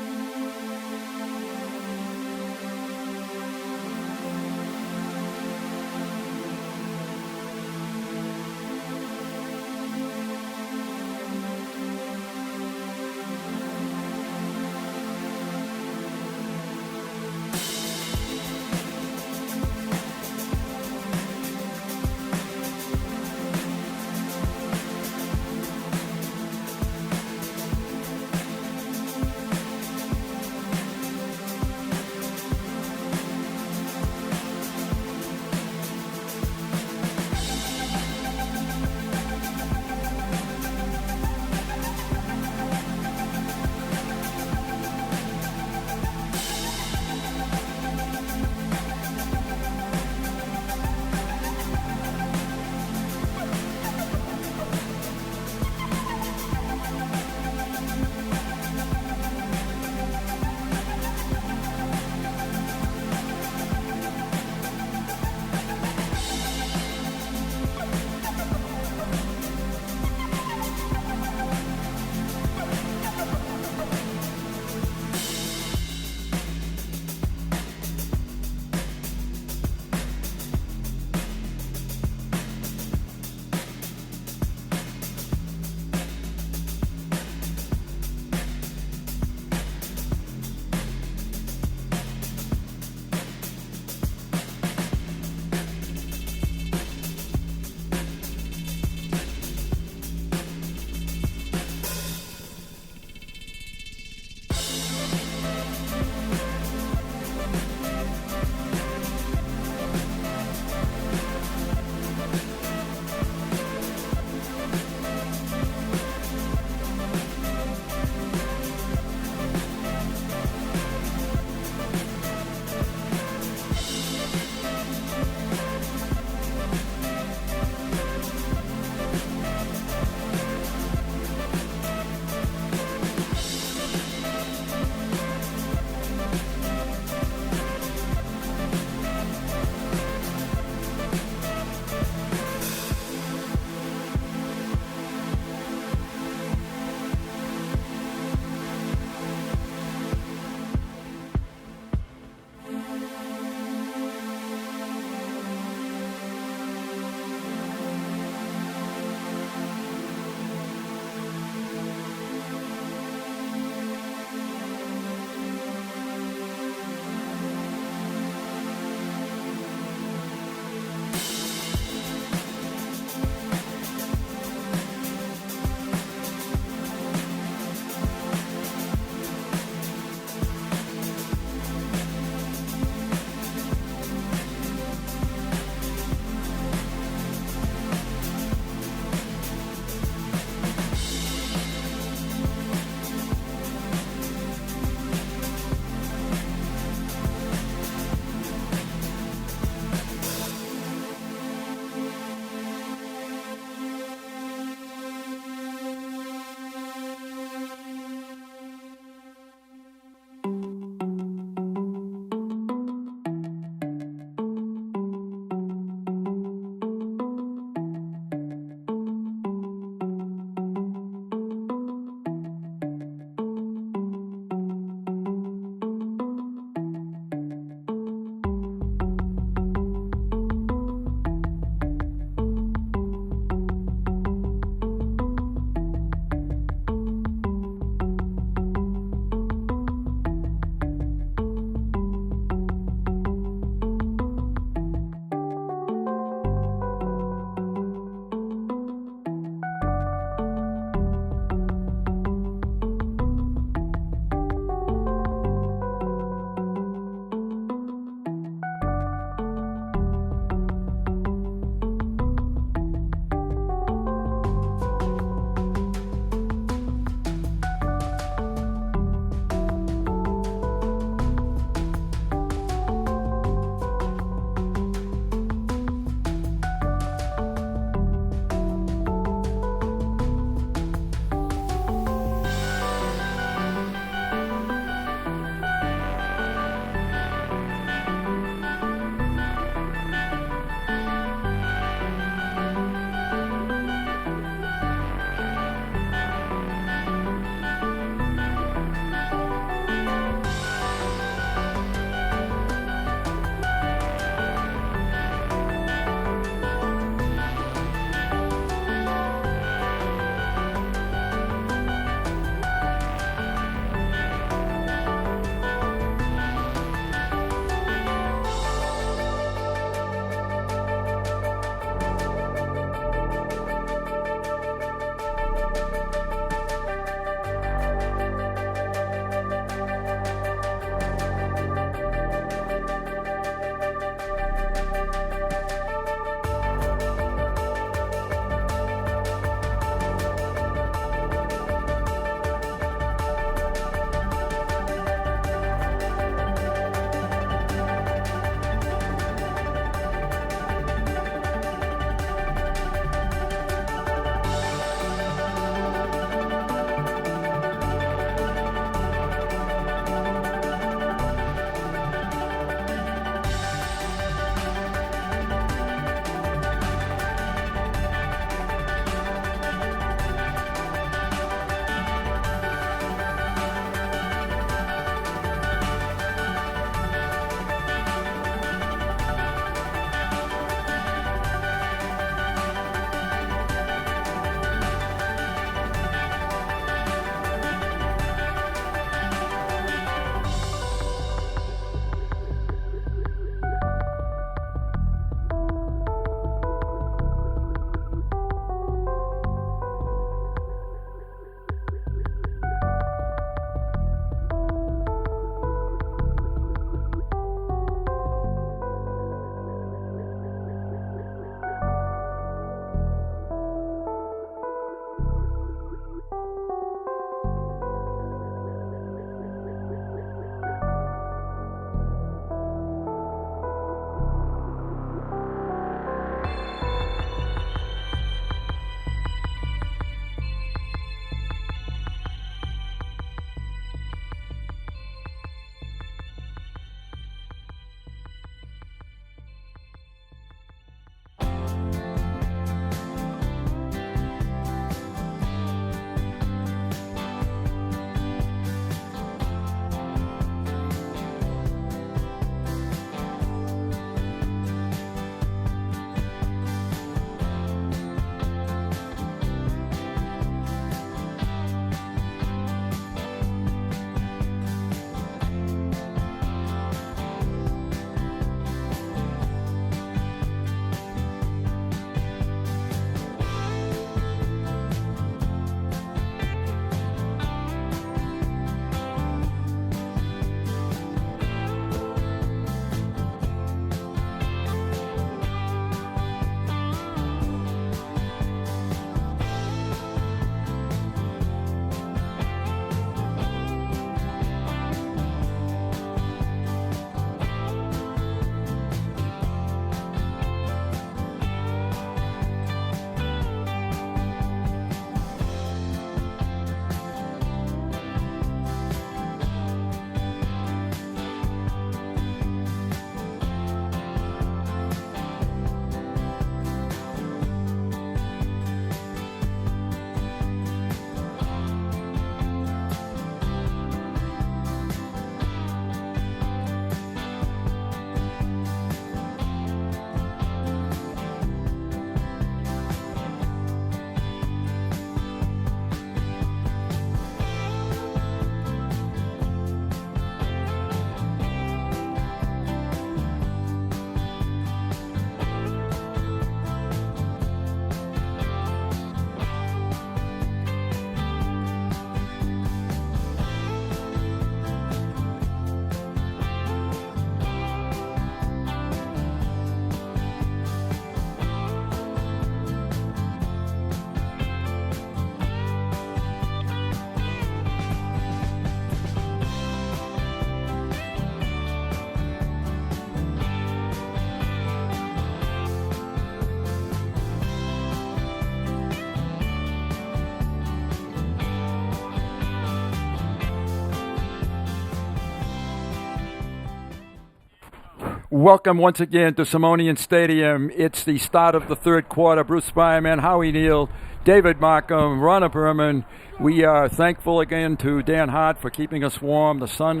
Welcome once again to Simonian Stadium. It's the start of the third quarter. Bruce Spireman, Howie Neal, David Markham, Ronna Berman. We are thankful again to Dan Hart for keeping us warm. The sun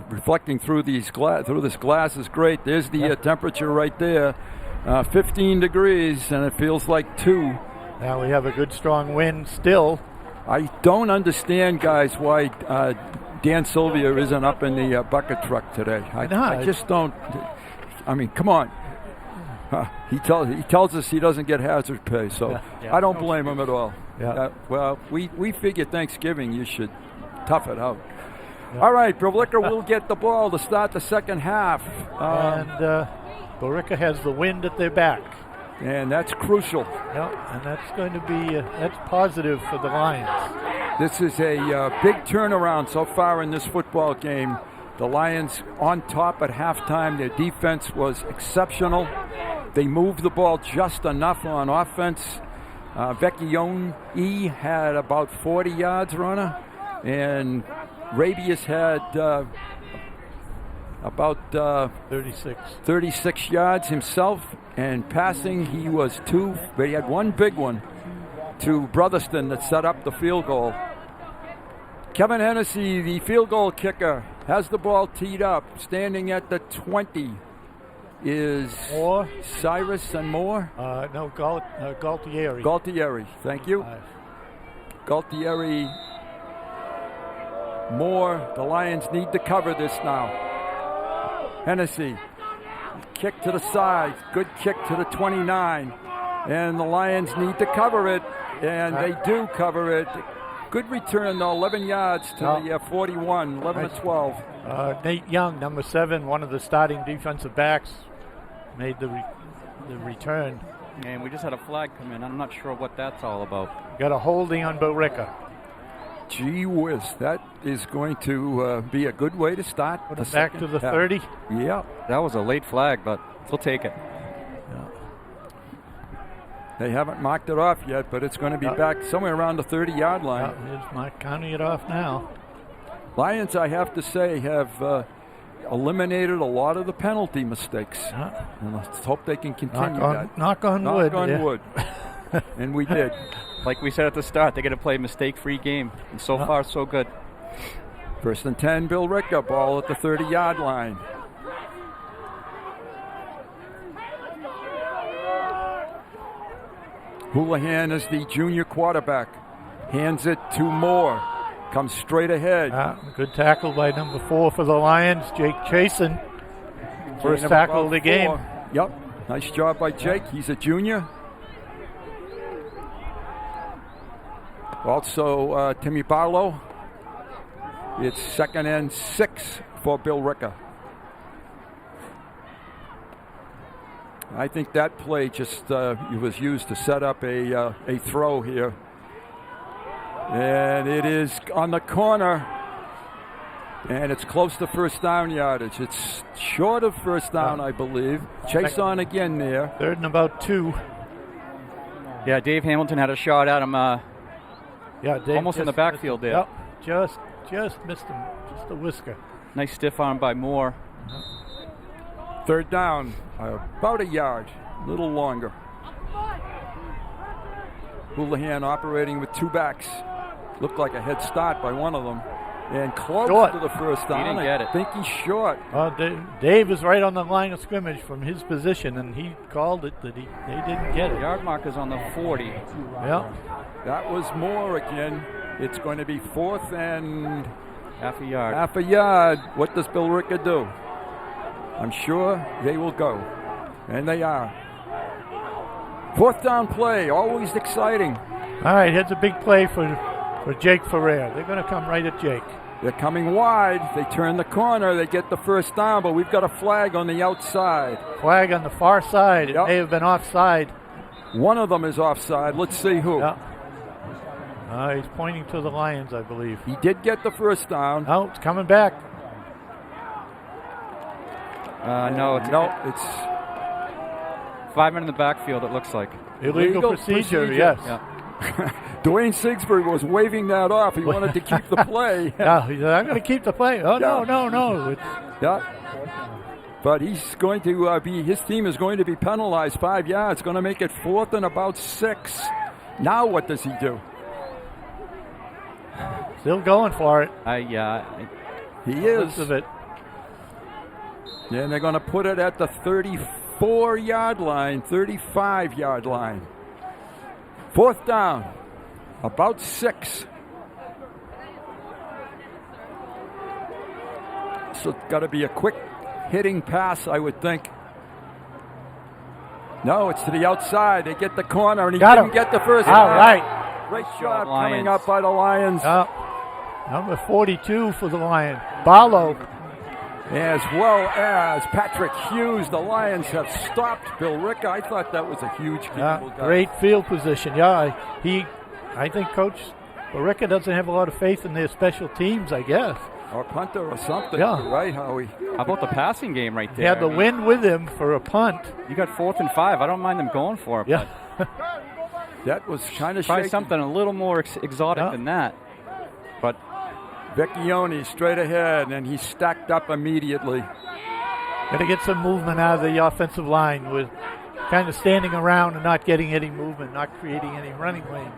reflecting through this glass is great. There's the temperature right there, 15 degrees, and it feels like 2. Now we have a good strong wind still. I don't understand, guys, why Dan Sylvia isn't up in the bucket truck today. I just don't. I mean, come on. He tells us he doesn't get hazard pay, so I don't blame him at all. Well, we figured Thanksgiving you should tough it out. All right, Billerica will get the ball to start the second half. And Billerica has the wind at their back. And that's crucial. And that's going to be that's positive for the Lions. This is a big turnaround so far in this football game. The Lions on top at halftime. Their defense was exceptional. They moved the ball just enough on offense. Vecchione had about 40 yards, Ronna, and Rabius had about 36 yards himself. And passing, he was 2, but he had one big one to Brotherston that set up the field goal. Kevin Hennessy, the field goal kicker, has the ball teed up. Standing at the 20 is Moore. Cyrus and Moore? No, Galtieri. Galtieri, thank you. Galtieri, Moore. The Lions need to cover this now. Hennessy, kick to the side, good kick to the 29. And the Lions need to cover it, and they do cover it. Good return, though, 11 yards to the 41, 11 to 12. Nate Young, number 7, one of the starting defensive backs, made the return. And we just had a flag come in. I'm not sure what that's all about. Got a holding on Billerica. Gee whiz, that is going to be a good way to start. Back to the 30. Yeah. That was a late flag, but we'll take it. They haven't marked it off yet, but it's going to be back somewhere around the 30-yard line. It's not counting it off now. Lions, I have to say, have eliminated a lot of the penalty mistakes. And let's hope they can continue that. Knock on wood. Knock on wood. And we did. Like we said at the start, they're going to play a mistake-free game. And so far, so good. 1st and 10, Billerica, ball at the 30-yard line. Houlihan is the junior quarterback. Hands it to Moore. Comes straight ahead. Good tackle by number 4 for the Lions, Jake Chasen. First tackle of the game. Yep. Nice job by Jake. He's a junior. Also, Timmy Barlow. It's 2nd and 6 for Billerica. I think that play just was used to set up a throw here. And it is on the corner. And it's close to first down yardage. It's short of first down, I believe. Chase on again there. 3rd and about 2. Yeah, Dave Hamilton had a shot at him. Dave almost in the backfield there. Yep, just missed him. Just a whisker. Nice stiff arm by Moore. 3rd down, about a yard, a little longer. Houlihan operating with 2 backs. Looked like a head start by one of them. And close to the first down. He didn't get it. I think he's short. Dave is right on the line of scrimmage from his position, and he called it that they didn't get it. Yard marker's on the 40. Yeah. That was Moore again. It's going to be 4th and half a yard. Half a yard. What does Billerica do? I'm sure they will go. And they are. 4th down play, always exciting. All right, here's a big play for Jake Ferrer. They're going to come right at Jake. They're coming wide. They turn the corner. They get the first down, but we've got a flag on the outside. Flag on the far side. It may have been offside. One of them is offside. Let's see who. He's pointing to the Lions, I believe. He did get the first down. Oh, it's coming back. No, it's 5 men in the backfield, it looks like. Illegal procedure, yes. Yeah. Dwayne Sigsbury was waving that off. He wanted to keep the play. Yeah, he said, I'm going to keep the play. Oh, no. But he's going to his team is going to be penalized 5 yards. Going to make it 4th and about 6. Now what does he do? Still going for it. He is. Most of it. And they're going to put it at the 34-yard line, 35-yard line. 4th down, about 6. So it's got to be a quick hitting pass, I would think. No, it's to the outside. They get the corner, and he didn't get the first All down. right. Great shot coming up by the Lions. Number 42 for the Lions, Barlow. As well as Patrick Hughes. The Lions have stopped Billerica. I thought that was a huge capable guy. Great field position. I think Coach Billerica doesn't have a lot of faith in their special teams, I guess. Or punter or something. Yeah. You're right, Howie. How about the passing game right there? He had the wind with him for a punt. You got 4th and 5. I don't mind them going for it. Yeah. That was kind of try shaky. something a little more exotic than that. But Vecchione straight ahead, and he's stacked up immediately. Got to get some movement out of the offensive line with kind of standing around and not getting any movement, not creating any running lane.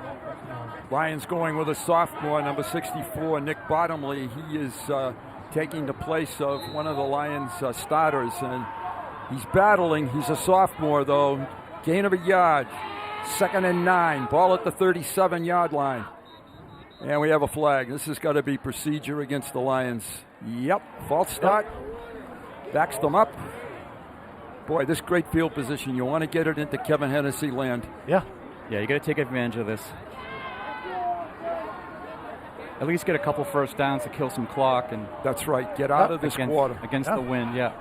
Lions going with a sophomore, number 64, Nick Bottomley. He is taking the place of one of the Lions' starters, and he's battling. He's a sophomore, though. Gain of a yard. 2nd and 9. Ball at the 37-yard line. And we have a flag. This has got to be procedure against the Lions. Yep, false start. Backs them up. Boy, this great field position. You want to get it into Kevin Hennessy land. Yeah. Yeah, you got to take advantage of this. At least get a couple first downs to kill some clock. And that's right. Get out of this quarter. Against the wind, yeah.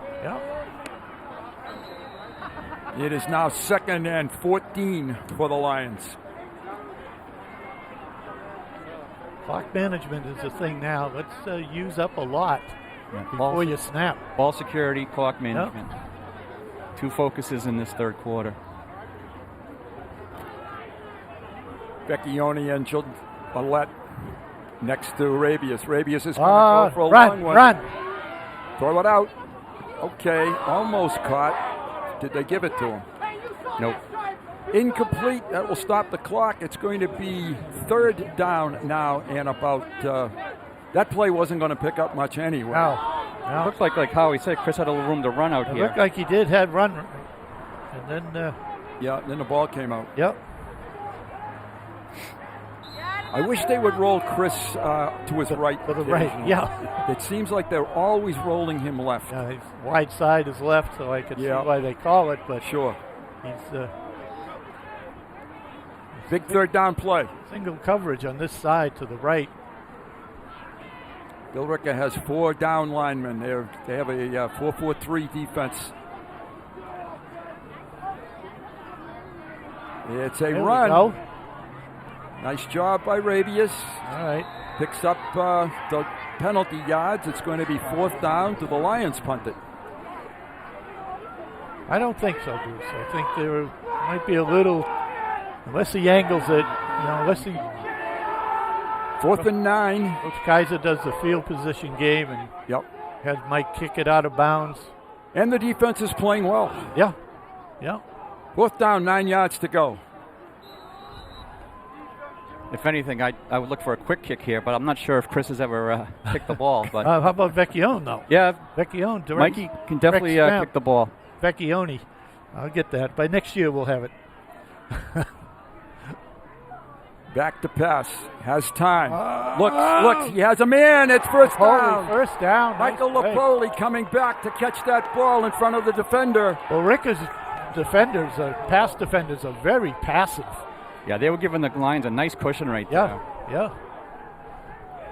It is now 2nd and 14 for the Lions. Clock management is a thing now. Let's use up a lot before you snap. Ball security, clock management. Two focuses in this third quarter. Vecchione and Gillette next to Rabius. Rabius is going to go for a long one. Run. Throw it out. Okay, almost caught. Did they give it to him? Nope. Incomplete. That will stop the clock. It's going to be 3rd down now, and about that play wasn't going to pick up much anyway. No. Looked like Howie said, Chris had a little room to run out here. Looked like he did have run, and then then the ball came out. Yep. I wish they would roll Chris to his right. To the right, yeah. It seems like they're always rolling him left. Yeah, his wide side is left, so I could see why they call it, but sure. He's big 3rd down play. Single coverage on this side to the right. Billerica has 4 down linemen. They have a 4-4-3 defense. It's a run. Nice job by Rabius. All right. Picks up the penalty yards. It's going to be 4th down to the Lions punt it. I don't think so, Bruce. I think there might be a little, unless he angles it, unless he... 4th and 9. Coach Kaiser does the field position game and has Mike kick it out of bounds. And the defense is playing well. Yeah. 4th down, 9 yards to go. If anything, I would look for a quick kick here, but I'm not sure if Chris has ever kicked the ball. But how about Vecchione, though? Yeah. Vecchione. Mikey can definitely kick the ball. Vecchione. I'll get that. By next year, we'll have it. Back to pass. Has time. Look. He has a man. It's first down. First down. Michael Lapoli coming back to catch that ball in front of the defender. Well, Rica's pass defenders are very passive. Yeah, they were giving the Lions a nice cushion right there. Yeah.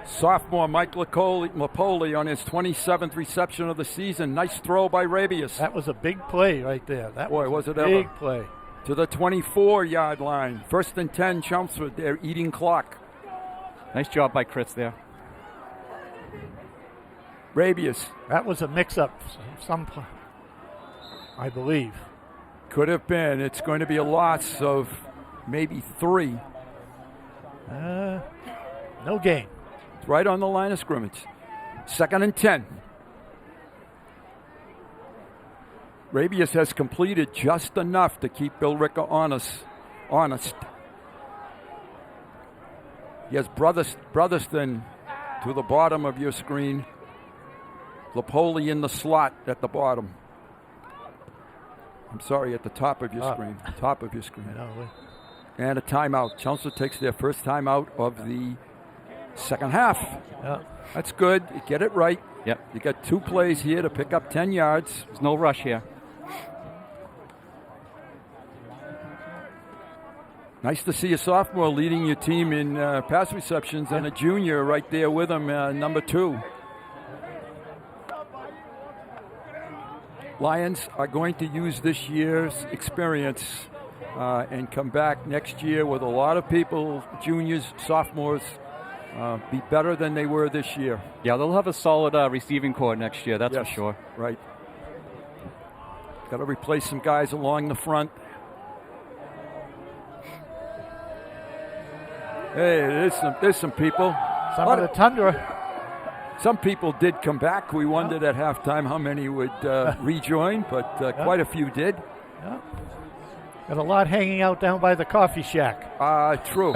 Sophomore Mike Lapoli on his 27th reception of the season. Nice throw by Rabius. That was a big play right there. Was it a big play. To the 24-yard line. 1st and 10, Chelmsford. They're eating clock. Nice job by Chris there. Rabius. That was a mix-up, I believe. Could have been. It's going to be a loss of maybe 3. No gain. It's right on the line of scrimmage. 2nd and 10. Rabius has completed just enough to keep Billerica honest. He has Brotherston to the bottom of your screen. Lapoli in the slot at the bottom. I'm sorry, at the top of your screen. Top of your screen. And a timeout. Chelmsford takes their first timeout of the second half. Yeah. That's good. You get it right. Yep. You got 2 plays here to pick up 10 yards. There's no rush here. Nice to see a sophomore leading your team in pass receptions and a junior right there with him, number 2. Lions are going to use this year's experience and come back next year with a lot of people, juniors, sophomores, be better than they were this year. Yeah, they'll have a solid receiving core next year, that's for sure. Right. Got to replace some guys along the front. Hey, there's some people. Some of the Tundra. Some people did come back. We wondered at halftime how many would rejoin, but quite a few did. Yeah. Got a lot hanging out down by the coffee shack. True.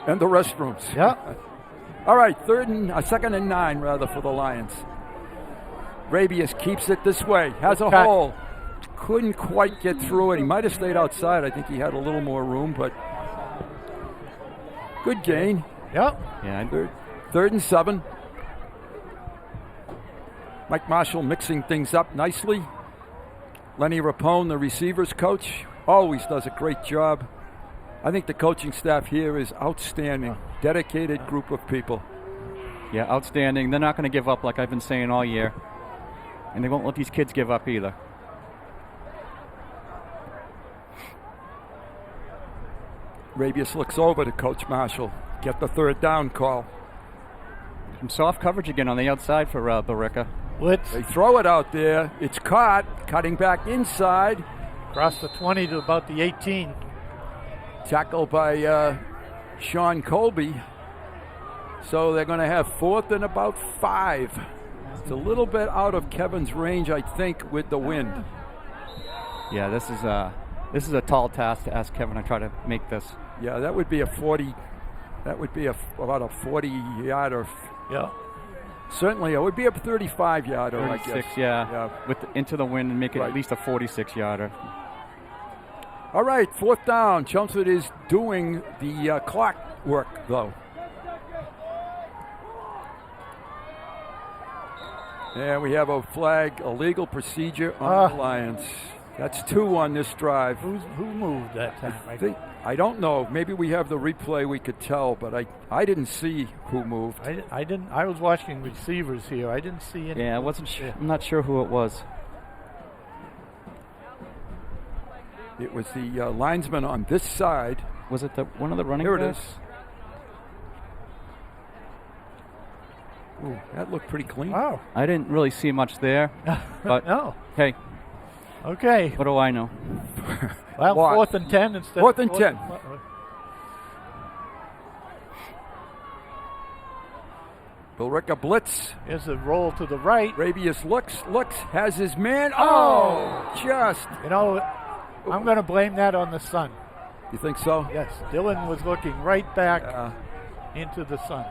And the restrooms. Yeah. All right, 2nd and 9 rather for the Lions. Rabius keeps it this way. Has a hole. Couldn't quite get through it. He might have stayed outside. I think he had a little more room, but good gain. Yep. Yeah. 3rd and 7. Mike Marshall mixing things up nicely. Lenny Rapone, the receivers coach, always does a great job. I think the coaching staff here is outstanding. Dedicated group of people. Yeah, outstanding. They're not going to give up like I've been saying all year. And they won't let these kids give up either. Rabius looks over to Coach Marshall. Get the 3rd down call. Some soft coverage again on the outside for Billerica. Blitz. They throw it out there. It's caught. Cutting back inside. Across the 20 to about the 18. Tackled by Sean Colby. So they're going to have 4th and about 5. It's a little bit out of Kevin's range, I think, with the wind. Yeah, this is a tall task to ask Kevin to try to make this. Yeah, that would be a 40. That would be about a 40-yarder. Yeah. Certainly, it would be a 35-yarder, I 36, guess. yeah. Into the wind and make it at least a 46-yarder. All right, 4th down. Chelmsford is doing the clock work, though. And we have a flag, a legal procedure on the Lions. That's 2 on this drive. Who moved that time? I don't know. Maybe we have the replay. We could tell, but I didn't see who moved. I didn't. I was watching receivers here. I didn't see any. Yeah, I wasn't sure. I'm not sure who it was. It was the linesman on this side. Was it one of the running backs? Here it is. Ooh, that looked pretty clean. Wow. I didn't really see much there. But no. Hey. Okay. What do I know? Well, 4th and 10 instead. 4th and 10. Billerica blitz. Here's a roll to the right. Rabius looks, has his man. Oh, just. You know, I'm going to blame that on the sun. You think so? Yes. Dylan was looking right back into the sun.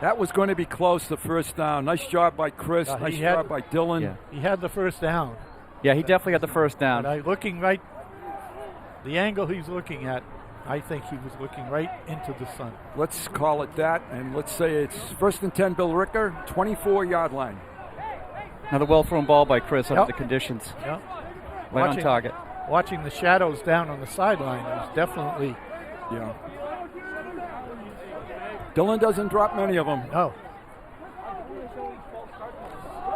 That was going to be close to 1st down. Nice job by Chris. Nice job by Dylan. Yeah. He had the 1st down. Yeah, he definitely got the 1st down. But looking right, the angle he's looking at, I think he was looking right into the sun. Let's call it that, and let's say it's 1st and 10 Billerica, 24-yard line. Another well-thrown ball by Chris under the conditions. Yep. Right on target. Watching the shadows down on the sideline was definitely. Yeah. Dylan doesn't drop many of them. No.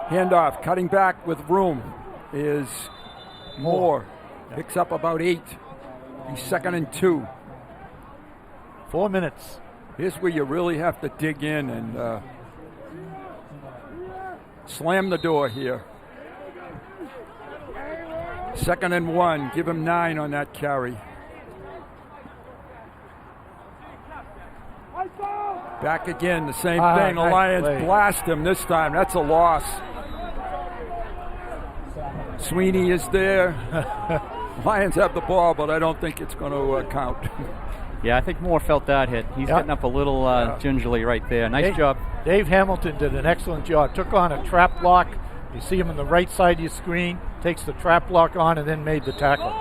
Handoff, cutting back with room is Moore. Picks up about 8. He's 2nd and 2. 4 minutes. Here's where you really have to dig in and slam the door here. 2nd and 1. Give him 9 on that carry. Back again, the same thing. The Lions blast him this time. That's a loss. Sweeney is there. Lions have the ball, but I don't think it's going to count. Yeah, I think Moore felt that hit. He's getting up a little gingerly right there. Nice job. Dave Hamilton did an excellent job. Took on a trap block. You see him on the right side of your screen. Takes the trap block on and then made the tackle.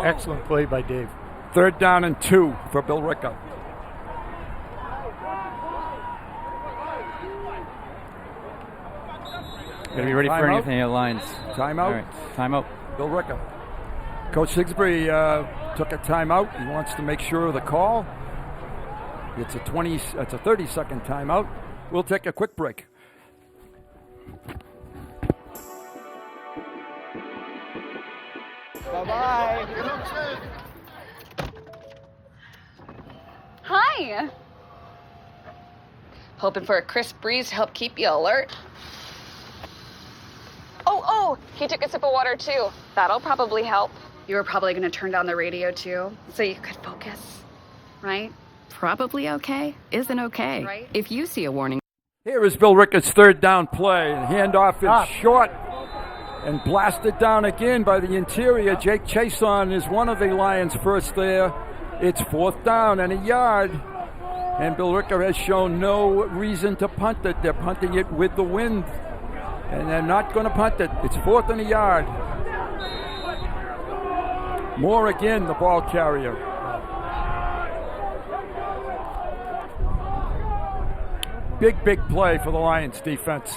Excellent play by Dave. 3rd down and 2 for Billerica. Got to be ready for anything at Lions. Timeout. All right, timeout. Billerica. Coach Sigsbury took a timeout. He wants to make sure of the call. It's a 30-second timeout. We'll take a quick break. Bye-bye. Hi. Hoping for a crisp breeze to help keep you alert. Oh, he took a sip of water too. That'll probably help. You were probably going to turn down the radio too, so you could focus, right? Probably okay isn't okay. Right? If you see a warning. Here is Billerica's 3rd down play. The handoff is short and blasted down again by the interior. Jake Chason is one of the Lions' first there. It's 4th down and a yard. And Billerica has shown no reason to punt it. They're punting it with the wind. And they're not going to punt it. It's 4th and a yard. Moore again, the ball carrier. Big play for the Lions defense.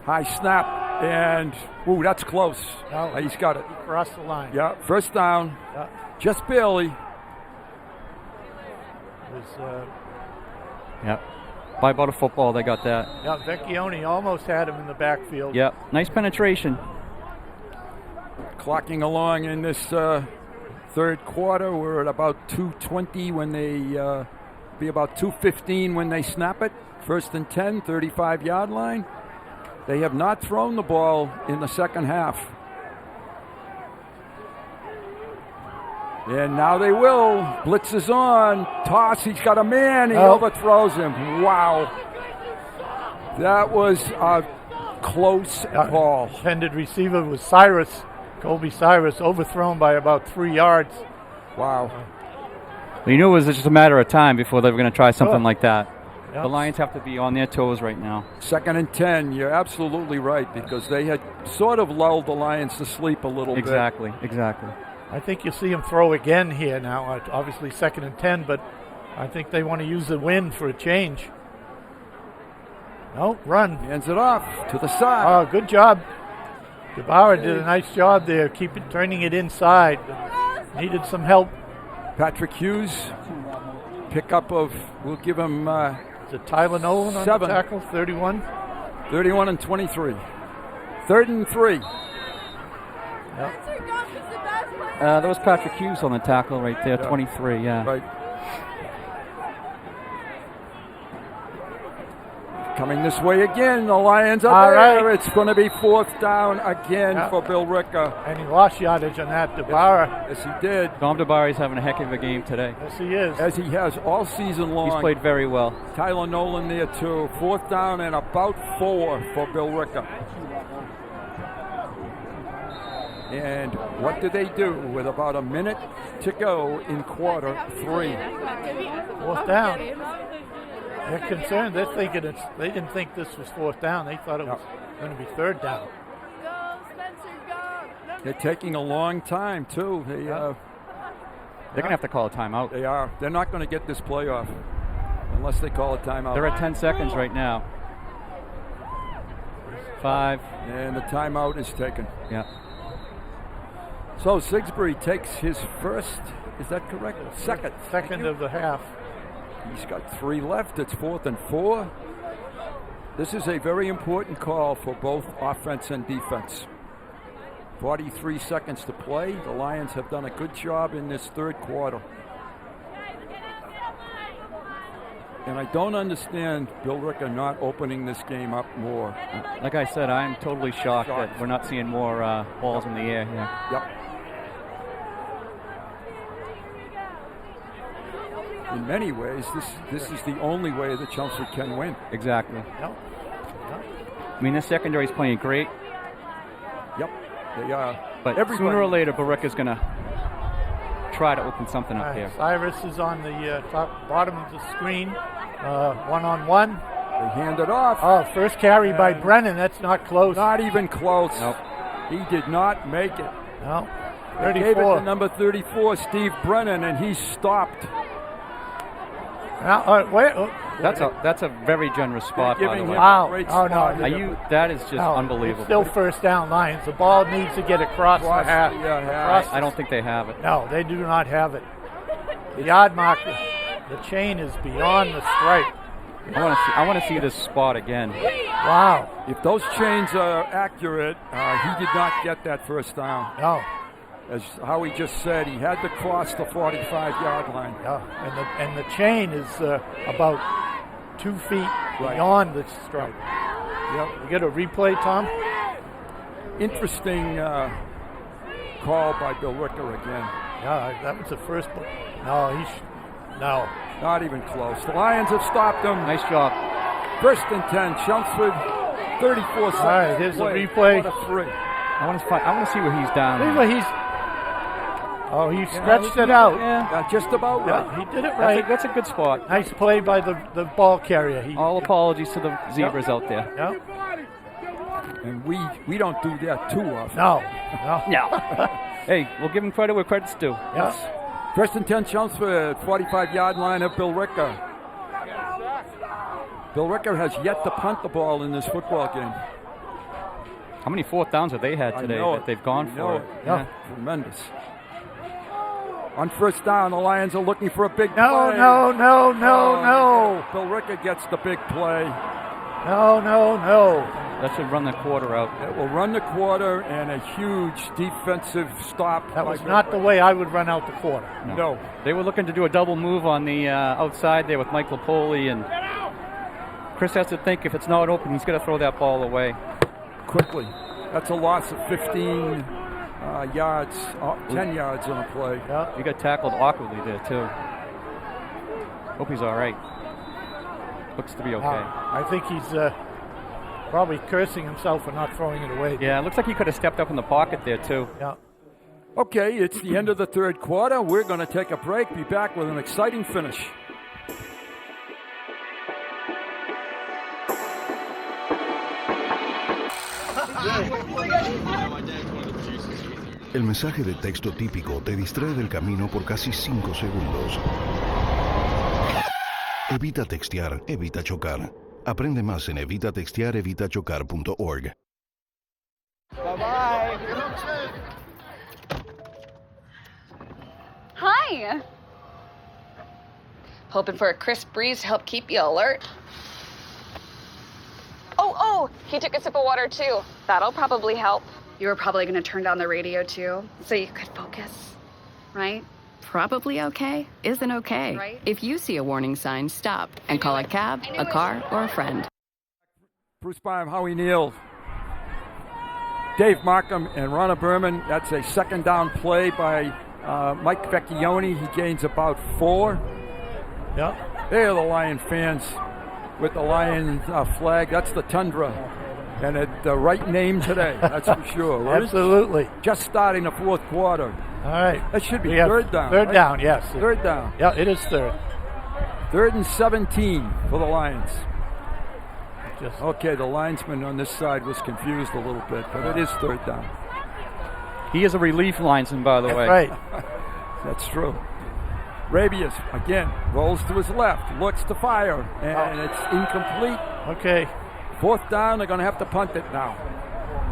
High snap, and ooh, that's close. No, He's got it. He crossed the line. Yeah, 1st down. Yeah. Just barely. Yep. By about a football, they got that. Yeah, Vecchione almost had him in the backfield. Yep. Nice penetration. Clocking along in this 3rd quarter. We're at about 2:20 when they be about 2:15 when they snap it. 1st and 10, 35-yard line. They have not thrown the ball in the second half. And now they will. Blitz is on. Toss. He's got a man. He overthrows him. Wow. That was a close call. Intended receiver was Cyrus. Colby Cyrus overthrown by about 3 yards. Wow. Well, you knew it was just a matter of time before they were going to try something like that. Yep. The Lions have to be on their toes right now. 2nd and 10. You're absolutely right, because they had sort of lulled the Lions to sleep a little bit. Exactly. I think you'll see him throw again here now. Obviously 2nd and 10, but I think they want to use the wind for a change. No, run. Hands it off to the side. Oh, good job. DeBauer did a nice job there, turning it inside. Needed some help. Patrick Hughes, pickup of, we'll give him is it Tyler Nolan on 7. the tackle, 31? 31 and 23. 3rd and 3. Yep. There was Patrick Hughes on the tackle right there, 23, yeah. Right. Coming this way again, the Lions are there. Right. It's going to be 4th down again for Billerica. And he lost yardage on that, DeBauer. Yes, he did. Dom DeBauer is having a heck of a game today. Yes, he is. As he has all season long. He's played very well. Tyler Nolan there too. 4th down and about 4 for Billerica. And what do they do with about a minute to go in quarter 3? 4th down. They're concerned. They're thinking they didn't think this was 4th down. They thought it was going to be 3rd down. They're taking a long time too. They're going to have to call a timeout. They are. They're not going to get this playoff unless they call a timeout. They're at 10 seconds right now. 5. And the timeout is taken. Yeah. So Sigsbury takes his first, is that correct? Second of the half. He's got 3 left. It's 4th and 4. This is a very important call for both offense and defense. 43 seconds to play. The Lions have done a good job in this 3rd quarter. And I don't understand Billerica not opening this game up more. Like I said, I'm totally shocked that we're not seeing more balls in the air here. Yep. In many ways, this is the only way that Chelmsford can win. Exactly. Yep. I mean, the secondary is playing great. They are. But Everybody. sooner or later, Billerica's going to try to open something up here. Cyrus is on the bottom of the screen, one-on-one. They hand it off. Oh, first carry by Brennan. That's not close. Not even close. Nope. He did not make it. No. They gave it to number 34, Steve Brennan, and he stopped. That's a very generous spot, by the way. Wow. That is just unbelievable. It's still first down, Lions. The ball needs to get across the half. I don't think they have it. No, they do not have it. The yard mark, the chain is beyond the stripe. I want to see this spot again. Wow. If those chains are accurate, he did not get that first down. No. As Howie just said, he had to cross the 45-yard line. Yeah, and the chain is about 2 feet beyond the stripe. Yep. You get a replay, Tom? Interesting call by Billerica again. Yeah, that was the first. No, no. Not even close. The Lions have stopped them. Nice job. First and 10, Chelmsford, 34 seconds. All right, here's the replay. I want to see where he's down. See where he's. Oh, he stretched it out. Yeah, just about right. Yeah, he did it right. That's a good spot. Nice play by the ball carrier. All apologies to the Zebras out there. Yep. And we don't do that too often. No. Hey, we'll give him credit where credit's due. Yes. First and 10, Chelmsford, 45-yard line of Billerica. Billerica has yet to punt the ball in this football game. How many fourth downs have they had today that they've gone for? Yeah. Tremendous. On first down, the Lions are looking for a big play. No. Billerica gets the big play. No. That should run the quarter out. It will run the quarter and a huge defensive stop. That was not the way I would run out the quarter. No. They were looking to do a double move on the outside there with Mike Lapoli, and Chris has to think if it's not open, he's going to throw that ball away. Quickly. That's a loss of 15 yards, 10 yards on a play. Yeah. He got tackled awkwardly there, too. Hope he's all right. Looks to be okay. I think he's probably cursing himself for not throwing it away. Yeah, it looks like he could have stepped up in the pocket there, too. Yeah. Okay, it's the end of the third quarter. We're going to take a break, be back with an exciting finish. El mensaje de texto típico te distrae del camino por casi 5 segundos. Evita textear, evita chocar. Aprende más en evitatextearevitachocar.org. Bye-bye. Hi. Hoping for a crisp breeze to help keep you alert. Oh, he took a sip of water too. That'll probably help. You were probably going to turn down the radio too, so you could focus, right? Probably okay isn't okay. Right. If you see a warning sign, stop and call a cab, a car, or a friend. Bruce Byam, Howie Neal, Dave Markham, and Ronna Berman. That's a second down play by Mike Vecchione. He gains about 4. Yeah. There are the Lion fans with the Lion flag. That's the Tundra. And the right name today, that's for sure. Right? Absolutely. Just starting the fourth quarter. All right. That should be third down. Third right? down, yes. Third down. Yeah, it is third. 3rd and 17 for the Lions. Okay, the linesman on this side was confused a little bit, but it is third down. He is a relief linesman, by the way. Right. That's true. Rabius, again, rolls to his left, looks to fire, and it's incomplete. Okay. 4th down, they're going to have to punt it now.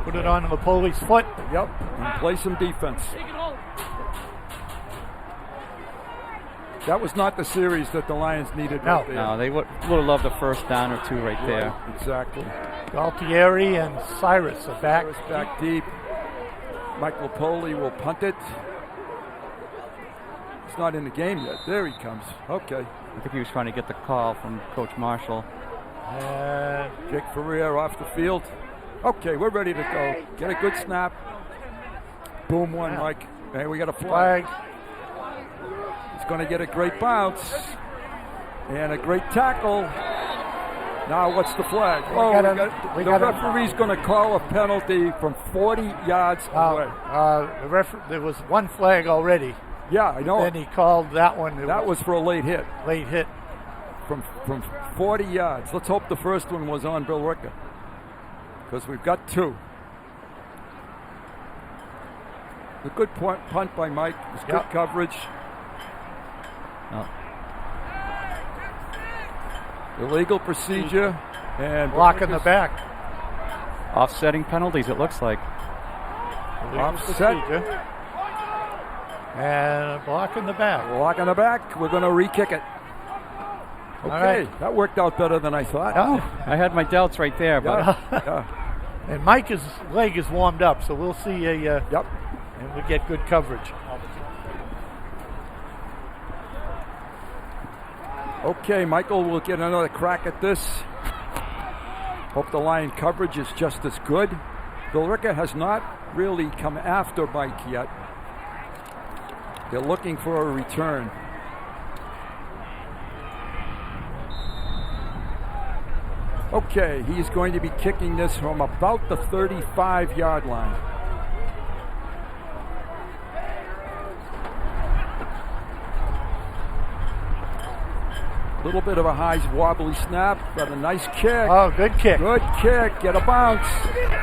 Put it on the Poli's foot. Yep, and play some defense. That was not the series that the Lions needed right there. No, they would have loved a first down or 2 right there. Exactly. Galtieri and Cyrus are back. Cyrus back deep. Mike Lapoli will punt it. He's not in the game yet. There he comes. Okay. I think he was trying to get the call from Coach Marshall. Jake Ferrier off the field. Okay, we're ready to go. Get a good snap. Boom one, Mike. Hey, we got a flag. He's going to get a great bounce and a great tackle. Now what's the flag? The referee's going to call a penalty from 40 yards away. There was one flag already. Yeah, I know. Then he called that one. That was for a late hit. Late hit. From 40 yards. Let's hope the first one was on Billerica, because we've got two. A good punt by Mike. It was good coverage. Illegal procedure and block in the back. Offsetting penalties, it looks like. Offset. And a block in the back. Block in the back. We're going to re-kick it. Okay, right. That worked out better than I thought. Oh, I had my doubts right there, but And Mike's leg is warmed up, so we'll see and we get good coverage. Okay, Michael will get another crack at this. Hope the line coverage is just as good. Billerica has not really come after Mike yet. They're looking for a return. Okay, he's going to be kicking this from about the 35-yard line. A little bit of a high wobbly snap, but a nice kick. Oh, good kick. Good kick. Get a bounce.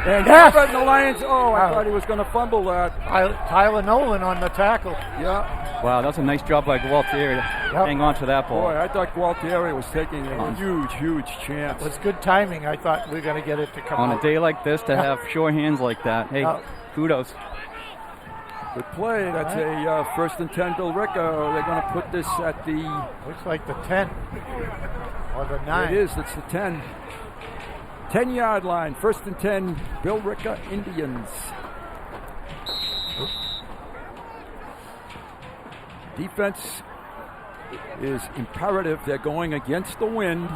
And the Lions. Oh, I thought he was going to fumble that. Tyler Nolan on the tackle. Yeah. Wow, that's a nice job by Gualtieri to hang on to that ball. Boy, I thought Gualtieri was taking a huge chance. It was good timing. I thought we were going to get it to come on out. A day like this to have sure hands like that. Hey, kudos. Good play. That's a first and 10 Billerica. They're going to put this at the... Looks like the 10 or the 9. It is. It's the 10. 10-yard line. First and 10 Billerica Indians. Defense is imperative. They're going against the wind.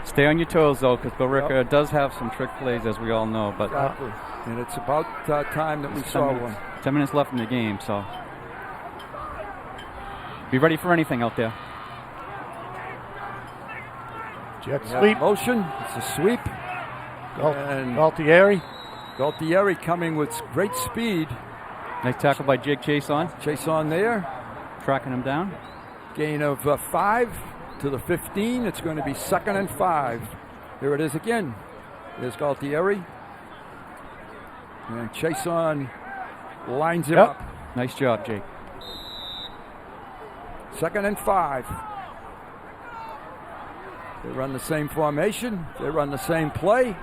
Stay on your toes, though, because Billerica does have some trick plays, as we all know. But and it's about time that we saw one. 10 minutes left in the game, so be ready for anything out there. Jet sweep. Motion. It's a sweep. And Gualtieri coming with great speed. Nice tackle by Jake Chason. Chason there. Tracking him down. Gain of 5 to the 15. It's going to be 2nd and 5. Here it is again. There's Gualtieri. And Chason lines him up. Nice job, Jake. 2nd and 5. They run the same formation. They run the same play.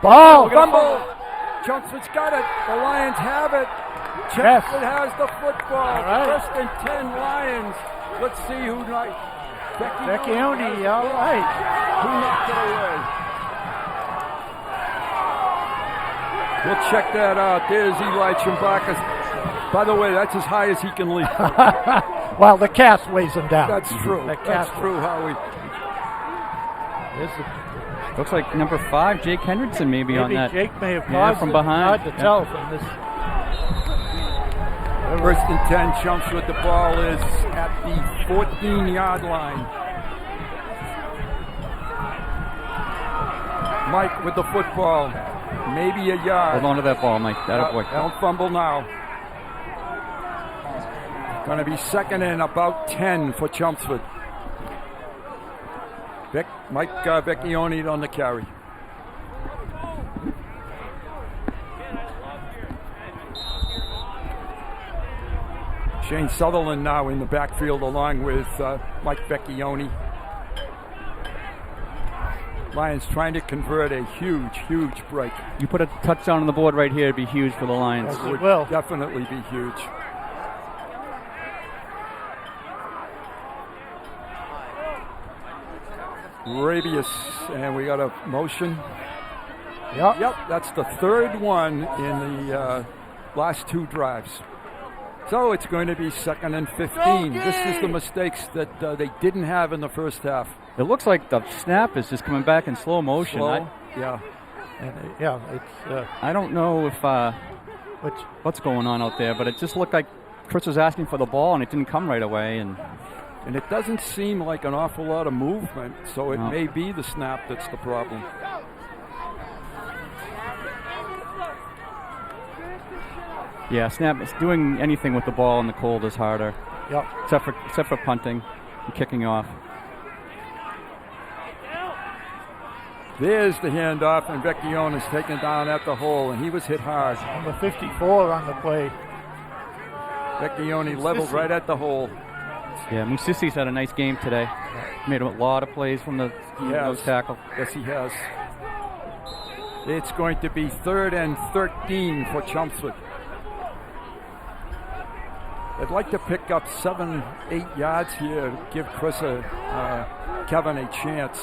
Ball! Fumble! Chelmsford's got it. The Lions have it. Chelmsford has the football. First and 10 Lions. Let's see who knocked. Vecchione, all right. Who knocked it away? We'll check that out. There's Eli Chimbakas. By the way, that's as high as he can leap. Well, the cast weighs him down. That's true. That's true, Howie. Looks like number 5, Jake Hendrickson, maybe on that. Jake may have paused from behind. Hard to tell from this. First and 10, Chelmsford. The ball is at the 14-yard line. Mike with the football. Maybe a yard. Hold on to that ball, Mike. Don't fumble now. Going to be 2nd and about 10 for Chelmsford. Mike Vecchione on the carry. Shane Sutherland now in the backfield along with Mike Vecchione. Lions trying to convert a huge break. You put a touchdown on the board right here, it'd be huge for the Lions. It would definitely be huge. Rabius, and we got a motion. Yep, that's the 3rd one in the last 2 drives. So it's going to be 2nd and 15. This is the mistakes that they didn't have in the first half. It looks like the snap is just coming back in slow motion. I don't know if what's going on out there, but it just looked like Chris was asking for the ball and it didn't come right away. And And it doesn't seem like an awful lot of movement, so it may be the snap that's the problem. Yeah, snap. It's doing anything with the ball in the cold is harder. Yep. Except for punting and kicking off. There's the handoff, and Vecchione's taken down at the hole, and he was hit hard. Number 54 on the play. Vecchione leveled right at the hole. Yeah, Musisi's had a nice game today. Made a lot of plays from the nose tackle. Yes, he has. It's going to be 3rd and 13 for Chelmsford. I'd like to pick up 7-8 yards here, give Kevin a chance,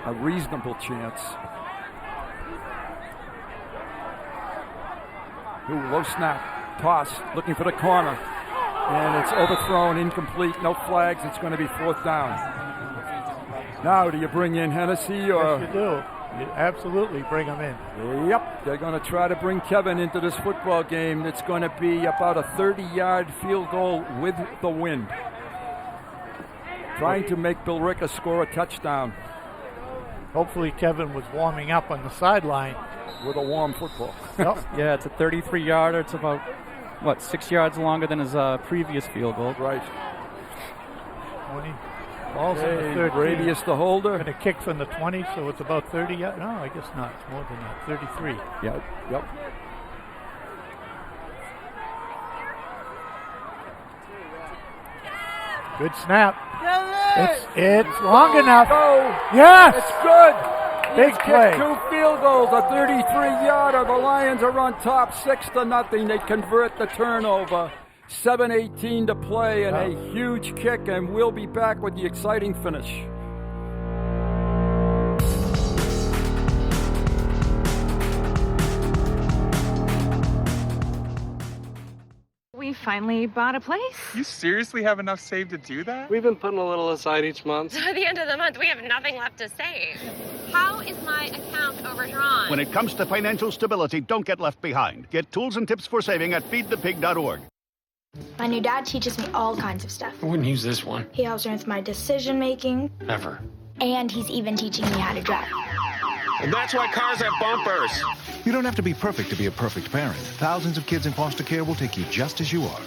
a reasonable chance. Ooh, low snap, toss, looking for the corner, and it's overthrown, incomplete, no flags. It's going to be 4th down. Now, do you bring in Hennessy or? Yes, you do. You absolutely bring him in. Yep, they're going to try to bring Kevin into this football game. It's going to be about a 30-yard field goal with the wind. Trying to make Billerica score a touchdown. Hopefully Kevin was warming up on the sideline. With a warm football. Yep. Yeah, it's a 33-yarder. It's about, 6 yards longer than his previous field goal. Right. 20. Ball's in the 13. Radius the holder. Going to kick from the 20, so it's about 30 yards. No, I guess not. It's more than that. 33. Yep. Good snap. It's long enough. Go. Yes. It's good. Big play. 2 field goals, a 33-yarder. The Lions are on top, 6-0. They convert the turnover. 7:18 to play and a huge kick, and we'll be back with the exciting finish. We finally bought a place. You seriously have enough saved to do that? We've been putting a little aside each month. So at the end of the month, we have nothing left to save. How is my account overdrawn? When it comes to financial stability, don't get left behind. Get tools and tips for saving at feedthepig.org. My new dad teaches me all kinds of stuff. I wouldn't use this one. He helps me with my decision making. Ever. And he's even teaching me how to drive. And that's why cars have bumpers. You don't have to be perfect to be a perfect parent. Thousands of kids in foster care will take you just as you are.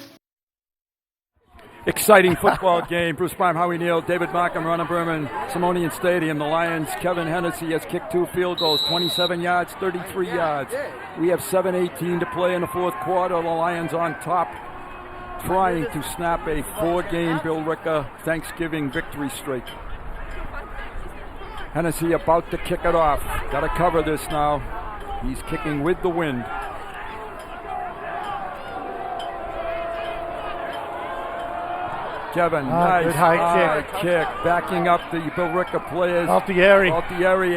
Exciting football game. Bruce Prime, Howie Neal, David Markham, Ron Berman, Simonian Stadium. The Lions, Kevin Hennessy has kicked 2 field goals, 27 yards, 33 yards. We have 7:18 to play in the 4th quarter. The Lions on top, trying to snap a 4-game Billerica Thanksgiving victory streak. Hennessy about to kick it off. Got to cover this now. He's kicking with the wind. Kevin, nice good high kick. Backing up the Billerica players. Altieri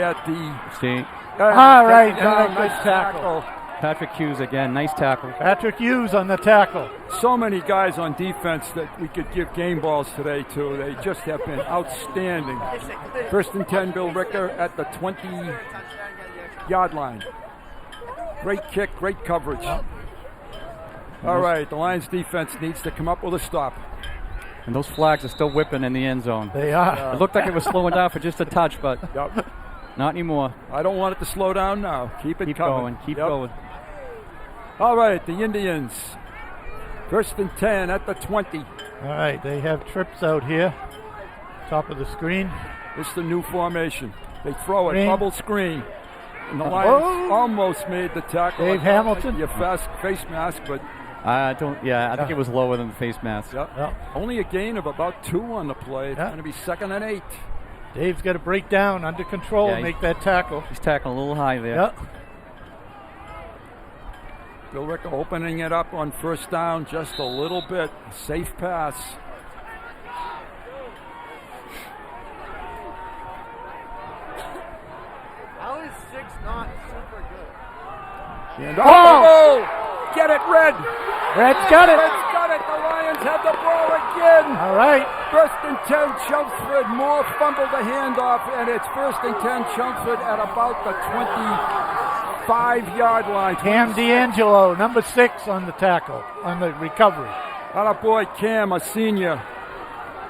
at the... See. Right. Nice tackle. Patrick Hughes again, nice tackle. Patrick Hughes on the tackle. So many guys on defense that we could give game balls today to. They just have been outstanding. 1st and 10, Billerica at the 20-yard line. Great kick, great coverage. All right, the Lions defense needs to come up with a stop. And those flags are still whipping in the end zone. They are. It looked like it was slowing down for just a touch, but not anymore. I don't want it to slow down now. Keep coming. Going. Keep going. All right, the Indians. 1st and 10 at the 20. All right, they have trips out here. Top of the screen. It's the new formation. They throw it, Screen. bubble screen. And the Lions almost made the tackle. Dave Hamilton. Your face mask, but... I think it was lower than the face mask. Yep. Only a gain of about 2 on the play. It's going to be 2nd and 8. Dave's got to break down under control and make that tackle. He's tackling a little high there. Yep. Billerica opening it up on 1st down just a little bit. Safe pass. How is 6 not super good? And get it, Red. Red's got it. Red's got it. The Lions have the ball again. All right. 1st and 10, Chelmsford. Moore fumbled the handoff, and it's 1st and 10, Chelmsford at about the 25-yard line. Cam D'Angelo, number 6 on the tackle, on the recovery. Atta boy, Cam, a senior.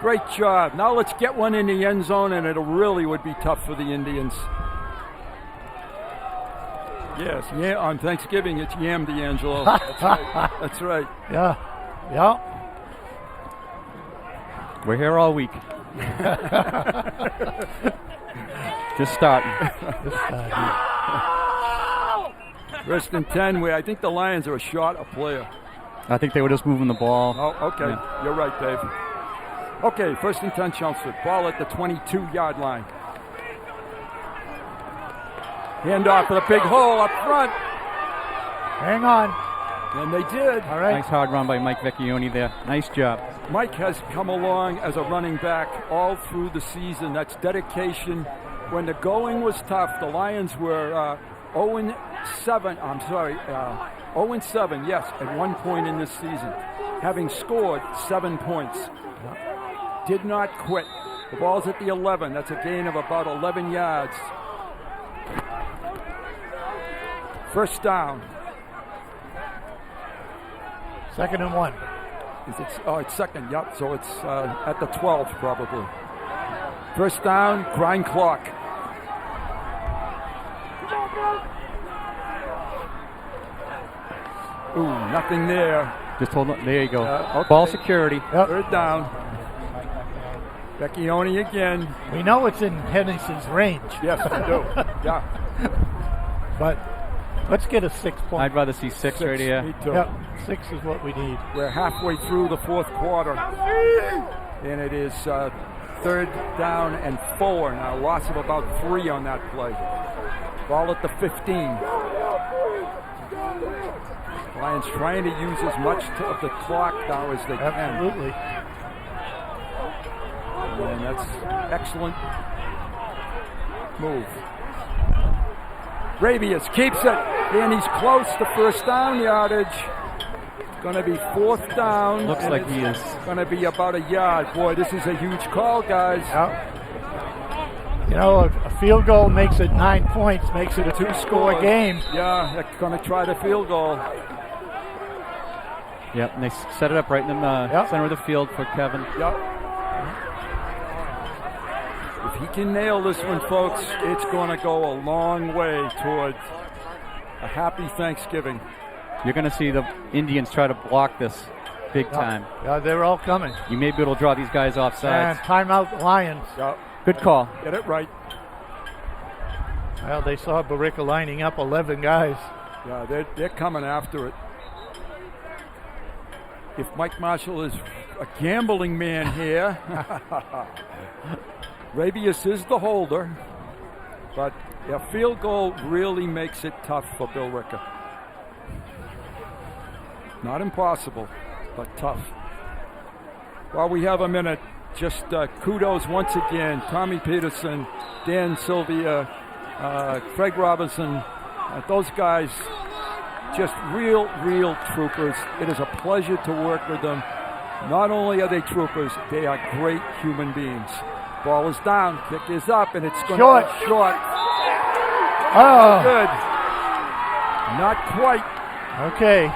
Great job. Now let's get one in the end zone, and it really would be tough for the Indians. Yes, yeah, on Thanksgiving, it's Yam D'Angelo. That's right. That's right. Yeah. Yeah. We're here all week. Just starting. First and 10, where I think the Lions are short a player. I think they were just moving the ball. Oh, okay. Yeah. You're right, Dave. Okay, first and 10, Chelmsford. Ball at the 22-yard line. Handoff for the big hole up front. Hang on. And they did. All right. Nice hard run by Mike Vecchione there. Nice job. Mike has come along as a running back all through the season. That's dedication. When the going was tough, the Lions were 0-7. I'm sorry, 0-7. Yes, at one point in this season, having scored 7 points. Did not quit. The ball's at the 11. That's a gain of about 11 yards. First down. Second and 1. It's second, yep. So it's at the 12 probably. First down, grind clock. Ooh, nothing there. Just hold on. There you go. Okay. Ball security. Yep. Third down. Vecchione again. We know it's in Henningson's range. Yes, we do. Yeah. But let's get a 6 point. I'd rather see six right here. Me too. Yep. 6 is what we need. We're halfway through the fourth quarter. And it is third down and 4 now. Loss of about 3 on that play. Ball at the 15. Lions trying to use as much of the clock now as they can. Absolutely. And that's excellent move. Rabius keeps it, and he's close to first down yardage. It's going to be fourth down. Looks like he is. Going to be about a yard. Boy, this is a huge call, guys. You know, a field goal makes it 9 points, makes it a 2-score game. Yeah, they're going to try the field goal. Yep, and they set it up right in the center of the field for Kevin. Yep. If he can nail this one, folks, it's going to go a long way towards a happy Thanksgiving. You're going to see the Indians try to block this big time. Yeah, they're all coming. You may be able to draw these guys off sides. And timeout the Lions. Yep. Good call. Get it right. Well, they saw Billerica lining up 11 guys. Yeah, they're coming after it. If Mike Marshall is a gambling man here, Rabius is the holder, but a field goal really makes it tough for Billerica. Not impossible, but tough. While we have a minute, just kudos once again, Tommy Peterson, Dan Sylvia, Craig Robinson, those guys, just real troopers. It is a pleasure to work with them. Not only are they troopers, they are great human beings. Ball is down, kick is up, and it's going to be short. Oh. Good. Not quite. Okay.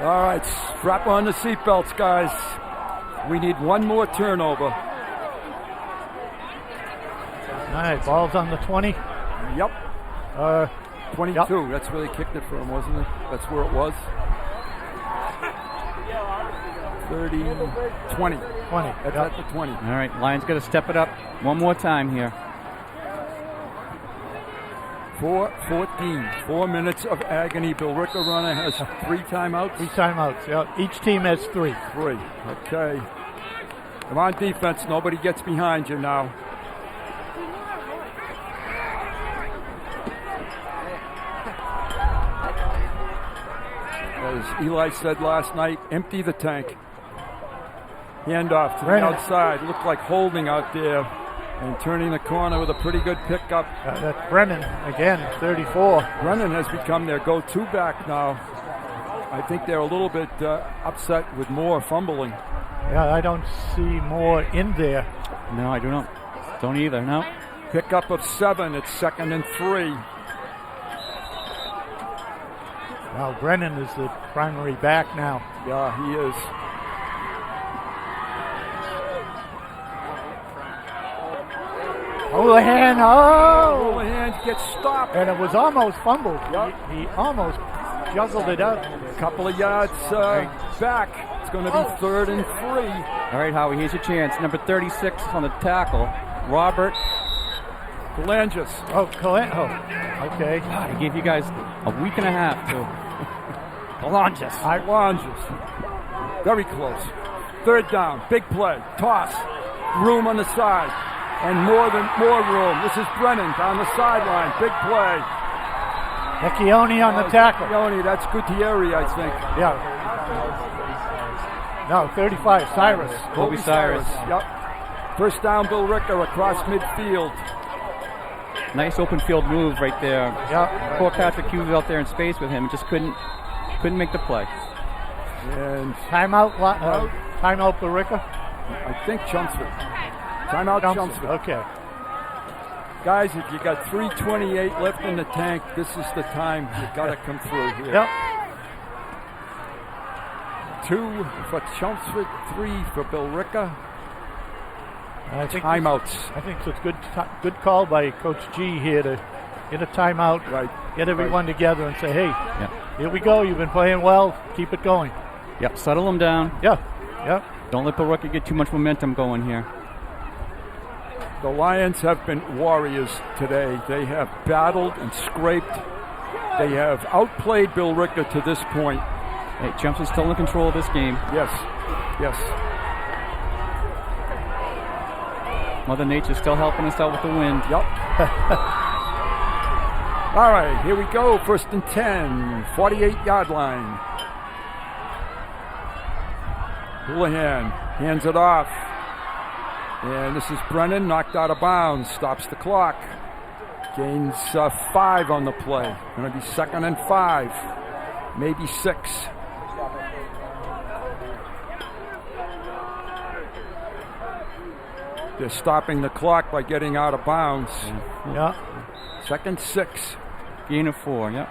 All right, strap on the seatbelts, guys. We need one more turnover. All right, ball's on the 20. Yep. 22. Yep. That's where they kicked it from, wasn't it? That's where it was. 30, 20. 20. That's at the 20. All right, Lions got to step it up one more time here. 4:14. 4 minutes of agony. Billerica runner has 3 timeouts. 3 timeouts. Yeah. Each team has 3. 3. Okay. Come on, defense. Nobody gets behind you now. As Eli said last night, empty the tank. Handoff to the outside. Looked like holding out there. And turning the corner with a pretty good pickup. That's Brennan again, 34. Brennan has become their go-to back now. I think they're a little bit upset with Moore fumbling. Yeah, I don't see Moore in there. No, I do not. Don't either, no. Pickup of 7. It's 2nd and 3. Now Brennan is the primary back now. Yeah, he is. Houlihan, oh! Houlihan gets stopped. And it was almost fumbled. Yep. He almost juggled it up. A couple of yards back. It's going to be 3rd and 3. All right, Howie, here's your chance. Number 36 on the tackle, Robert Kalangis. Oh, okay. God, I gave you guys a week and a half to Kalangis. Very close. 3rd down. Big play. Toss. Room on the side. And more room. This is Brennan down the sideline. Big play. Vecchione on the tackle. Vecchione, that's Gutierrez, I think. Yeah. No, 35, Cyrus. Kobe Cyrus. Yep. 1st down, Billerica across midfield. Nice open field move right there. Yeah. Poor Patrick Hughes out there in space with him. Just couldn't make the play. And timeout, Billerica? I think Chelmsford. Timeout, Chelmsford. Okay. Guys, if you got 3:28 left in the tank, this is the time you got to come through here. Yep. 2 for Chelmsford, 3 for Billerica. I think timeouts. I think it's a good call by Coach G here to get a timeout, get everyone together and say, hey, here we go. You've been playing well. Keep it going. Yep, settle them down. Yeah. Don't let Billerica get too much momentum going here. The Lions have been warriors today. They have battled and scraped. They have outplayed Billerica to this point. Hey, Chelmsford's still in control of this game. Yes. Mother Nature's still helping us out with the wind. Yep. All right, here we go. 1st and 10, 48-yard line. Houlihan hands it off. And this is Brennan, knocked out of bounds, stops the clock. Gains 5 on the play. Going to be 2nd and 5, maybe 6. They're stopping the clock by getting out of bounds. Yeah. 2nd 6. Gain of 4, yep.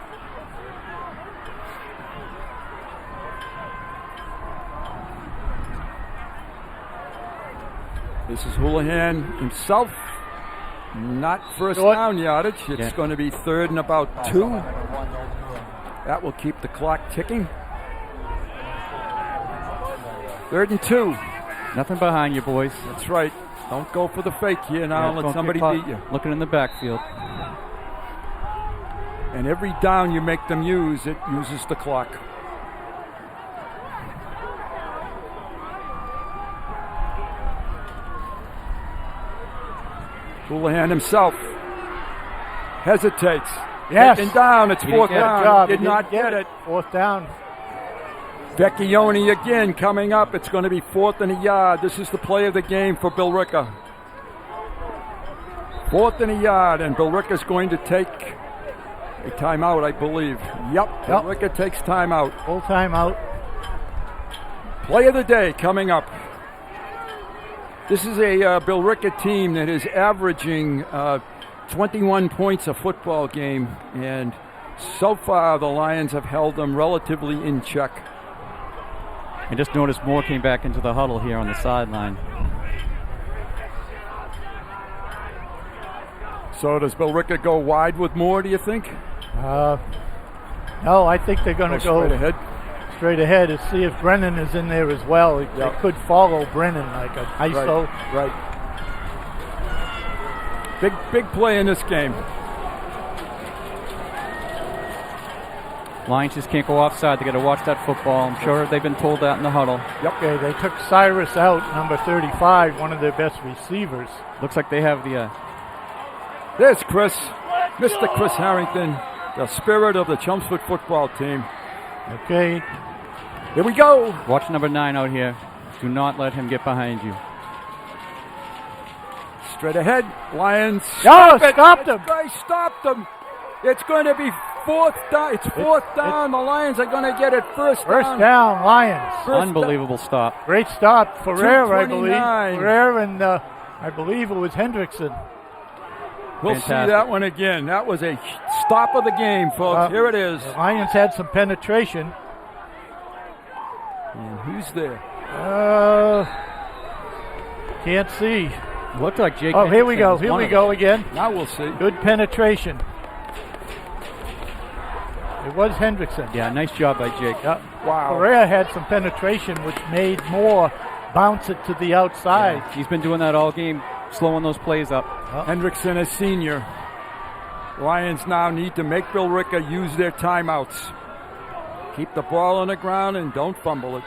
This is Houlihan himself. Not 1st down yardage. It's going to be 3rd and about 2. That will keep the clock ticking. 3rd and 2. Nothing behind you, boys. That's right. Don't go for the fake here now. Let somebody beat you. Looking in the backfield. And every down you make them use, it uses the clock. Houlihan himself hesitates. Yes. 2nd down. It's 4th down. Did not get it. 4th down. Vecchione again coming up. It's going to be 4th and a yard. This is the play of the game for Billerica. 4th and a yard, and Billerica's going to take a timeout, I believe. Yep. Billerica takes timeout. Full timeout. Play of the day coming up. This is a Billerica team that is averaging 21 points a football game, and so far the Lions have held them relatively in check. I just noticed Moore came back into the huddle here on the sideline. So does Billerica go wide with Moore, do you think? No, I think they're going to go straight ahead and see if Brennan is in there as well. They could follow Brennan like an ISO. Right. Big play in this game. Lions just can't go offside. They got to watch that football. I'm sure they've been told that in the huddle. Yep. Okay, they took Cyrus out, number 35, one of their best receivers. Looks like they have the... There's Chris, Mr. Chris Harrington, the spirit of the Chelmsford football team. Okay. Here we go. Watch number 9 out here. Do not let him get behind you. Straight ahead, Lions. Stopped him. They stopped him. It's going to be 4th down. It's 4th down. The Lions are going to get it first down. First down, Lions. Unbelievable stop. Great stop. Ferrer, I believe. 229. Ferrer and I believe it was Hendrickson. We'll see that one again. That was a stop of the game, folks. Here it is. The Lions had some penetration. And who's there? Can't see. Looked like Jake. Oh, here we Hendrickson go. was Here one we of go them. again. Now we'll see. Good penetration. It was Hendrickson. Yeah, nice job by Jake. Yep. Wow. Correa had some penetration, which made Moore bounce it to the outside. Yeah, he's been doing that all game, slowing those plays up. Hendrickson is senior. Lions now need to make Billerica use their timeouts. Keep the ball on the ground and don't fumble it.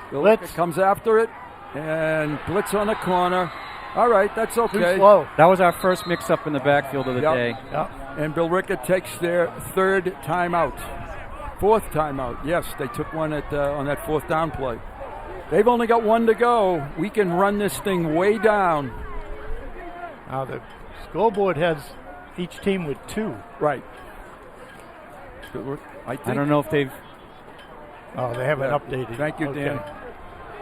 Billerica comes after it and blitz on the corner. All right, that's okay. Too slow. That was our first mix-up in the backfield of the day. Yep. And Billerica takes their third timeout. Fourth timeout. Yes, they took one on that fourth down play. They've only got one to go. We can run this thing way down. Now the scoreboard has each team with 2. Right. I don't know if they've... Oh, they haven't updated. Thank you, Okay. Dan.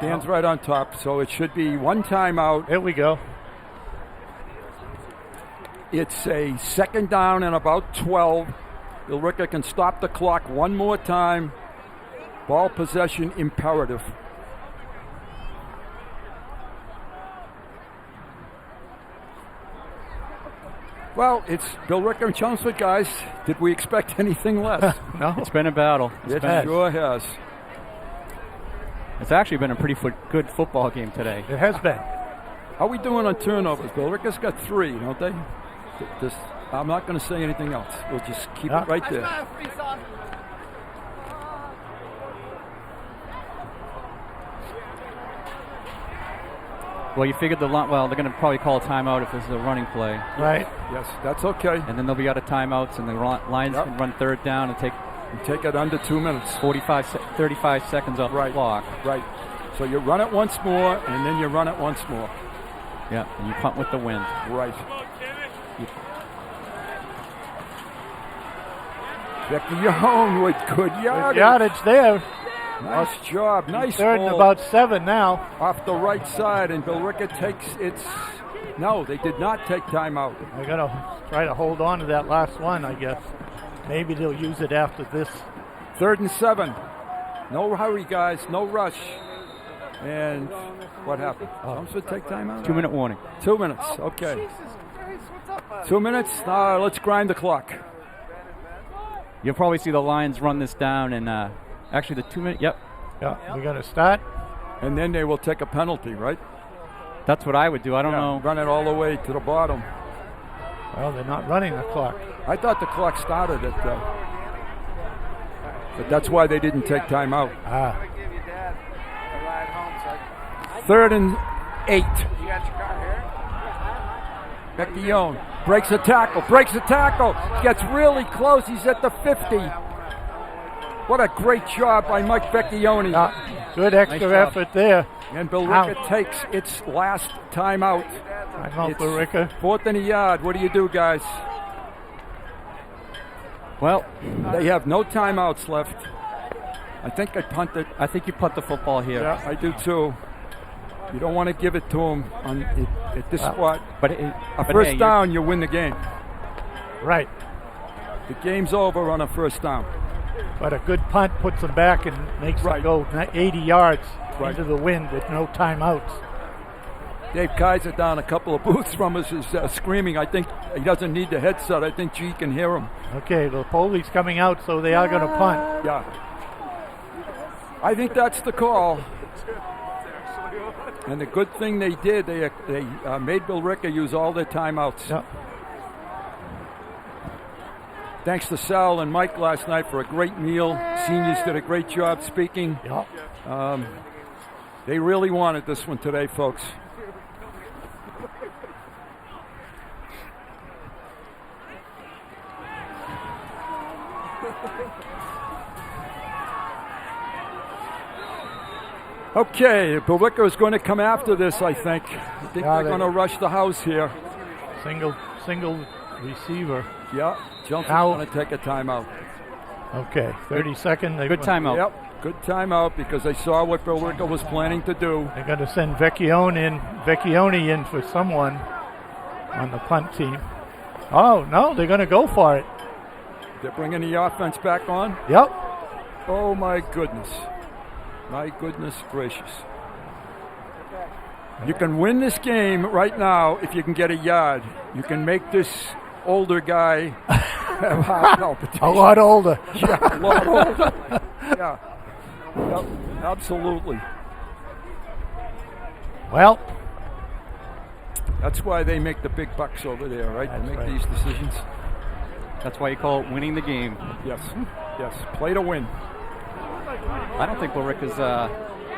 Dan's right on top, so it should be one timeout. There we go. It's a second down and about 12. Billerica can stop the clock one more time. Ball possession imperative. Well, it's Billerica and Chelmsford, guys. Did we expect anything less? No. It's been a battle. It sure has. It's actually been a pretty good football game today. It has been. How are we doing on turnovers? Billerica's got 3, don't they? I'm not going to say anything else. We'll just keep it right there. Well, you figured they're going to probably call a timeout if this is a running play. Right. Yes, that's okay. And then they'll be out of timeouts, and the Lions can run third down and take it under 2 minutes. 35 seconds off the clock. Right. So you run it once more, and then you run it once more. Yeah, and you punt with the wind. Right. Becky Young with good yardage. Good yardage there. Nice job. Nice third and ball. about 7 now. Off the right side, and Billerica takes its... No, they did not take timeout. They're going to try to hold on to that last one, I guess. Maybe they'll use it after this. 3rd and 7. No hurry, guys. No rush. And what happened? Chelmsford take timeout? 2-minute warning. 2 minutes. Okay. 2 minutes. Let's grind the clock. You'll probably see the Lions run this down, and actually the 2 minute. Yep. Yeah, we're going to start. And then they will take a penalty, right? That's what I would do. I don't know. Run it all the way to the bottom. Well, they're not running the clock. I thought the clock started at but that's why they didn't take time out. 3rd and 8. You got your car here? Vecchione breaks a tackle, gets really close. He's at the 50. What a great job by Mike Vecchione. Good extra effort there. And Billerica takes its last timeout. Timeout, Billerica. 4th and a yard. What do you do, guys? Well, they have no timeouts left. I think I punted. I think you punt the football here. Yeah, I do too. You don't want to give it to him at this spot. But first down, you win the game. Right. The game's over on a first down. But a good punt puts them back and makes them go 80 yards into the wind with no timeouts. Dave Kaiser down a couple of booths from us is screaming. I think he doesn't need the headset. I think G can hear him. Okay, the Poli's coming out, so they are going to punt. Yeah. I think that's the call. And the good thing they did, they made Billerica use all their timeouts. Yep. Thanks to Sal and Mike last night for a great meal. Seniors did a great job speaking. Yep. They really wanted this one today, folks. Okay, Billerica is going to come after this, I think. I think they're going to rush the house here. Single receiver. Yeah, Johnson's going to take a timeout. Okay, 30-second. Good timeout. Yep, good timeout because they saw what Billerica was planning to do. They're going to send Vecchione in for someone on the punt team. Oh, no, they're going to go for it. They're bringing the offense back on? Yep. Oh, my goodness. My goodness gracious. You can win this game right now if you can get a yard. You can make this older guy have heart palpitations. A lot older. Yeah, a lot older. Yeah. Yep, absolutely. Well, that's why they make the big bucks over there, right? They make these decisions. That's why you call it winning the game. Yes, yes. Play to win. I don't think Billerica's.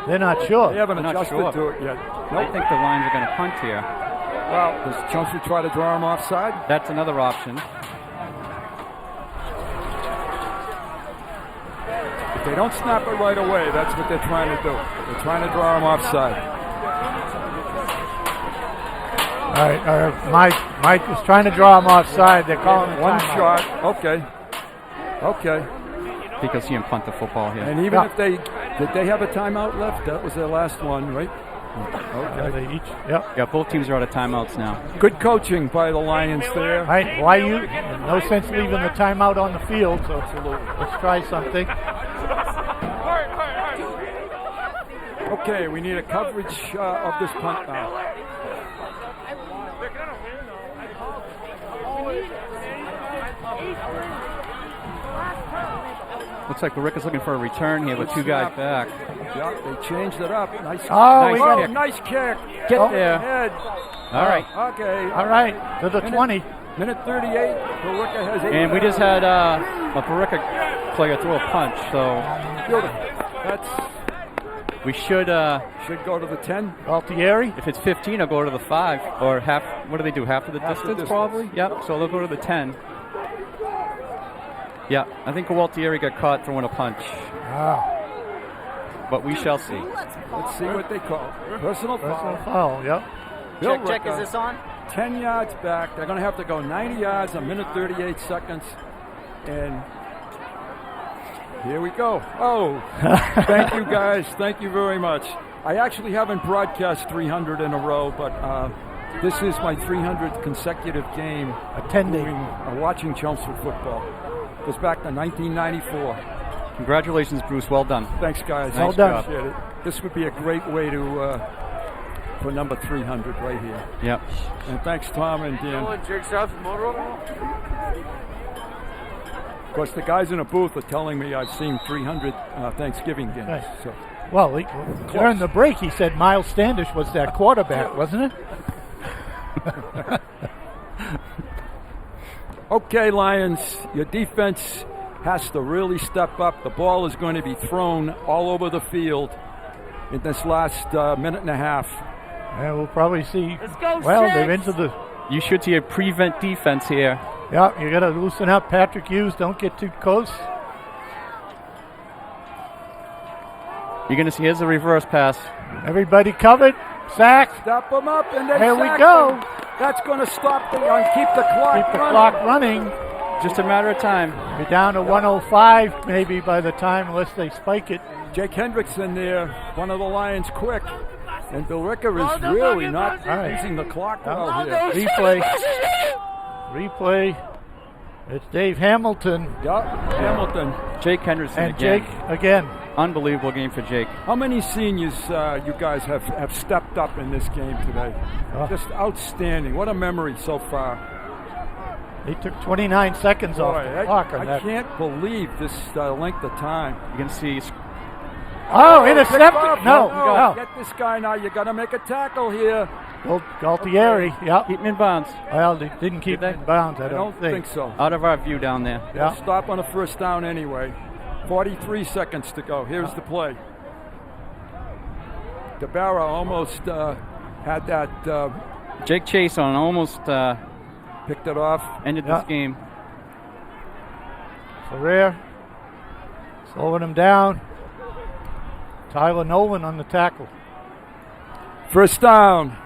They're not sure. They haven't They're not adjusted sure. to it yet. I think the Lions are going to punt here. Well, does Chelmsford try to draw him offside? That's another option. If they don't snap it right away, that's what they're trying to do. They're trying to draw him offside. All right, Mike was trying to draw him offside. They're calling it one timeout. shot. Okay. Okay. I think you'll see him punt the football here. And even if they did, they have a timeout left. That was their last one, right? Okay. They each. Yep. Yeah, both teams are out of timeouts now. Good coaching by the Lions there. Right. Why you? No sense leaving the timeout on the field. So let's try something. Okay, we need a coverage of this punt now. Looks like Billerica's looking for a return here with two guys back. Yeah, they changed it up. Nice, nice kick. Get there. Head. All right. Okay. All right. To the 20. Minute 38. Billerica has 8. And we just had a Billerica player throw a punch, so beautiful. That's. We should go to the 10. Altieri. If it's 15, I'll go to the 5 or half. What do they do? Half of the distance, probably. Yep. So they'll go to the 10. Yeah, I think Gualtieri got caught throwing a punch. But we shall see. Let's see what they call. Personal foul, yep. Check, is this on? 10 yards back. They're going to have to go 90 yards, a minute 38 seconds. And here we go. Oh, thank you guys. Thank you very much. I actually haven't broadcast 300 in a row, but this is my 300th consecutive game attending, watching Chelmsford football. It goes back to 1994. Congratulations, Bruce. Well done. Thanks, guys. Well done. Appreciate it. This would be a great way to for number 300 right here. Yep. And thanks, Tom and Dan. Of course, the guys in the booth are telling me I've seen 300 Thanksgiving games. Right. So. Well, during the break, he said Miles Standish was that quarterback, wasn't it? Okay, Lions, your defense has to really step up. The ball is going to be thrown all over the field in this last minute and a half. Yeah, we'll probably see. Let's go, well, Six. they're into the. You should see a prevent defense here. Yeah, you got to loosen up. Patrick Hughes, don't get too close. You're going to see, here's the reverse pass. Everybody covered. Sack. Stop them up, and they There we sack go. them. That's going to stop the keep the clock Keep the running. clock running. Just a matter of time. Be down to 105 maybe by the time, unless they spike it. Jake Hendrickson there, one of the Lions quick. And Billerica is really not using the clock well here. Replay. It's Dave Hamilton. Yeah, Hamilton. Jake Henderson And again. Jake again. Unbelievable game for Jake. How many seniors you guys have stepped up in this game today? Just outstanding. What a memory so far. He took 29 seconds off the clock on I that. can't believe this length of time. You can see. Oh, intercepted. No. Get this guy now. You got to make a tackle here. Galtieri, yeah. Keep him in bounds. Well, they didn't keep him in bounds, I don't think so. Out of our view down there. Yeah. Stop on a first down anyway. 43 seconds to go. Here's the play. DeBarra almost had that. Jake Chase on almost picked it off. Ended this game. Ferrer slowing him down. Tyler Nolan on the tackle. First down.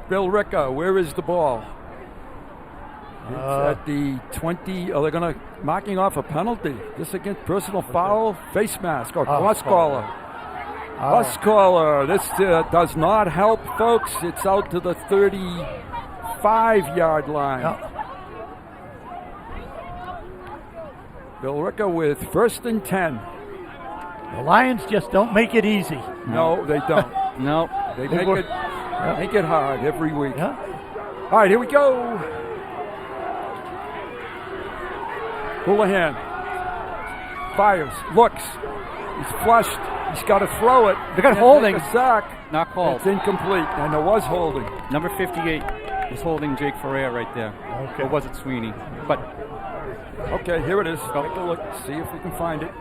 Billerica, where is the ball? It's at the 20. Are they going to marking off a penalty? This against personal foul, face mask, or cross collar. Cross collar. This does not help, folks. It's out to the 35-yard line. Yep. Billerica with 1st and 10. The Lions just don't make it easy. No, they don't. No. They make it. Make it hard every week. All right, here we go. Houlihan fires, looks. He's flushed. He's got to throw it. They got holding. A sack. Not called. It's incomplete, and there was holding. Number 58 was holding Jake Ferrer right there. Okay. Or was it Sweeney? But okay, here it is. Take a look. See if we can find it.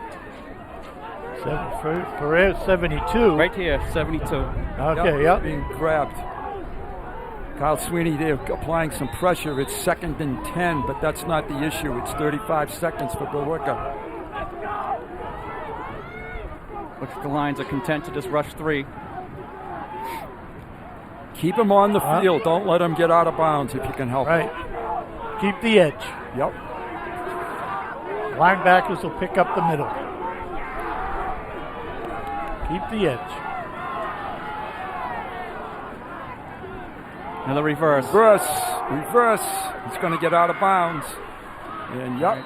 Ferrer 72. Right here, 72. Okay, yep. Being grabbed. Kyle Sweeney there applying some pressure. It's 2nd and 10, but that's not the issue. It's 35 seconds for Billerica. Looks like the Lions are content to just rush 3. Keep him on the field. Don't let him get out of bounds if you can help him. Keep the edge. Yep. Linebackers will pick up the middle. Keep the edge. Another reverse. Reverse. He's going to get out of bounds. And yep.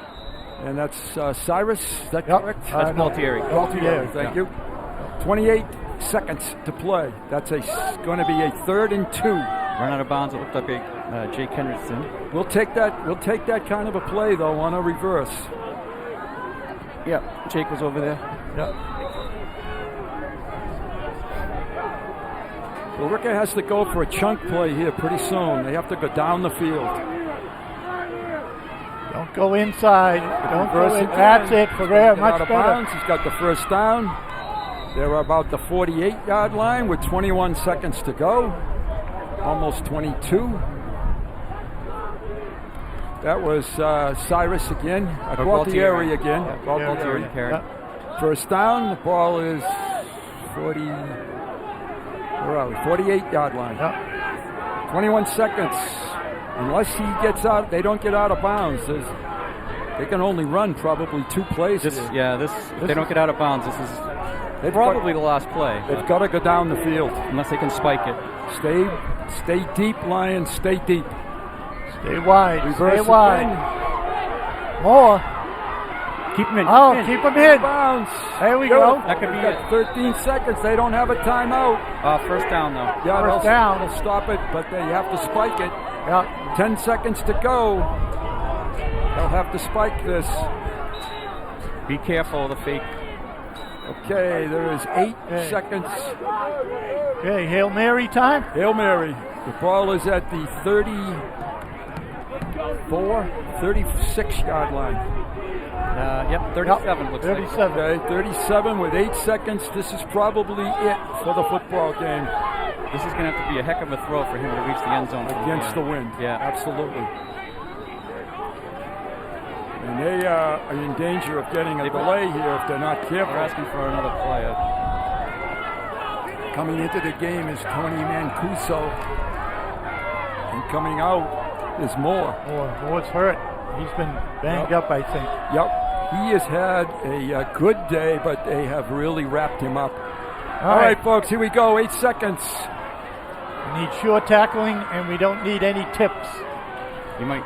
And that's Cyrus. Is that correct? That's Gualtieri. Gualtieri. Thank you. 28 seconds to play. That's going to be a 3rd and 2. Run out of bounds. It looked like Jake Henderson. We'll take that kind of a play though on a reverse. Yeah, Jake was over there. Yep. Billerica has to go for a chunk play here pretty soon. They have to go down the field. Don't go inside. Don't go in. That's it. Ferrer, much better. Bounds. He's got the first down. They're about the 48-yard line with 21 seconds to go. Almost 22. That was Cyrus again. Gualtieri again. Gualtieri carried. First down. The ball is 48-yard line. 21 seconds. Unless he gets out, they don't get out of bounds. They can only run probably 2 plays. If they don't get out of bounds, this is probably the last play. They've got to go down the field. Unless they can spike it. Stay deep, Lions. Stay deep. Stay wide. Reverse Stay wide. again. More. Keep him in. Oh, keep him in. Bounds. There we go. That could be it. 13 seconds. They don't have a timeout. First down, though. Yeah, first down. They'll stop it, but they have to spike it. Yeah. 10 seconds to go. They'll have to spike this. Be careful of the fake. Okay, there is 8 seconds. Okay, Hail Mary time. Hail Mary. The ball is at the 36-yard line. 37 looks 37. Okay, 37 with 8 seconds. This is probably it for the football game. This is going to have to be a heck of a throw for him to reach the end zone. Against the wind. Yeah. Absolutely. And they are in danger of getting a delay here if they're not careful. They're asking for another play. Coming into the game is Tony Mancuso. And coming out is Moore. Moore's hurt. He's been banged up, I think. Yep. He has had a good day, but they have really wrapped him up. All right, folks, here we go. 8 seconds. We need sure tackling, and we don't need any tips. You might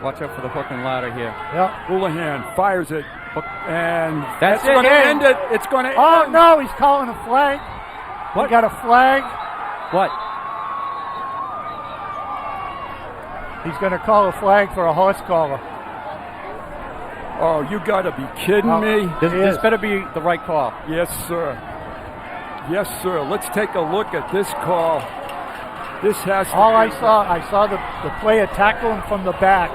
watch out for the hook and ladder here. Yep. Houlihan fires it. And that's going to end it. It's going to end. Oh, no, he's calling a flag. What? He got a flag. What? He's going to call a flag for a horse collar. Oh, you got to be kidding me. This better be the right call. Yes, sir. Yes, sir. Let's take a look at this call. This has to I saw the player tackle him from the back,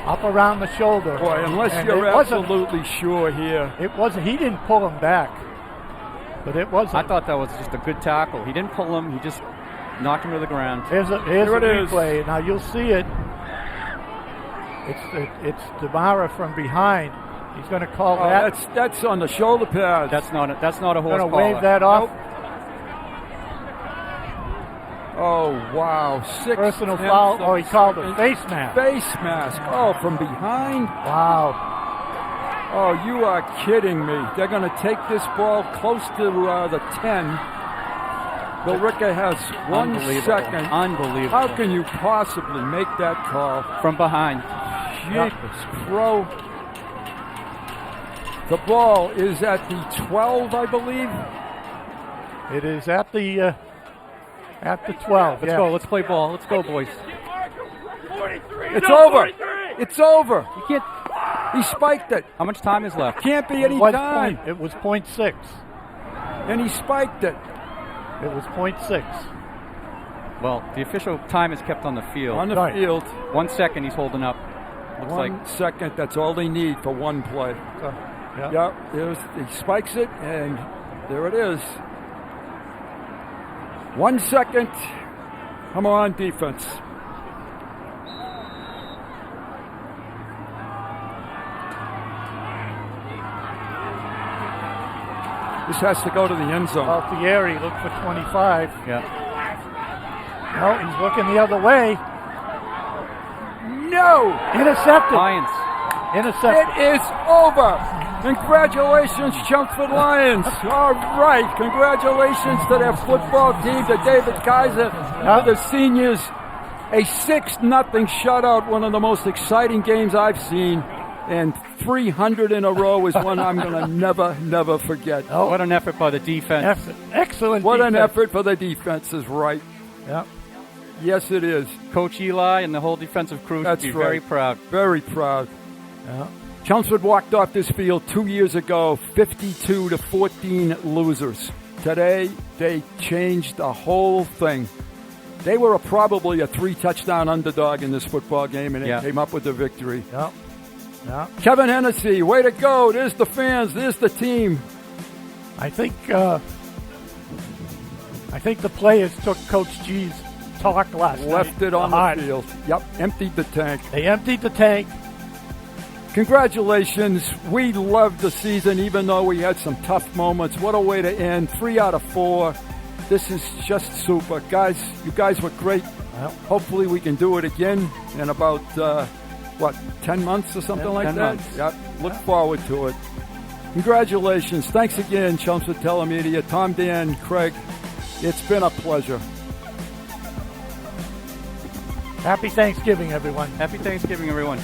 up around the shoulder. Boy, unless you're absolutely sure here. It wasn't. He didn't pull him back. But it wasn't. I thought that was just a good tackle. He didn't pull him. He just knocked him to the ground. Here's a replay. Now you'll see it. It's Demara from behind. He's going to call that. That's on the shoulder pad. That's not a horse collar. Going to wave that off. Nope. Oh, wow. 6 personal foul. Oh, he called a face mask. Face mask. Oh, from behind? Wow. Oh, you are kidding me. They're going to take this ball close to the 10. Billerica has 1 second. Unbelievable. How can you possibly make that call? From behind. Jesus, bro. The ball is at the 12, I believe. It is at the At the 12. Let's go. Let's play ball. Let's go, boys. It's over. It's over. You can't. He spiked it. How much time is left? Can't be any time. It was 0.6. And he spiked it. It was 0.6. Well, the official time is kept on the field. On the field. 1 second he's holding up. Looks 1 second, that's all they need for one play. He spikes it, and there it is. 1 second. Come on, defense. This has to go to the end zone. Altieri looked for 25. Yeah. No, he's looking the other way. No! Intercepted. Lions. Intercepted. It is over. Congratulations, Chelmsford Lions. All right. Congratulations to their football team, to David Kaiser, to the seniors. A 6-0 shutout, one of the most exciting games I've seen. And 300 in a row is one I'm going to never forget. Oh, what an effort by the defense. Excellent What defense. an effort for the defense is right. Yep. Yes, it is. Coach Eli and the whole defensive crew should be very proud. Very proud. Yeah. Chelmsford walked off this field 2 years ago, 52-14 losers. Today, they changed the whole thing. They were probably a 3-touchdown underdog in this football game, and they came up with the victory. Yep. Yeah. Kevin Hennessy, way to go. There's the fans. There's the team. I think the players took Coach G's talk last night. Left it on the field. Yep, emptied the tank. They emptied the tank. Congratulations. We loved the season, even though we had some tough moments. What a way to end. 3 out of 4. This is just super. Guys, you guys were great. Well, hopefully we can do it again in about, 10 months or something like 10 that? months. Yep. Look forward to it. Congratulations. Thanks again, Chelmsford Telemedia. Tom, Dan, Craig. It's been a pleasure. Happy Thanksgiving, everyone. Happy Thanksgiving, everyone.